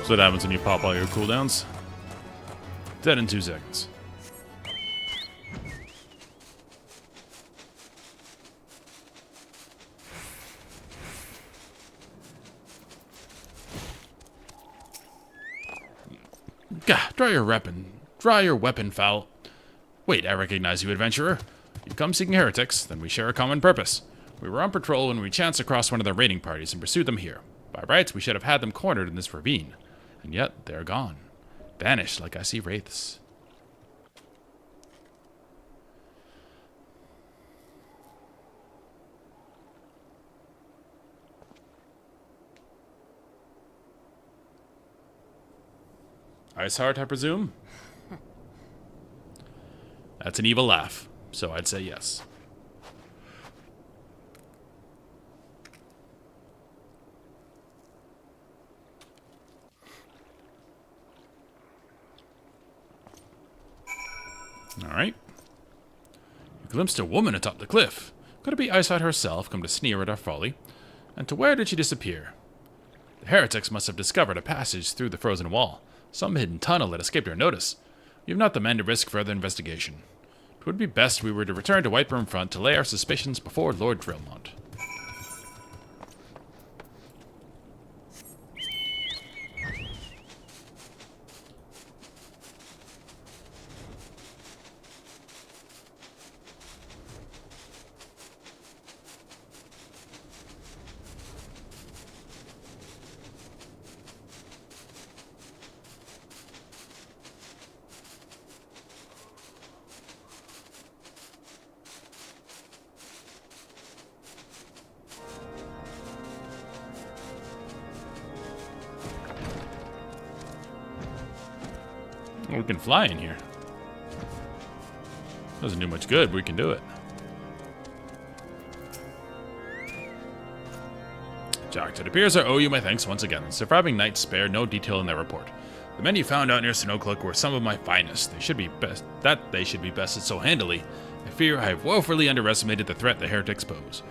So what happens when you pop all your cooldowns? Dead in 2 seconds. Gah, draw your weapon, foul. Wait, I recognize you, adventurer. You come seeking heretics, then we share a common purpose. We were on patrol when we chanced across one of their raiding parties and pursued them here. By rights, we should have had them cornered in this ravine. And yet, they're gone. Vanished like I see wraiths. Iceheart, I presume? That's an evil laugh, so I'd say yes. Alright. You glimpsed a woman atop the cliff. Could it be Iceheart herself, come to sneer at our folly? And to where did she disappear? The heretics must have discovered a passage through the frozen wall. Some hidden tunnel that escaped our notice. We have not the men to risk further investigation. It would be best we were to return to Whiteburn Front to lay our suspicions before Lord Drillmont. We can fly in here. Doesn't do much good, but we can do it. Jack, it appears I owe you my thanks once again. The surviving knights spared no detail in their report. The men you found out near Snowcloak were some of my finest. They should be bested so handily. I fear I have woefully underestimated the threat the heretics pose.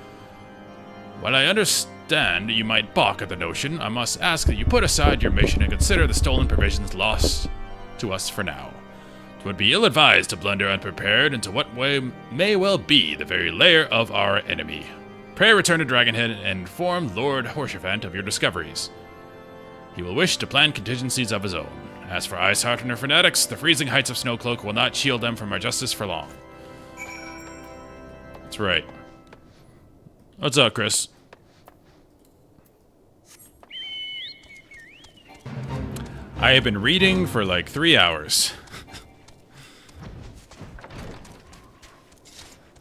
While I understand you might balk at the notion, I must ask that you put aside your mission and consider the stolen provisions lost to us for now. It would be ill-advised to blunder unprepared into what may well be the very lair of our enemy. Pray return to Dragonhead and inform Lord Horshaphant of your discoveries. He will wish to plan contingencies of his own. As for Iceheart and her fanatics, the freezing heights of Snowcloak will not shield them from our justice for long. That's right. What's up, Chris? I have been reading for like 3 hours.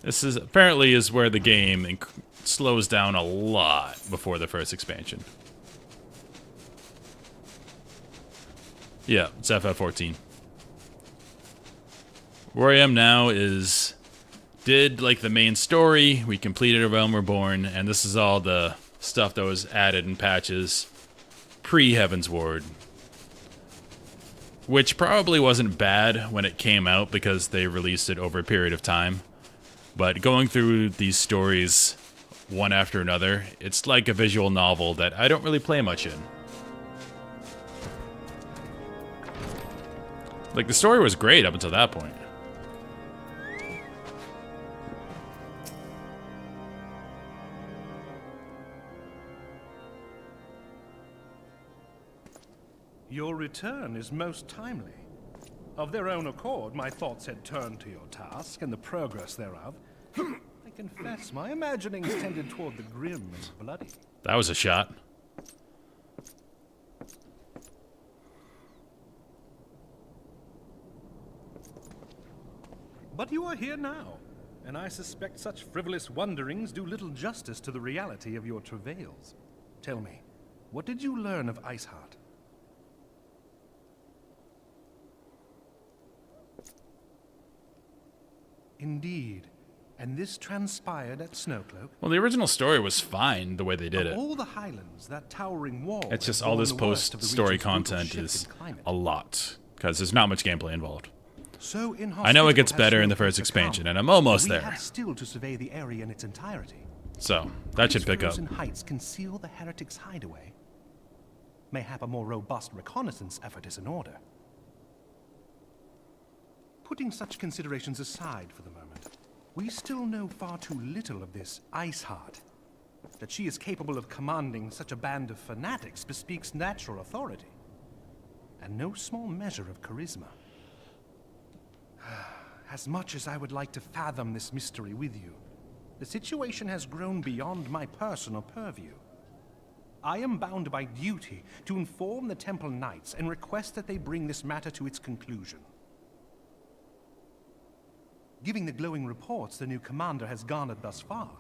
This is apparently is where the game slows down a lot before the first expansion. Yeah, it's FF14. Where I am now is did like the main story. We completed A Realm Reborn, and this is all the stuff that was added in patches pre-Heavensward. Which probably wasn't bad when it came out because they released it over a period of time. But going through these stories one after another, it's like a visual novel that I don't really play much in. Like, the story was great up until that point. Your return is most timely. Of their own accord, my thoughts had turned to your task and the progress thereof. I confess, my imaginings tended toward the grim and bloody. That was a shot. But you are here now, and I suspect such frivolous wonderings do little justice to the reality of your travails. Tell me, what did you learn of Iceheart? Indeed. And this transpired at Snowcloak? Well, the original story was fine the way they did it. All the highlands, that towering wall. It's just all this post-story content is a lot, because there's not much gameplay involved. So I know it gets better in the first expansion, and I'm almost there. We have still to survey the area in its entirety. So, that should pick up. Frozen Heights conceal the heretics' hideaway. Mayhap a more robust reconnaissance effort is in order. Putting such considerations aside for the moment, we still know far too little of this Iceheart. That she is capable of commanding such a band of fanatics bespeaks natural authority, and no small measure of charisma. As much as I would like to fathom this mystery with you, The situation has grown beyond my personal purview. I am bound by duty to inform the Temple Knights and request that they bring this matter to its conclusion. Given the glowing reports the new commander has garnered thus far,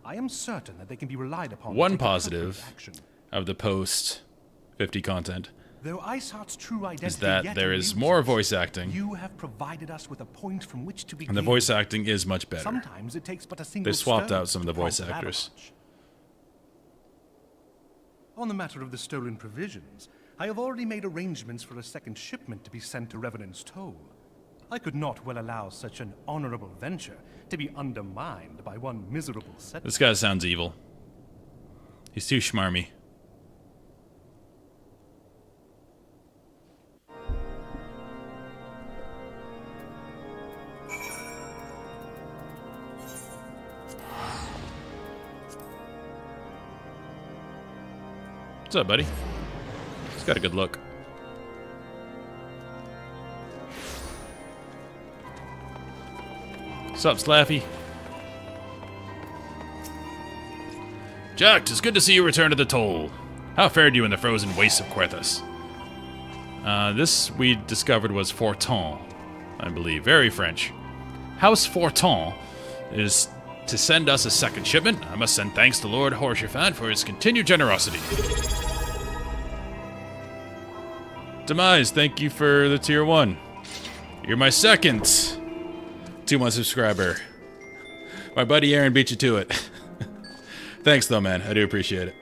I am certain that they can be relied upon. One positive of the post 50 content Though Iceheart's true identity is that there is more voice acting, you have provided us with a point from which to begin. and the voice acting is much better. Sometimes it takes but a single They swapped stone out some of the to voice prompt an actors. avalanche. On the matter of the stolen provisions, I have already made arrangements for a second shipment to be sent to Revenant's Toll. I could not well allow such an honorable venture to be undermined by one miserable setback. This guy sounds evil. He's too schmarmy. What's up, buddy? He's got a good look. What's up, Slaffy? Jack, 'tis good to see you return to the toll. How fared you in the frozen wastes of Querthus? This we discovered was Forton, I believe. Very French. House Forton is to send us a second shipment. I must send thanks to Lord Horshaphant for his continued generosity. Demise, thank you for the tier 1. You're my second 2-month subscriber. My buddy Aaron beat you to it. Thanks though, man. I do appreciate it.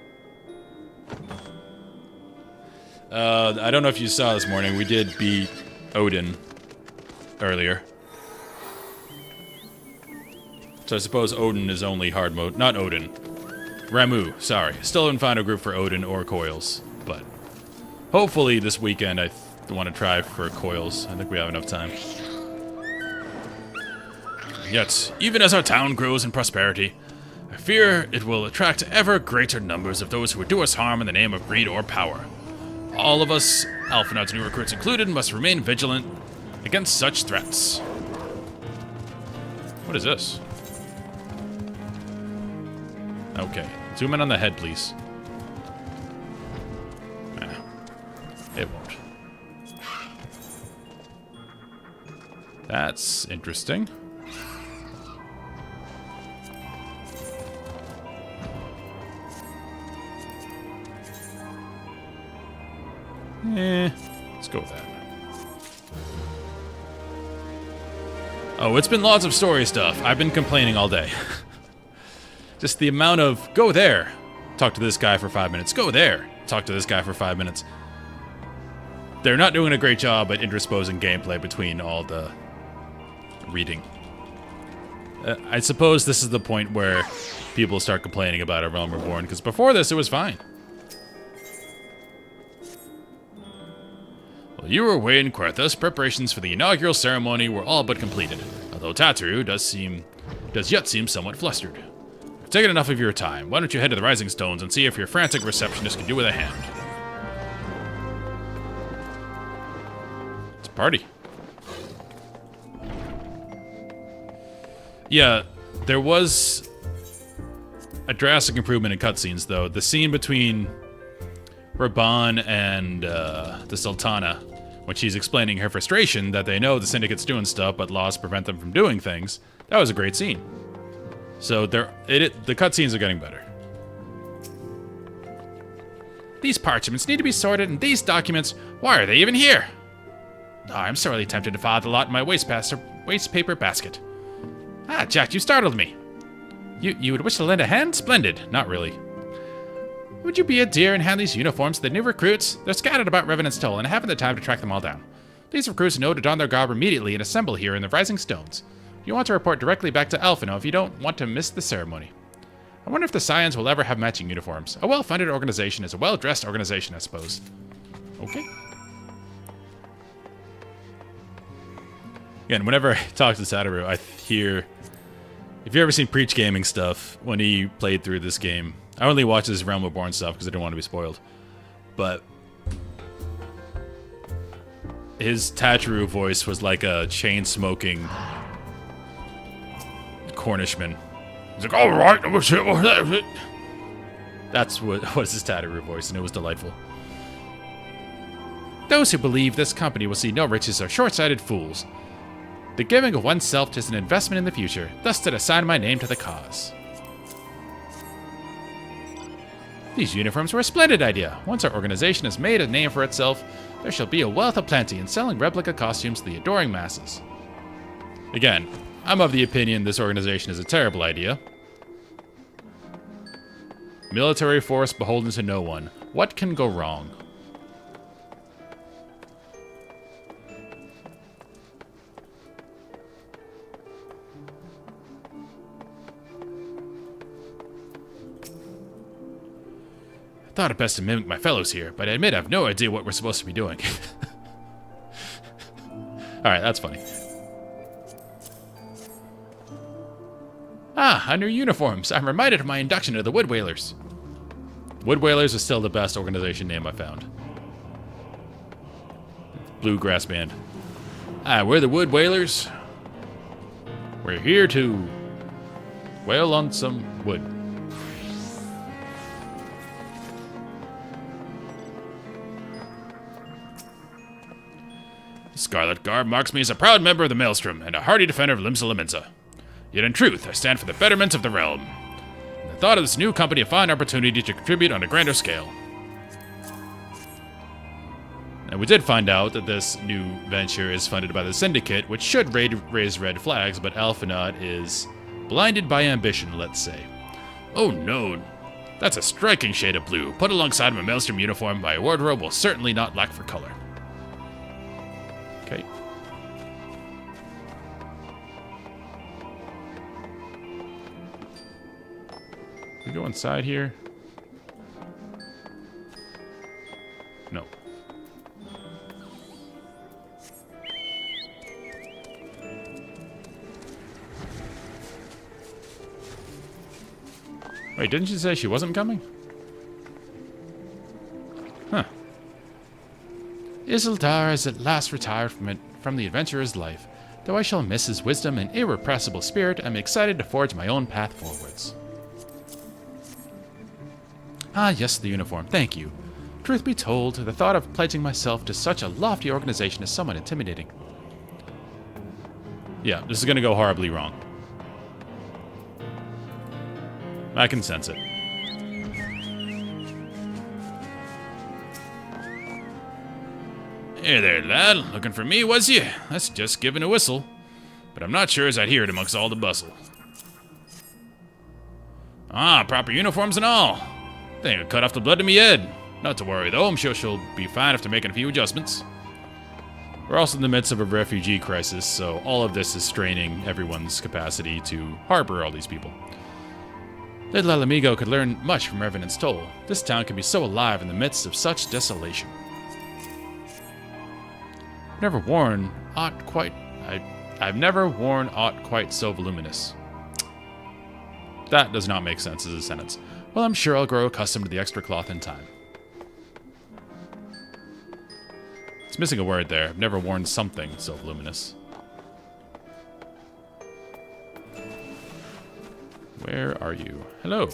I don't know if you saw this morning, we did beat Odin earlier. So I suppose Odin is only hard mode. Not Odin. Ramu, sorry. Still haven't found a group for Odin or Coils, but hopefully this weekend I want to try for Coils. I think we have enough time. Yet, even as our town grows in prosperity, I fear it will attract ever greater numbers of those who would do us harm in the name of greed or power. All of us, Alphanauts new recruits included, must remain vigilant against such threats. What is this? Okay, zoom in on the head, please. Nah, it won't. That's interesting. Let's go with that. Oh, it's been lots of story stuff. I've been complaining all day. Just the amount of, go there, talk to this guy for 5 minutes, go there, talk to this guy for 5 minutes. They're not doing a great job at intersposing gameplay between all the reading. I suppose this is the point where people start complaining about A Realm Reborn, because before this it was fine. While you were away in Querthus, preparations for the inaugural ceremony were all but completed, although Tataru does yet seem somewhat flustered. I've taken enough of your time. Why don't you head to the Rising Stones and see if your frantic receptionist can do with a hand? It's a party. Yeah, there was a drastic improvement in cutscenes, though. The scene between Reborn and the Sultana, when she's explaining her frustration that they know the Syndicate's doing stuff, but laws prevent them from doing things, that was a great scene. So the cutscenes are getting better. These parchments need to be sorted, and these documents, why are they even here? Oh, I'm sorely tempted to file the lot in my waste paper basket. Ah, Jack, you startled me. You would wish to lend a hand? Splendid. Not really. Would you be a dear and hand these uniforms to the new recruits? They're scattered about Revenant's Toll, and I haven't the time to track them all down. These recruits know to don their garb immediately and assemble here in the Rising Stones. You want to report directly back to Alphino if you don't want to miss the ceremony. I wonder if the Scions will ever have matching uniforms. A well-funded organization is a well-dressed organization, I suppose. Okay. Again, whenever I talk to Satoru, I hear... If you've ever seen Preach Gaming stuff, when he played through this game, I only watched his Realm Reborn stuff because I didn't want to be spoiled. But his Tataru voice was like a chain-smoking Cornishman. And I don't know if you guys have ever seen Preach Gaming stuff. When he played through this game, I only watched his Realm Reborn stuff because I didn't want to be spoiled. But his Tataru voice was like a chain-smoking Cornishman. And I don't know if you guys have ever seen Preach Gaming stuff. When he played through this game, I only watched his Realm Reborn stuff because I didn't want to be spoiled. But his Tataru voice was like a chain-smoking He's like, all right, I'm gonna say what that is. That's what was his tattered voice, and it was delightful. Those who believe this company will see no riches are short-sighted fools. The giving of oneself is an investment in the future. Thus did I sign my name to the cause. These uniforms were a splendid idea. Once our organization has made a name for itself, there shall be a wealth of plenty in selling replica costumes to the adoring masses. Again, I'm of the opinion this organization is a terrible idea. Military force beholden to no one. What can go wrong? I thought it best to mimic my fellows here, but I admit I have no idea what we're supposed to be doing. Alright, that's funny. Ah, under uniforms. I'm reminded of my induction to the Wood Whalers. Wood Whalers is still the best organization name I found. Bluegrass band. Ah, we're the Wood Whalers. We're here to wail on some wood. The scarlet garb marks me as a proud member of the Maelstrom and a hardy defender of Limsa Lominsa. Yet in truth, I stand for the betterment of the realm. And the thought of this new company a fine opportunity to contribute on a grander scale. And we did find out that this new venture is funded by the Syndicate, which should raise red flags, but Alphinaud is blinded by ambition, let's say. Oh no, that's a striking shade of blue. Put alongside my Maelstrom uniform, my wardrobe will certainly not lack for color. Okay. We go inside here? No. Wait, didn't she say she wasn't coming? Huh. Isildur has at last retired from the adventurer's life. Though I shall miss his wisdom and irrepressible spirit, I'm excited to forge my own path forwards. Ah, yes, the uniform. Thank you. Truth be told, the thought of pledging myself to such a lofty organization is somewhat intimidating. Yeah, this is going to go horribly wrong. I can sense it. Hey there, lad. Looking for me, was you? That's just giving a whistle. But I'm not sure as I'd hear it amongst all the bustle. Ah, proper uniforms and all. Think I cut off the blood to me head. Not to worry, though. I'm sure she'll be fine after making a few adjustments. We're also in the midst of a refugee crisis, so all of this is straining everyone's capacity to harbor all these people. Little Alamigo could learn much from Revenant's Toll. This town can be so alive in the midst of such desolation. I've never worn aught quite so voluminous. That does not make sense as a sentence. Well, I'm sure I'll grow accustomed to the extra cloth in time. It's missing a word there. I've never worn something so voluminous. Where are you? Hello.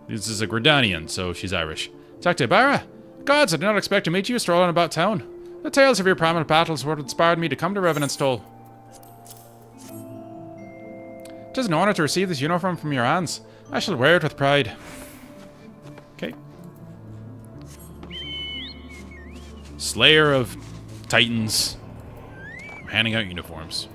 This is a Gridanian, so she's Irish. Talk to Barra? Gods, I did not expect to meet you strolling about town. The tales of your prominent battles were what inspired me to come to Revenant's Toll. It is an honor to receive this uniform from your hands. I shall wear it with pride. Okay. Slayer of Titans. I'm handing out uniforms.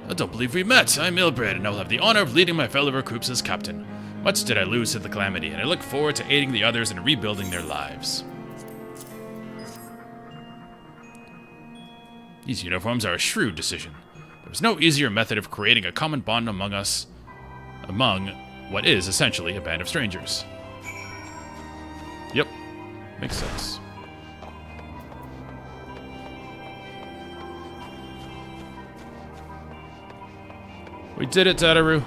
I don't believe we met. I'm Ilbred, and I will have the honor of leading my fellow recruits as captain. Much did I lose to the calamity, and I look forward to aiding the others in rebuilding their lives. These uniforms are a shrewd decision. There was no easier method of creating a common bond among what is essentially a band of strangers. Yep, makes sense. We did it, Tataru.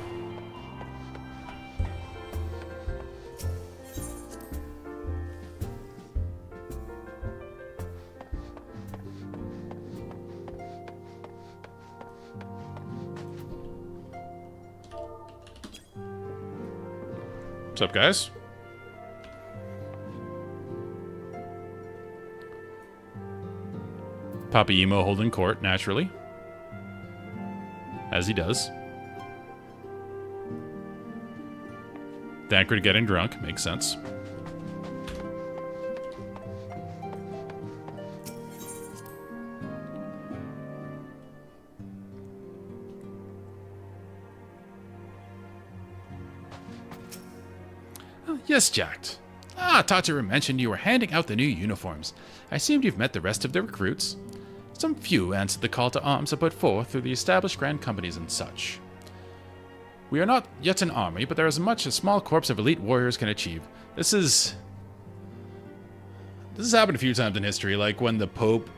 What's up, guys? Papa Emo holding court, naturally. As he does. Thancred getting drunk, makes sense. Oh, yes, Jacked. Tataru mentioned you were handing out the new uniforms. I assumed you've met the rest of the recruits. Some few answered the call to arms put forth through the established grand companies and such. We are not yet an army, but there is much a small corps of elite warriors can achieve. This has happened a few times in history, like when the Pope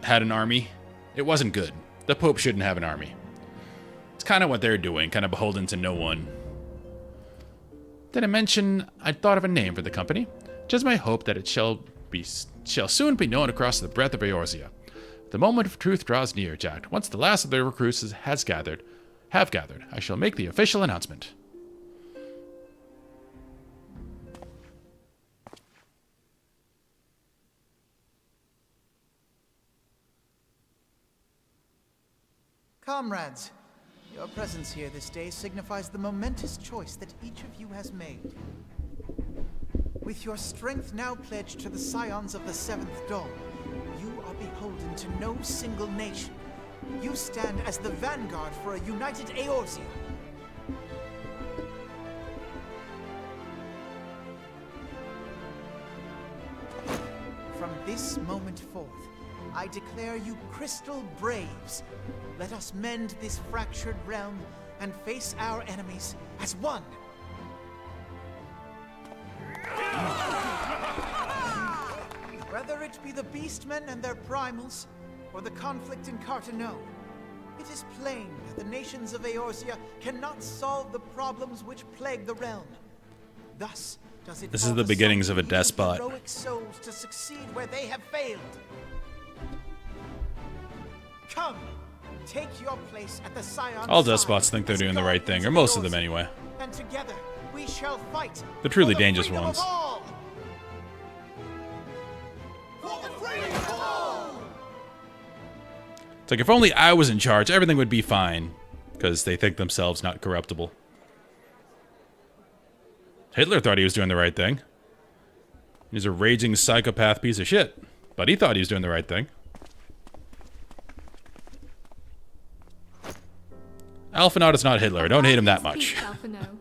had an army. It wasn't good. The Pope shouldn't have an army. It's kind of what they're doing, kind of beholden to no one. Did I mention I'd thought of a name for the company? Just my hope that it shall soon be known across the breadth of Eorzea. The moment of truth draws near, Jack. Once the last of the recruits have gathered, I shall make the official announcement. Comrades, your presence here this day signifies the momentous choice that each of you has made. With your strength now pledged to the scions of the Seventh Dawn, you are beholden to no single nation. You stand as the vanguard for a united Eorzea. From this moment forth, I declare you Crystal Braves. Let us mend this fractured realm and face our enemies as one. Whether it be the Beastmen and their primals, or the conflict in Carteneau, it is plain that the nations of Eorzea cannot solve the problems which plague the realm. Thus does it. This is the beginnings of a despot. Heroic souls to succeed where they have failed. Come, take your place at the Scion's All despots think they're doing the right thing, or most of them anyway. And together we shall fight. The truly for the dangerous freedom ones. of all. For the freedom of all. It's like, if only I was in charge, everything would be fine. Because they think themselves not corruptible. Hitler thought he was doing the right thing. He's a raging psychopath piece of shit. But he thought he was doing the right thing. Alphinaud is not Hitler. Don't hate him that much. Alphinaud.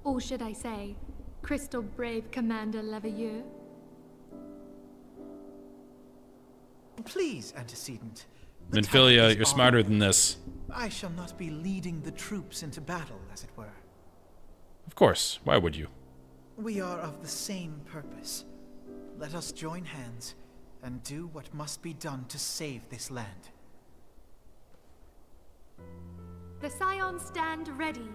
Or should I say, Crystal Brave Commander Leveilleur? Please, antecedent. Minfilia, you're smarter than this. I shall not be leading the troops into battle, as it were. Of course. Why would you? We are of the same purpose. Let us join hands and do what must be done to save this land. The Scions stand ready.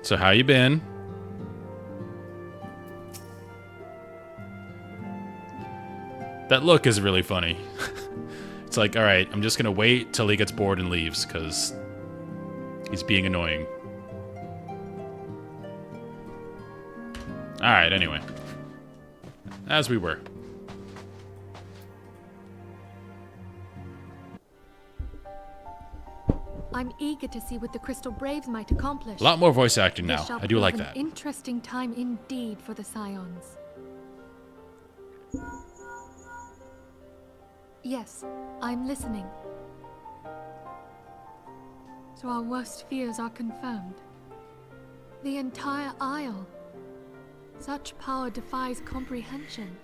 So how you been? That look is really funny. It's like, alright, I'm just gonna wait till he gets bored and leaves, because he's being annoying. Alright, anyway. As we were. I'm eager to see what the Crystal Braves might accomplish. A lot more voice acting This now. shall I do like prove that. an interesting time indeed for the Scions. Yes, I'm listening. So our worst fears are confirmed. The entire Isle. Such power defies comprehension.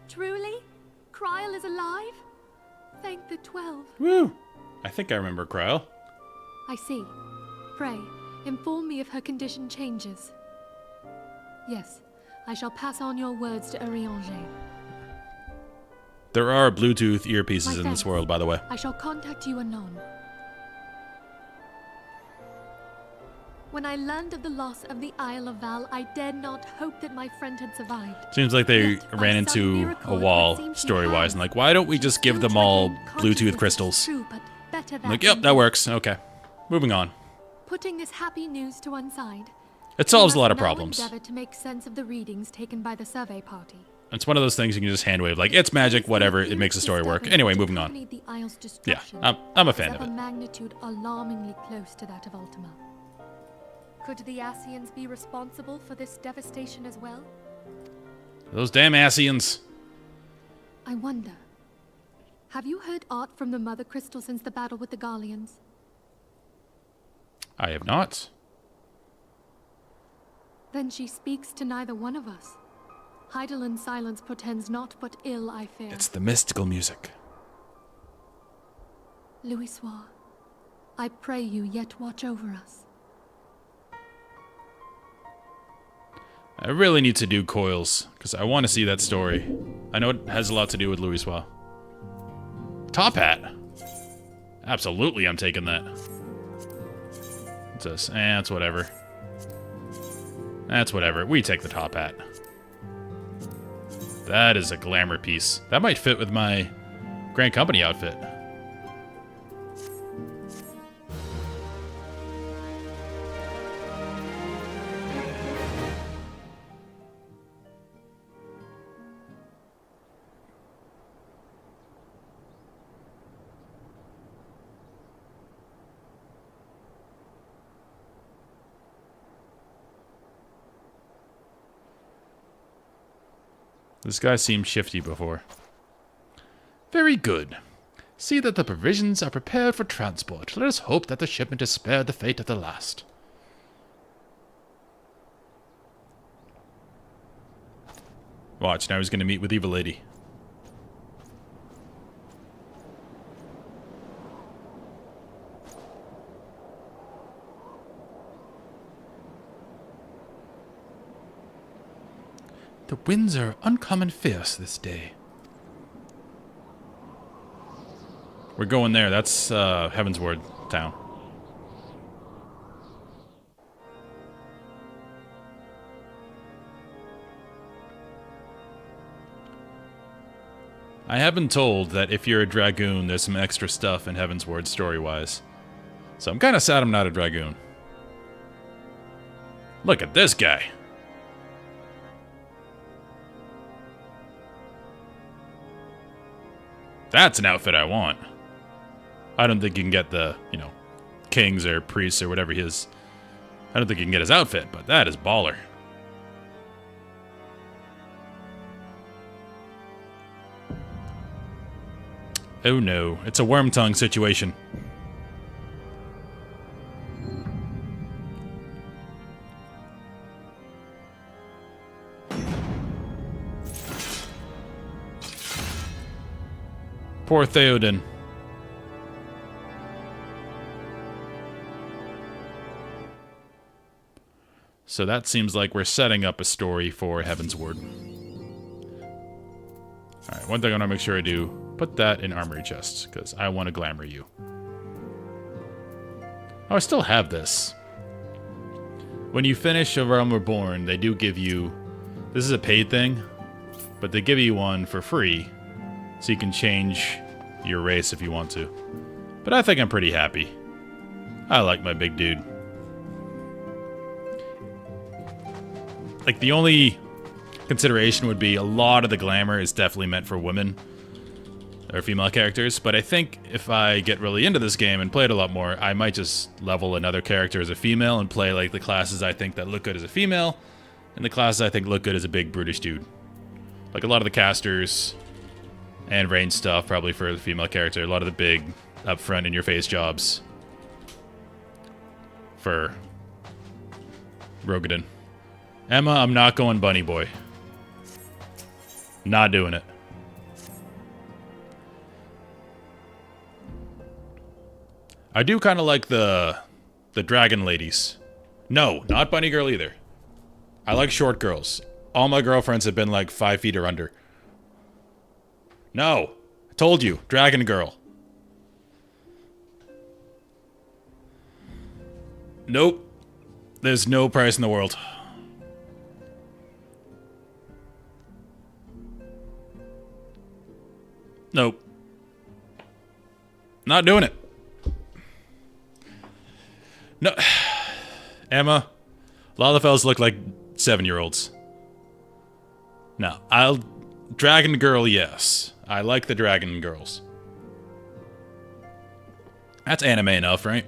Truly? Kryl is alive? Thank the 12. Woo! I think I remember Kryl. I see. Pray, inform me if her condition changes. Yes, I shall pass on your words to Urianger. There are Bluetooth earpieces My in this thanks. world, by the way. I shall contact you anon. When I learned of the loss of the Isle of Val, I dared not hope that my friend had survived. Seems like they Yet, by ran some into miracle, a it wall, seems she story-wise, has. and like, why don't we just give Still them all to regain Bluetooth consciousness is crystals? true, but better I'm that like, yep, than that death. works. Okay. Moving on. Putting this happy news to one side, It solves a we lot of must now problems. endeavor to make sense of the readings taken by the survey party. It's one of those things you can just hand wave, like, it's magic, whatever, it makes the story work. Anyway, moving on. The Isle's Yeah, destruction I'm a is fan of of a it. magnitude alarmingly close to that of Ultima. Could the Ascians be responsible for this devastation as well? Those damn Ascians. I wonder. Have you heard aught from the Mother Crystal since the battle with the Garleans? I have not. Then she speaks to neither one of us. Heidelin's silence portends naught but ill, I fear. It's the mystical music. Louisoix, I pray you yet watch over us. I really need to do Coils, because I want to see that story. I know it has a lot to do with Louisoix. Top hat? Absolutely, I'm taking that. What's this? That's whatever. That's whatever. We take the top hat. That is a glamour piece. That might fit with my Grand Company outfit. This guy seemed shifty before. Very good. See that the provisions are prepared for transport. Let us hope that the shipment is spared the fate of the last. Watch, now he's going to meet with Evil Lady. The winds are uncommon fierce this day. We're going there. That's Heaven's Ward town. I have been told that if you're a Dragoon, there's some extra stuff in Heaven's Ward story-wise. So I'm kind of sad I'm not a Dragoon. Look at this guy. That's an outfit I want. I don't think you can get the, kings or priests or whatever he is. I don't think you can get his outfit, but that is baller. Oh no, it's a worm tongue situation. Poor Theoden. So that seems like we're setting up a story for Heaven's Ward. Alright, one thing I want to make sure I do, put that in armory chests, because I want to glamour you. Oh, I still have this. When you finish A Realm Reborn, they do give you... This is a paid thing, but they give you one for free, so you can change your race if you want to. But I think I'm pretty happy. I like my big dude. Like, the only consideration would be a lot of the glamour is definitely meant for women or female characters, but I think if I get really into this game and play it a lot more, I might just level another character as a female and play like the classes I think that look good as a female and the classes I think look good as a big brutish dude. Like a lot of the casters and range stuff probably for the female character, a lot of the big upfront in your face jobs for Rogadin. Emma, I'm not going bunny boy. Not doing it. I do kind of like the dragon ladies. No, not bunny girl either. I like short girls. All my girlfriends have been like 5 feet or under. No. I told you. Dragon girl. Nope. There's no price in the world. Nope. Not doing it. No. Emma, a lot of the fellas look like 7-year-olds. No, Dragon girl, yes. I like the dragon girls. That's anime enough, right?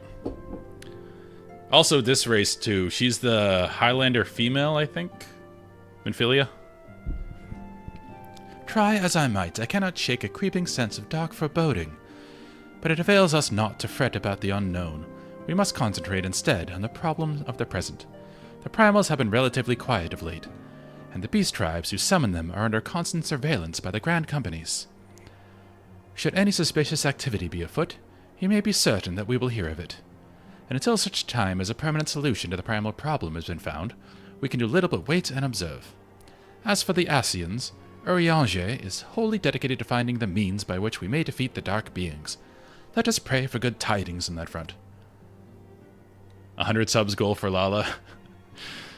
Also, this race, too. She's the Highlander female, I think? Minfilia? Try as I might, I cannot shake a creeping sense of dark foreboding. But it avails us not to fret about the unknown. We must concentrate instead on the problems of the present. The primals have been relatively quiet of late, and the beast tribes who summon them are under constant surveillance by the grand companies. Should any suspicious activity be afoot, you may be certain that we will hear of it. And until such time as a permanent solution to the primal problem has been found, we can do little but wait and observe. As for the Asians, Urianger is wholly dedicated to finding the means by which we may defeat the dark beings. Let us pray for good tidings on that front. 100 subs goal for Lala.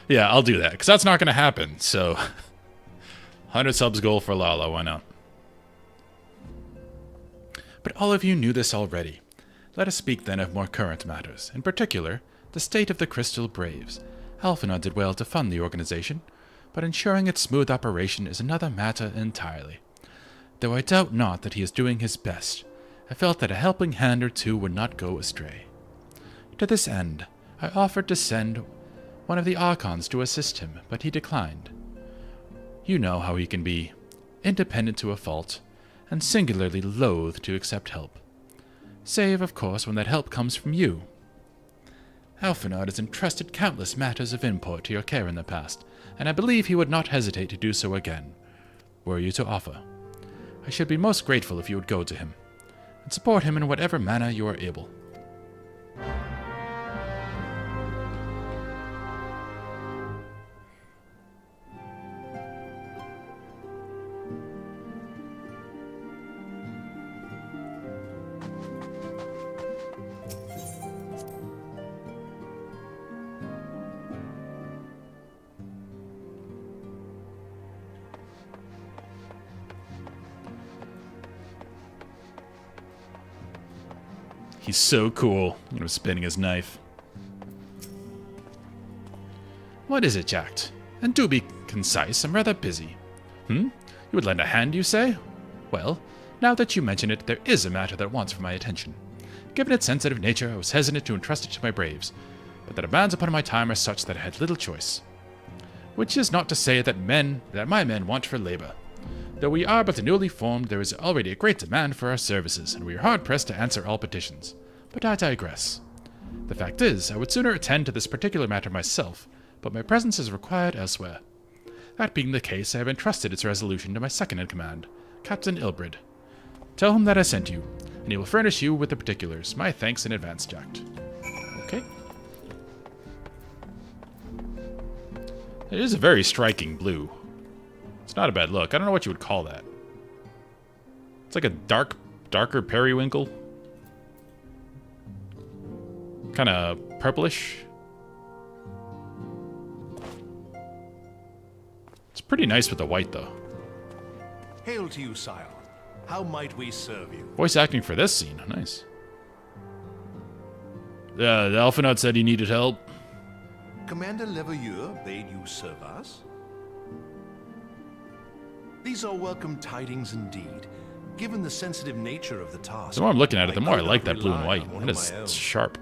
Yeah, I'll do that, because that's not going to happen, so... 100 subs goal for Lala, why not? But all of you knew this already. Let us speak then of more current matters, in particular, the state of the Crystal Braves. Alphinaud did well to fund the organization, but ensuring its smooth operation is another matter entirely. Though I doubt not that he is doing his best, I felt that a helping hand or two would not go astray. To this end, I offered to send one of the Archons to assist him, but he declined. You know how he can be, independent to a fault, and singularly loath to accept help. Save, of course, when that help comes from you. Alphinaud has entrusted countless matters of import to your care in the past, and I believe he would not hesitate to do so again, were you to offer. I should be most grateful if you would go to him, and support him in whatever manner you are able. He's so cool. He was spinning his knife. What is it, Jack? And do be concise, I'm rather busy. You would lend a hand, you say? Well, now that you mention it, there is a matter that wants for my attention. Given its sensitive nature, I was hesitant to entrust it to my braves, but the demands upon my time are such that I had little choice. Which is not to say that my men want for labor. Though we are but newly formed, there is already a great demand for our services, and we are hard-pressed to answer all petitions. But I digress. The fact is, I would sooner attend to this particular matter myself, but my presence is required elsewhere. That being the case, I have entrusted its resolution to my second-in-command, Captain Ilbrid. Tell him that I sent you, and he will furnish you with the particulars. My thanks in advance, Jack. Okay. It is a very striking blue. It's not a bad look. I don't know what you would call that. It's like a darker periwinkle. Kind of purplish. It's pretty nice with the white, though. Hail to you, Scion. How might we serve you? Voice acting for this scene. Nice. The Alphinaud said he needed help. Commander Leveilleur bade you serve us? These are welcome tidings indeed, given the sensitive nature of the task. The more I'm looking at it, the more I like that blue and white. That is sharp.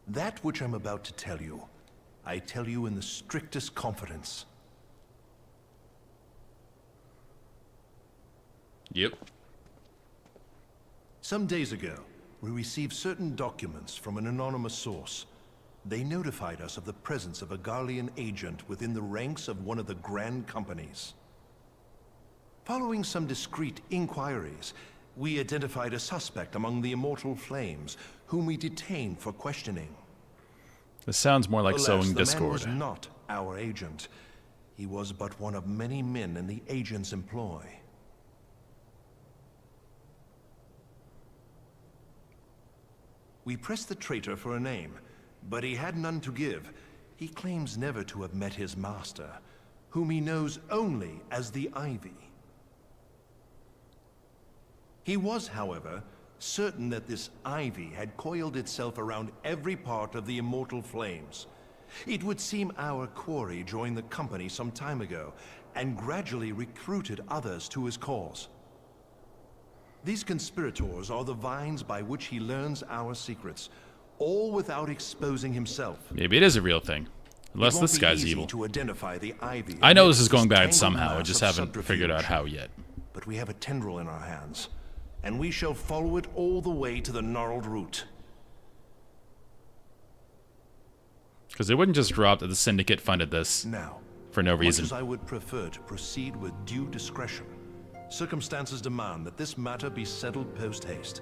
That which I'm about to tell you, I tell you in the strictest confidence. Yep. Some days ago, we received certain documents from an anonymous source. They notified us of the presence of a Garlean agent within the ranks of one of the grand companies. Following some discreet inquiries, We identified a suspect among the Immortal Flames, whom we detained for questioning. This sounds more like Alas, sowing the discord. man was not our agent. He was but one of many men in the agent's employ. We pressed the traitor for a name, but he had none to give. He claims never to have met his master, whom he knows only as the Ivy. He was, however, certain that this Ivy had coiled itself around every part of the Immortal Flames. It would seem our quarry joined the company some time ago, and gradually recruited others to his cause. These conspirators are the vines by which he learns our secrets, all without exposing himself. Maybe it is a real thing. Unless this guy's evil. To identify the Ivy I know this is going amidst bad this somehow, I tangled just mass of haven't figured out how subterfuge. yet. But we have a tendril in our hands, and we shall follow it all the way to the gnarled root. Because they wouldn't just drop that the Syndicate funded this Now, for no reason. much as I would prefer to proceed with due discretion, circumstances demand that this matter be settled post-haste.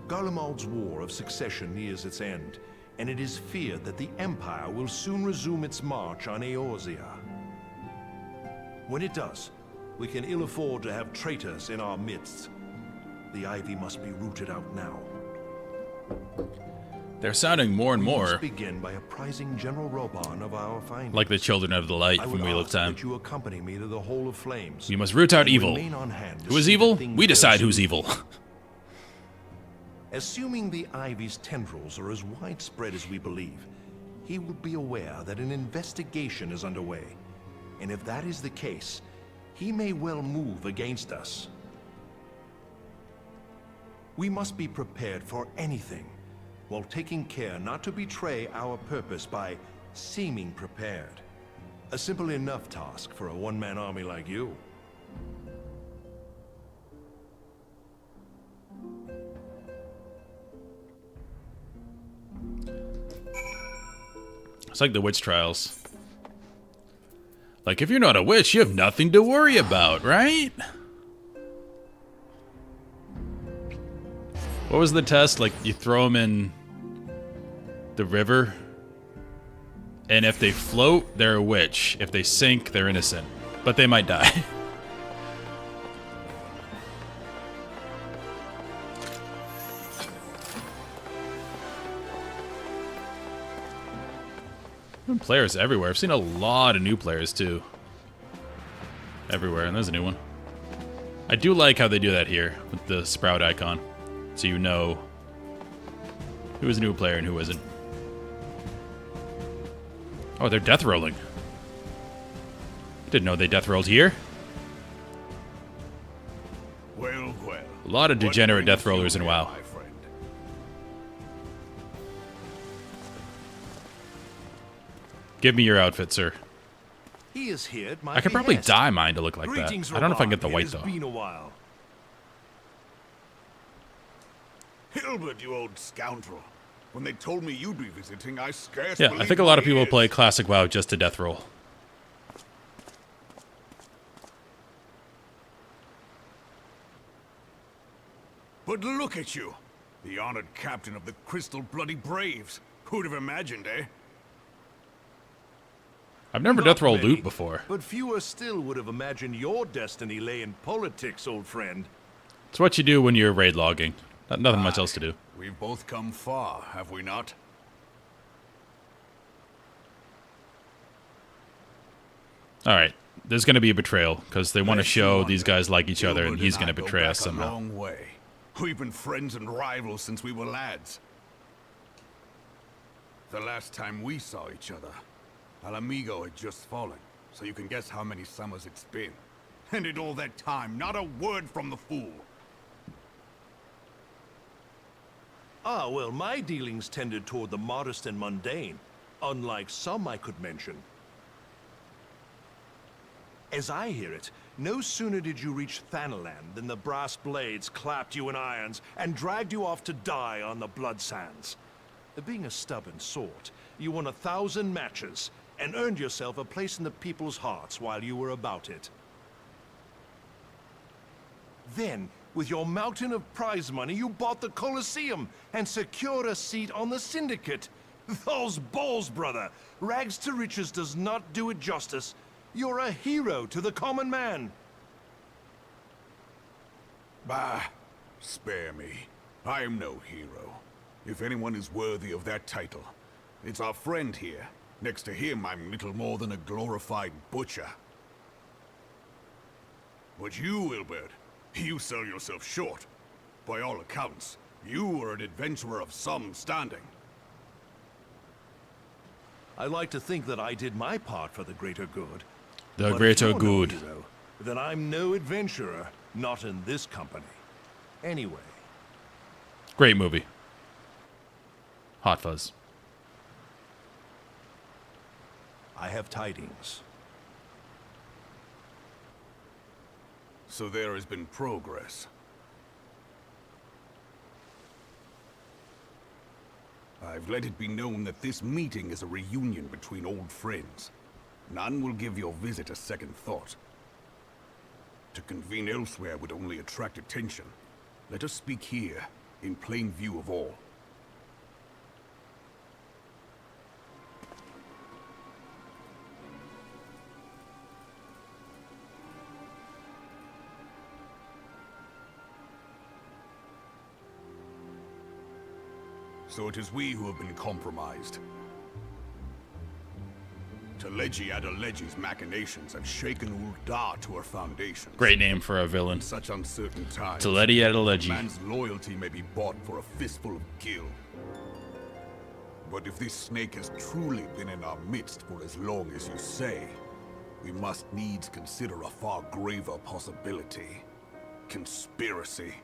Garlemald's War of Succession nears its end, and it is feared that the Empire will soon resume its march on Eorzea. When it does, we can ill afford to have traitors in our midst. The Ivy must be rooted out now. They're sounding more and We more must begin by apprising General Reborn of our findings. like the Children of the Light I from would Wheel of ask Time. that you accompany me to the Hall of Flames. We must root out and evil. remain on hand to Who is see that evil? things We go decide who's smoothly. evil. Assuming the Ivy's tendrils are as widespread as we believe, he will be aware that an investigation is underway. And if that is the case, he may well move against us. We must be prepared for anything, while taking care not to betray our purpose by seeming prepared. A simple enough task for a one-man army like you. It's like the witch trials. Like, if you're not a witch, you have nothing to worry about, right? What was the test? Like, you throw them in the river, and if they float, they're a witch. If they sink, they're innocent. But they might die. Players everywhere. I've seen a lot of new players, too. Everywhere, and there's a new one. I do like how they do that here, with the sprout icon. So you know who is a new player and who isn't. Oh, they're death rolling. Didn't know they death rolled here. Well, well. A lot of What degenerate brings death rollers you in here, WoW. my friend? Give me your outfit, sir. He is here at my I could probably behest. dye mine to look like Greetings, that. I don't know if I can get the Reborn. white, It though. has been a while. Hilbert, you old scoundrel. When they told me you'd be visiting, I scarce Yeah, I believed think a lot of my people ears. play Classic WoW just to death roll. But look at you, the honored captain of the Crystal Bloody Braves. Who'd have imagined, eh? I've never Not death rolled many, loot before. But fewer still would have imagined your destiny lay in politics, old friend. It's what you do when you're raid logging. Nothing much else to do. We've both come far, have we not? Alright, there's going to be a betrayal, because they want to Makes you show wonder. these guys like each other, and Hilbert he's and going to I go betray back us somehow. A long way. We've been friends and rivals since we were lads. The last time we saw each other, Alamigo had just fallen, so you can guess how many summers it's been. And in all that time, not a word from the fool. Ah, well, my dealings tended toward the modest and mundane, unlike some I could mention. As I hear it, no sooner did you reach Thanalan than the brass blades clapped you in irons and dragged you off to die on the blood sands. Being a stubborn sort, you won 1,000 matches and earned yourself a place in the people's hearts while you were about it. Then, with your mountain of prize money, you bought the Colosseum and secured a seat on the Syndicate. Those balls, brother. Rags to riches does not do it justice. You're a hero to the common man. Bah, spare me. I am no hero. If anyone is worthy of that title, it's our friend here. Next to him, I'm little more than a glorified butcher. But you, Wilbert, you sell yourself short. By all accounts, you are an adventurer of some standing. I like to think that I did my part for the greater good. The But greater if you're no good. hero, then I'm no adventurer, not in this company. Anyway, Great movie. Hot Fuzz. I have tidings. So there has been progress. I've let it be known that this meeting is a reunion between old friends. None will give your visit a second thought. To convene elsewhere would only attract attention. Let us speak here, in plain view of all. So it is we who have been compromised. Telegi Adelegi's machinations have shaken Ul'dah to her foundations. Great name for a villain. In such uncertain times, Telegi Adeleji. man's loyalty may be bought for a fistful of gil. But if this snake has truly been in our midst for as long as you say, we must needs consider a far graver possibility. Conspiracy.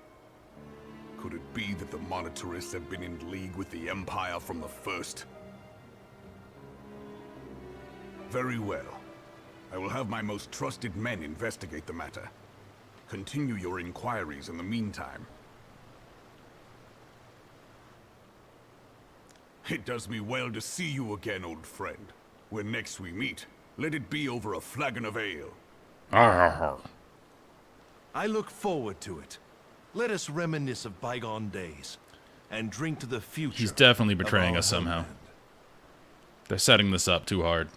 Could it be that the Monitarists have been in league with the Empire from the first? Very well. I will have my most trusted men investigate the matter. Continue your inquiries in the meantime. It does me well to see you again, old friend. When next we meet, let it be over a flagon of ale. I look forward to it. Let us reminisce of bygone days and drink to the future. He's definitely of betraying our us somehow. homeland. They're setting this up too hard.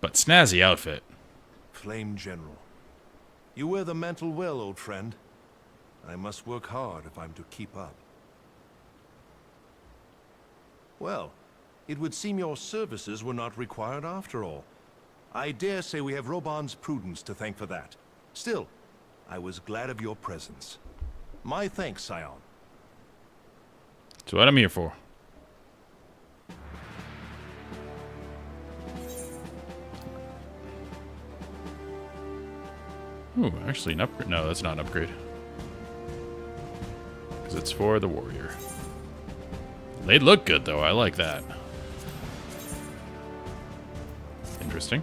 But snazzy outfit. Flame General. You wear the mantle well, old friend. I must work hard if I'm to keep up. Well, it would seem your services were not required after all. I dare say we have Roban's prudence to thank for that. Still, I was glad of your presence. My thanks, Scion. That's what I'm here for. Ooh, actually an upgrade. No, that's not an upgrade. Because it's for the warrior. They look good, though. I like that. Interesting.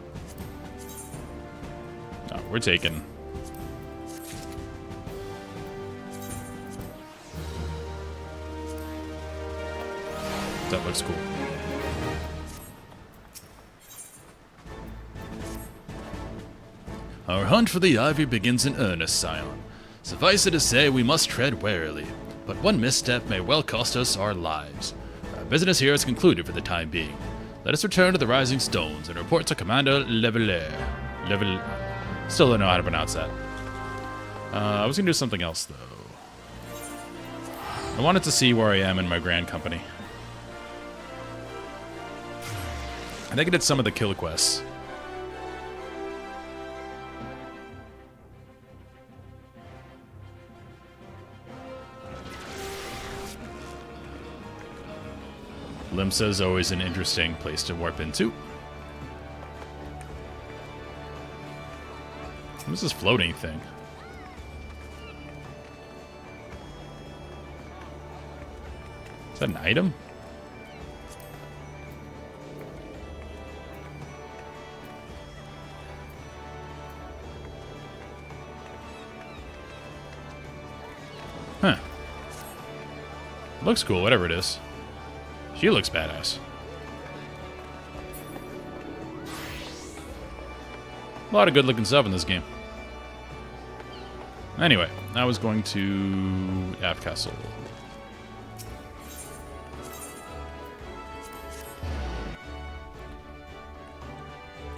Oh, we're taking... That looks cool. Our hunt for the ivy begins in earnest, Scion. Suffice it to say, we must tread warily, but one misstep may well cost us our lives. Our business here is concluded for the time being. Let us return to the Rising Stones and report to Commander Still don't know how to pronounce that. I was gonna do something else, though. I wanted to see where I am in my grand company. I think I did some of the kill quests. Limsa is always an interesting place to warp into. What is this floating thing? Is that an item? Huh. Looks cool, whatever it is. She looks badass. A lot of good looking stuff in this game. Anyway, I was going to Aft Castle.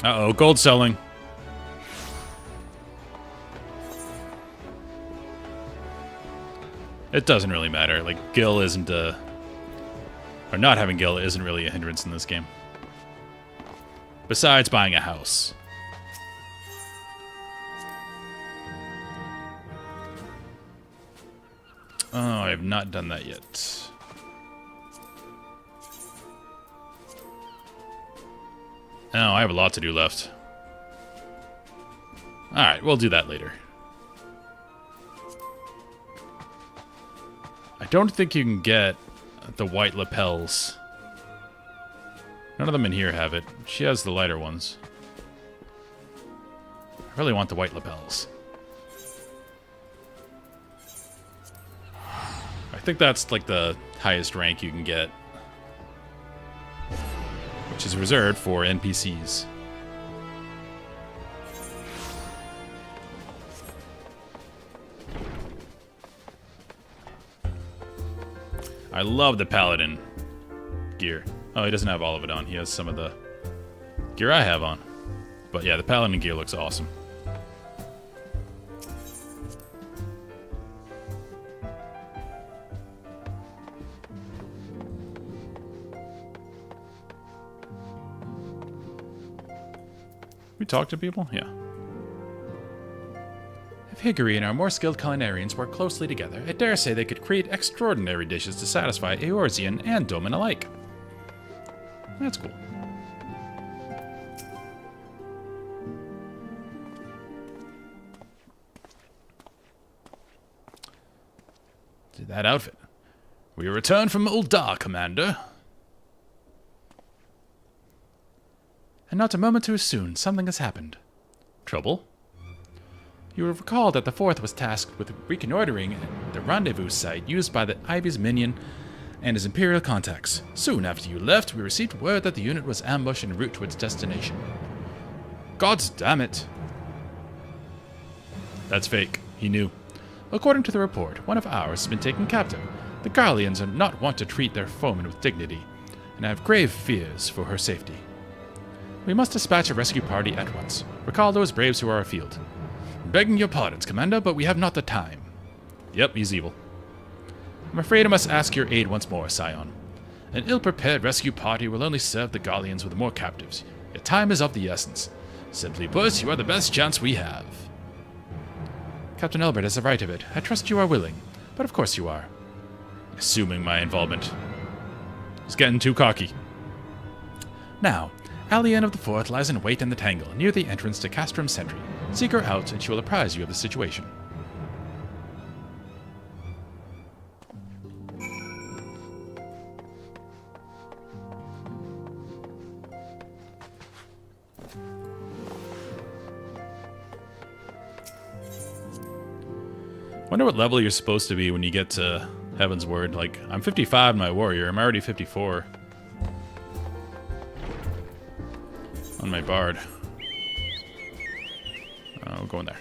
Uh-oh, gold selling. It doesn't really matter. Like, Gil isn't a... Or not having Gil isn't really a hindrance in this game. Besides buying a house. Oh, I have not done that yet. Oh, I have a lot to do left. Alright, we'll do that later. I don't think you can get the white lapels. None of them in here have it. She has the lighter ones. I really want the white lapels. I think that's like the highest rank you can get, which is reserved for NPCs. I love the Paladin gear. Oh, he doesn't have all of it on. He has some of the gear I have on. But yeah, the Paladin gear looks awesome. We talk to people? Yeah. If Higuri and our more skilled culinarians work closely together, I dare say they could create extraordinary dishes to satisfy Eorzean and Doman alike. That's cool. To that outfit. We return from Ul'dah, Commander. And not a moment too soon, something has happened. Trouble? You will recall that the Fourth was tasked with reconnoitering the rendezvous site used by the Ivy's minion and his Imperial contacts. Soon after you left, we received word that the unit was ambushed en route to its destination. God damn it! That's fake. He knew. According to the report, one of ours has been taken captive. The Garleans are not wont to treat their foemen with dignity, and I have grave fears for her safety. We must dispatch a rescue party at once. Recall those braves who are afield. Begging your pardons, Commander, but we have not the time. Yep, he's evil. I'm afraid I must ask your aid once more, Scion. An ill-prepared rescue party will only serve the Garleans with more captives. Your time is of the essence. Simply put, you are the best chance we have. Captain Elbert has the right of it. I trust you are willing, but of course you are. Assuming my involvement. He's getting too cocky. Now, Alien of the Fourth lies in wait in the Tangle, near the entrance to Castrum Sentry. Seek her out, and she will apprise you of the situation. Wonder what level you're supposed to be when you get to Heaven's Word. Like, I'm 55 in my warrior. I'm already 54 on my bard. We'll go in there.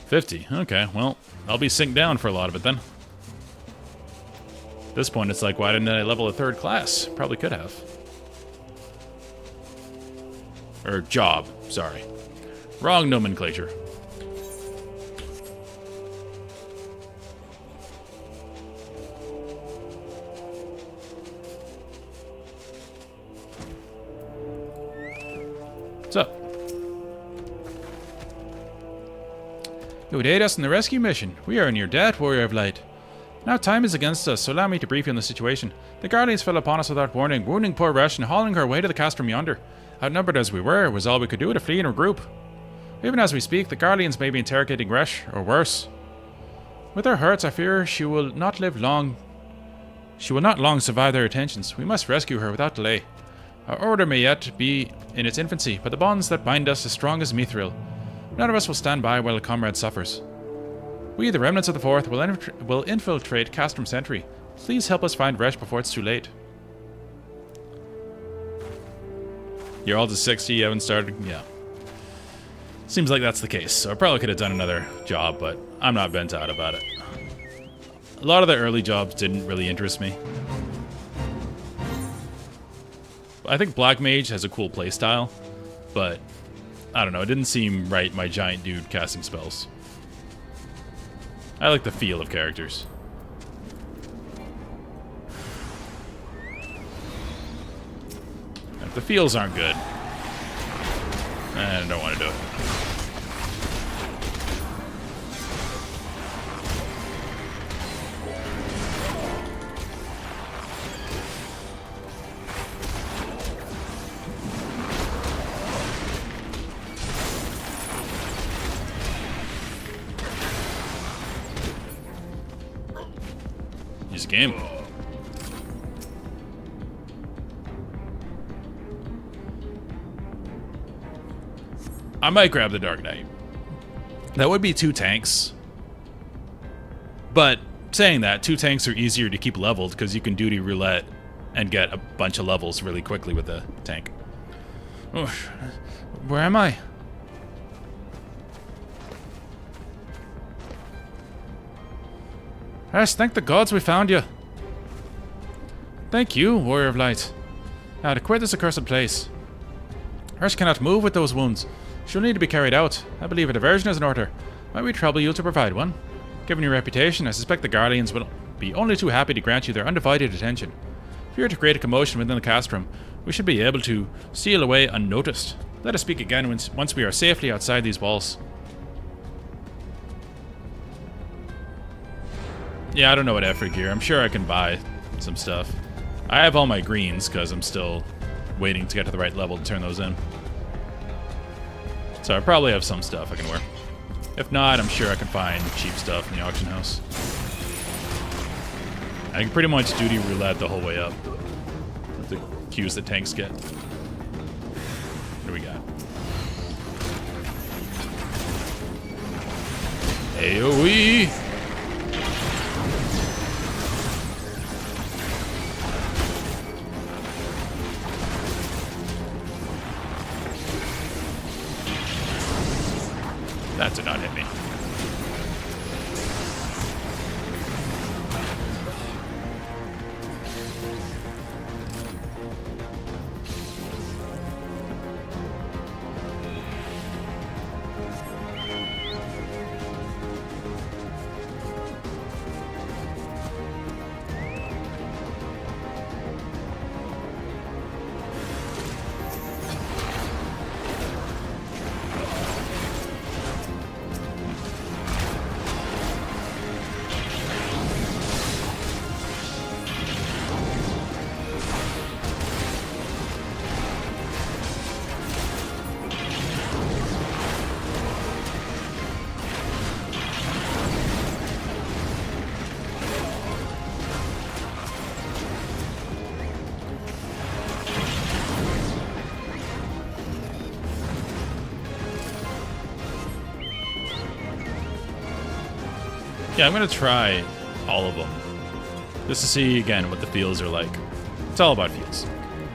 50. Okay, well, I'll be synced down for a lot of it then. At this point, it's like, why didn't I level a 3rd class? Probably could have. Or job, sorry. Wrong nomenclature. What's up? You would aid us in the rescue mission. We are in your debt, Warrior of Light. Now time is against us, so allow me to brief you on the situation. The Guardians fell upon us without warning, wounding poor Resh and hauling her away to the castrum yonder. Outnumbered as we were, it was all we could do to flee and regroup. Even as we speak, the Guardians may be interrogating Resh, or worse. With her hurts, I fear she will not live long. She will not long survive their attentions. We must rescue her without delay. Our order may yet be in its infancy, but the bonds that bind us as strong as Mithril. None of us will stand by while a comrade suffers. We, the remnants of the Fourth, will infiltrate Castrum Sentry. Please help us find Resh before it's too late. You're all to 60, you haven't started? Yeah. Seems like that's the case, so I probably could have done another job, but I'm not bent out about it. A lot of the early jobs didn't really interest me. I think Black Mage has a cool playstyle, but I don't know, it didn't seem right, my giant dude casting spells. I like the feel of characters. If the feels aren't good, I don't want to do it. Use a game. I might grab the Dark Knight. That would be 2 tanks. But saying that, 2 tanks are easier to keep leveled because you can duty roulette and get a bunch of levels really quickly with a tank. Oh, where am I? Yes, thank the gods we found you. Thank you, Warrior of Light. Now to quit this accursed place. Hirsch cannot move with those wounds. She'll need to be carried out. I believe a diversion is in order. Might we trouble you to provide one? Given your reputation, I suspect the Guardians will be only too happy to grant you their undivided attention. If you are to create a commotion within the castrum, we should be able to steal away unnoticed. Let us speak again once we are safely outside these walls. Yeah, I don't know what effort gear. I'm sure I can buy some stuff. I have all my greens because I'm still waiting to get to the right level to turn those in. So I probably have some stuff I can wear. If not, I'm sure I can find cheap stuff in the auction house. I can pretty much duty roulette the whole way up with the queues that tanks get. What do we got? AoE! That did not hit me. Yeah, I'm gonna try all of them. Just to see, again, what the feels are like. It's all about feels.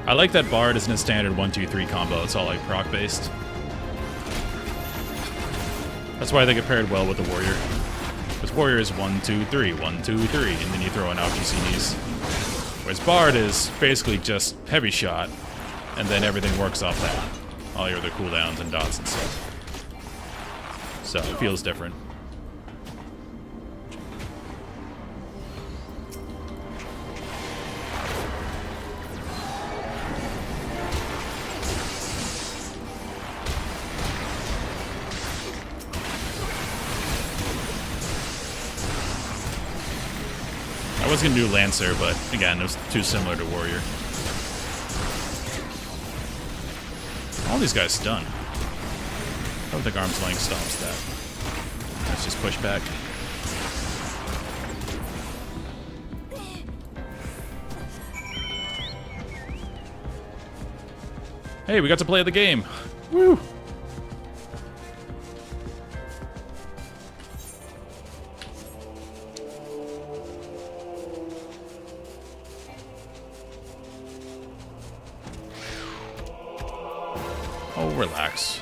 I like that Bard isn't a standard 1-2-3 combo, it's all like proc-based. That's why they get paired well with the Warrior. Because Warrior is 1-2-3, 1-2-3, and then you throw in OptiCDs. Whereas Bard is basically just heavy shot, and then everything works off that. All your other cooldowns and dots and stuff. So it feels different. I was gonna do Lancer, but again, it was too similar to Warrior. All these guys stun. I don't think arm's length stops that. Let's just push back. Hey, we got to play the game. Woo! relax.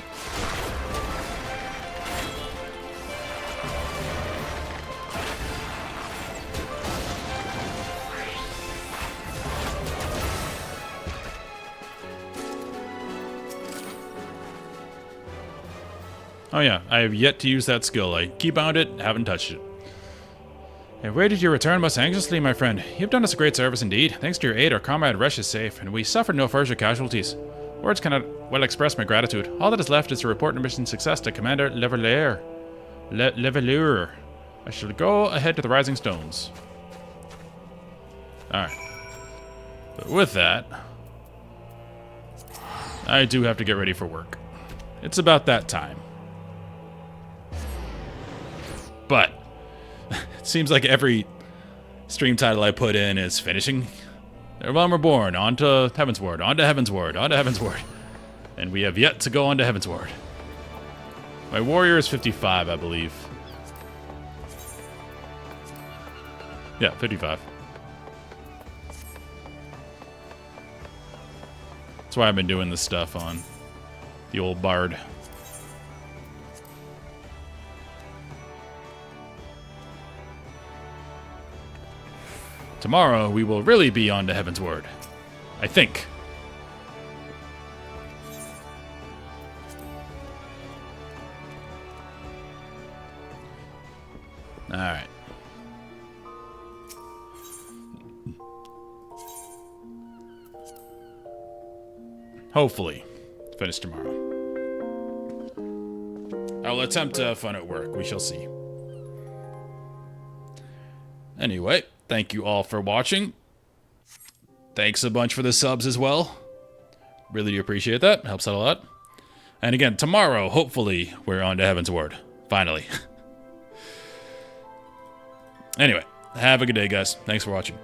Oh yeah, I have yet to use that skill. I keybound it, haven't touched it. I awaited your return most anxiously, my friend. You've done us a great service indeed. Thanks to your aid, our comrade Resh is safe, and we suffered no further casualties. Words cannot well express my gratitude. All that is left is to report our mission success to Commander Leveleur. I shall go ahead to the Rising Stones. Alright. But with that, I do have to get ready for work. It's about that time. But it seems like every stream title I put in is finishing. Reborn, on to Heavensward, on to Heavensward, on to Heavensward. And we have yet to go on to Heavensward. My warrior is 55, I believe. Yeah, 55. That's why I've been doing this stuff on the old Bard. Tomorrow, we will really be on to Heavensward. I think. Alright. Hopefully. Finish tomorrow. I will attempt to have fun at work. We shall see. Anyway, thank you all for watching. Thanks a bunch for the subs as well. Really do appreciate that. Helps out a lot. And again, tomorrow, hopefully, we're on to Heavensward. Finally. Anyway, have a good day, guys. Thanks for watching.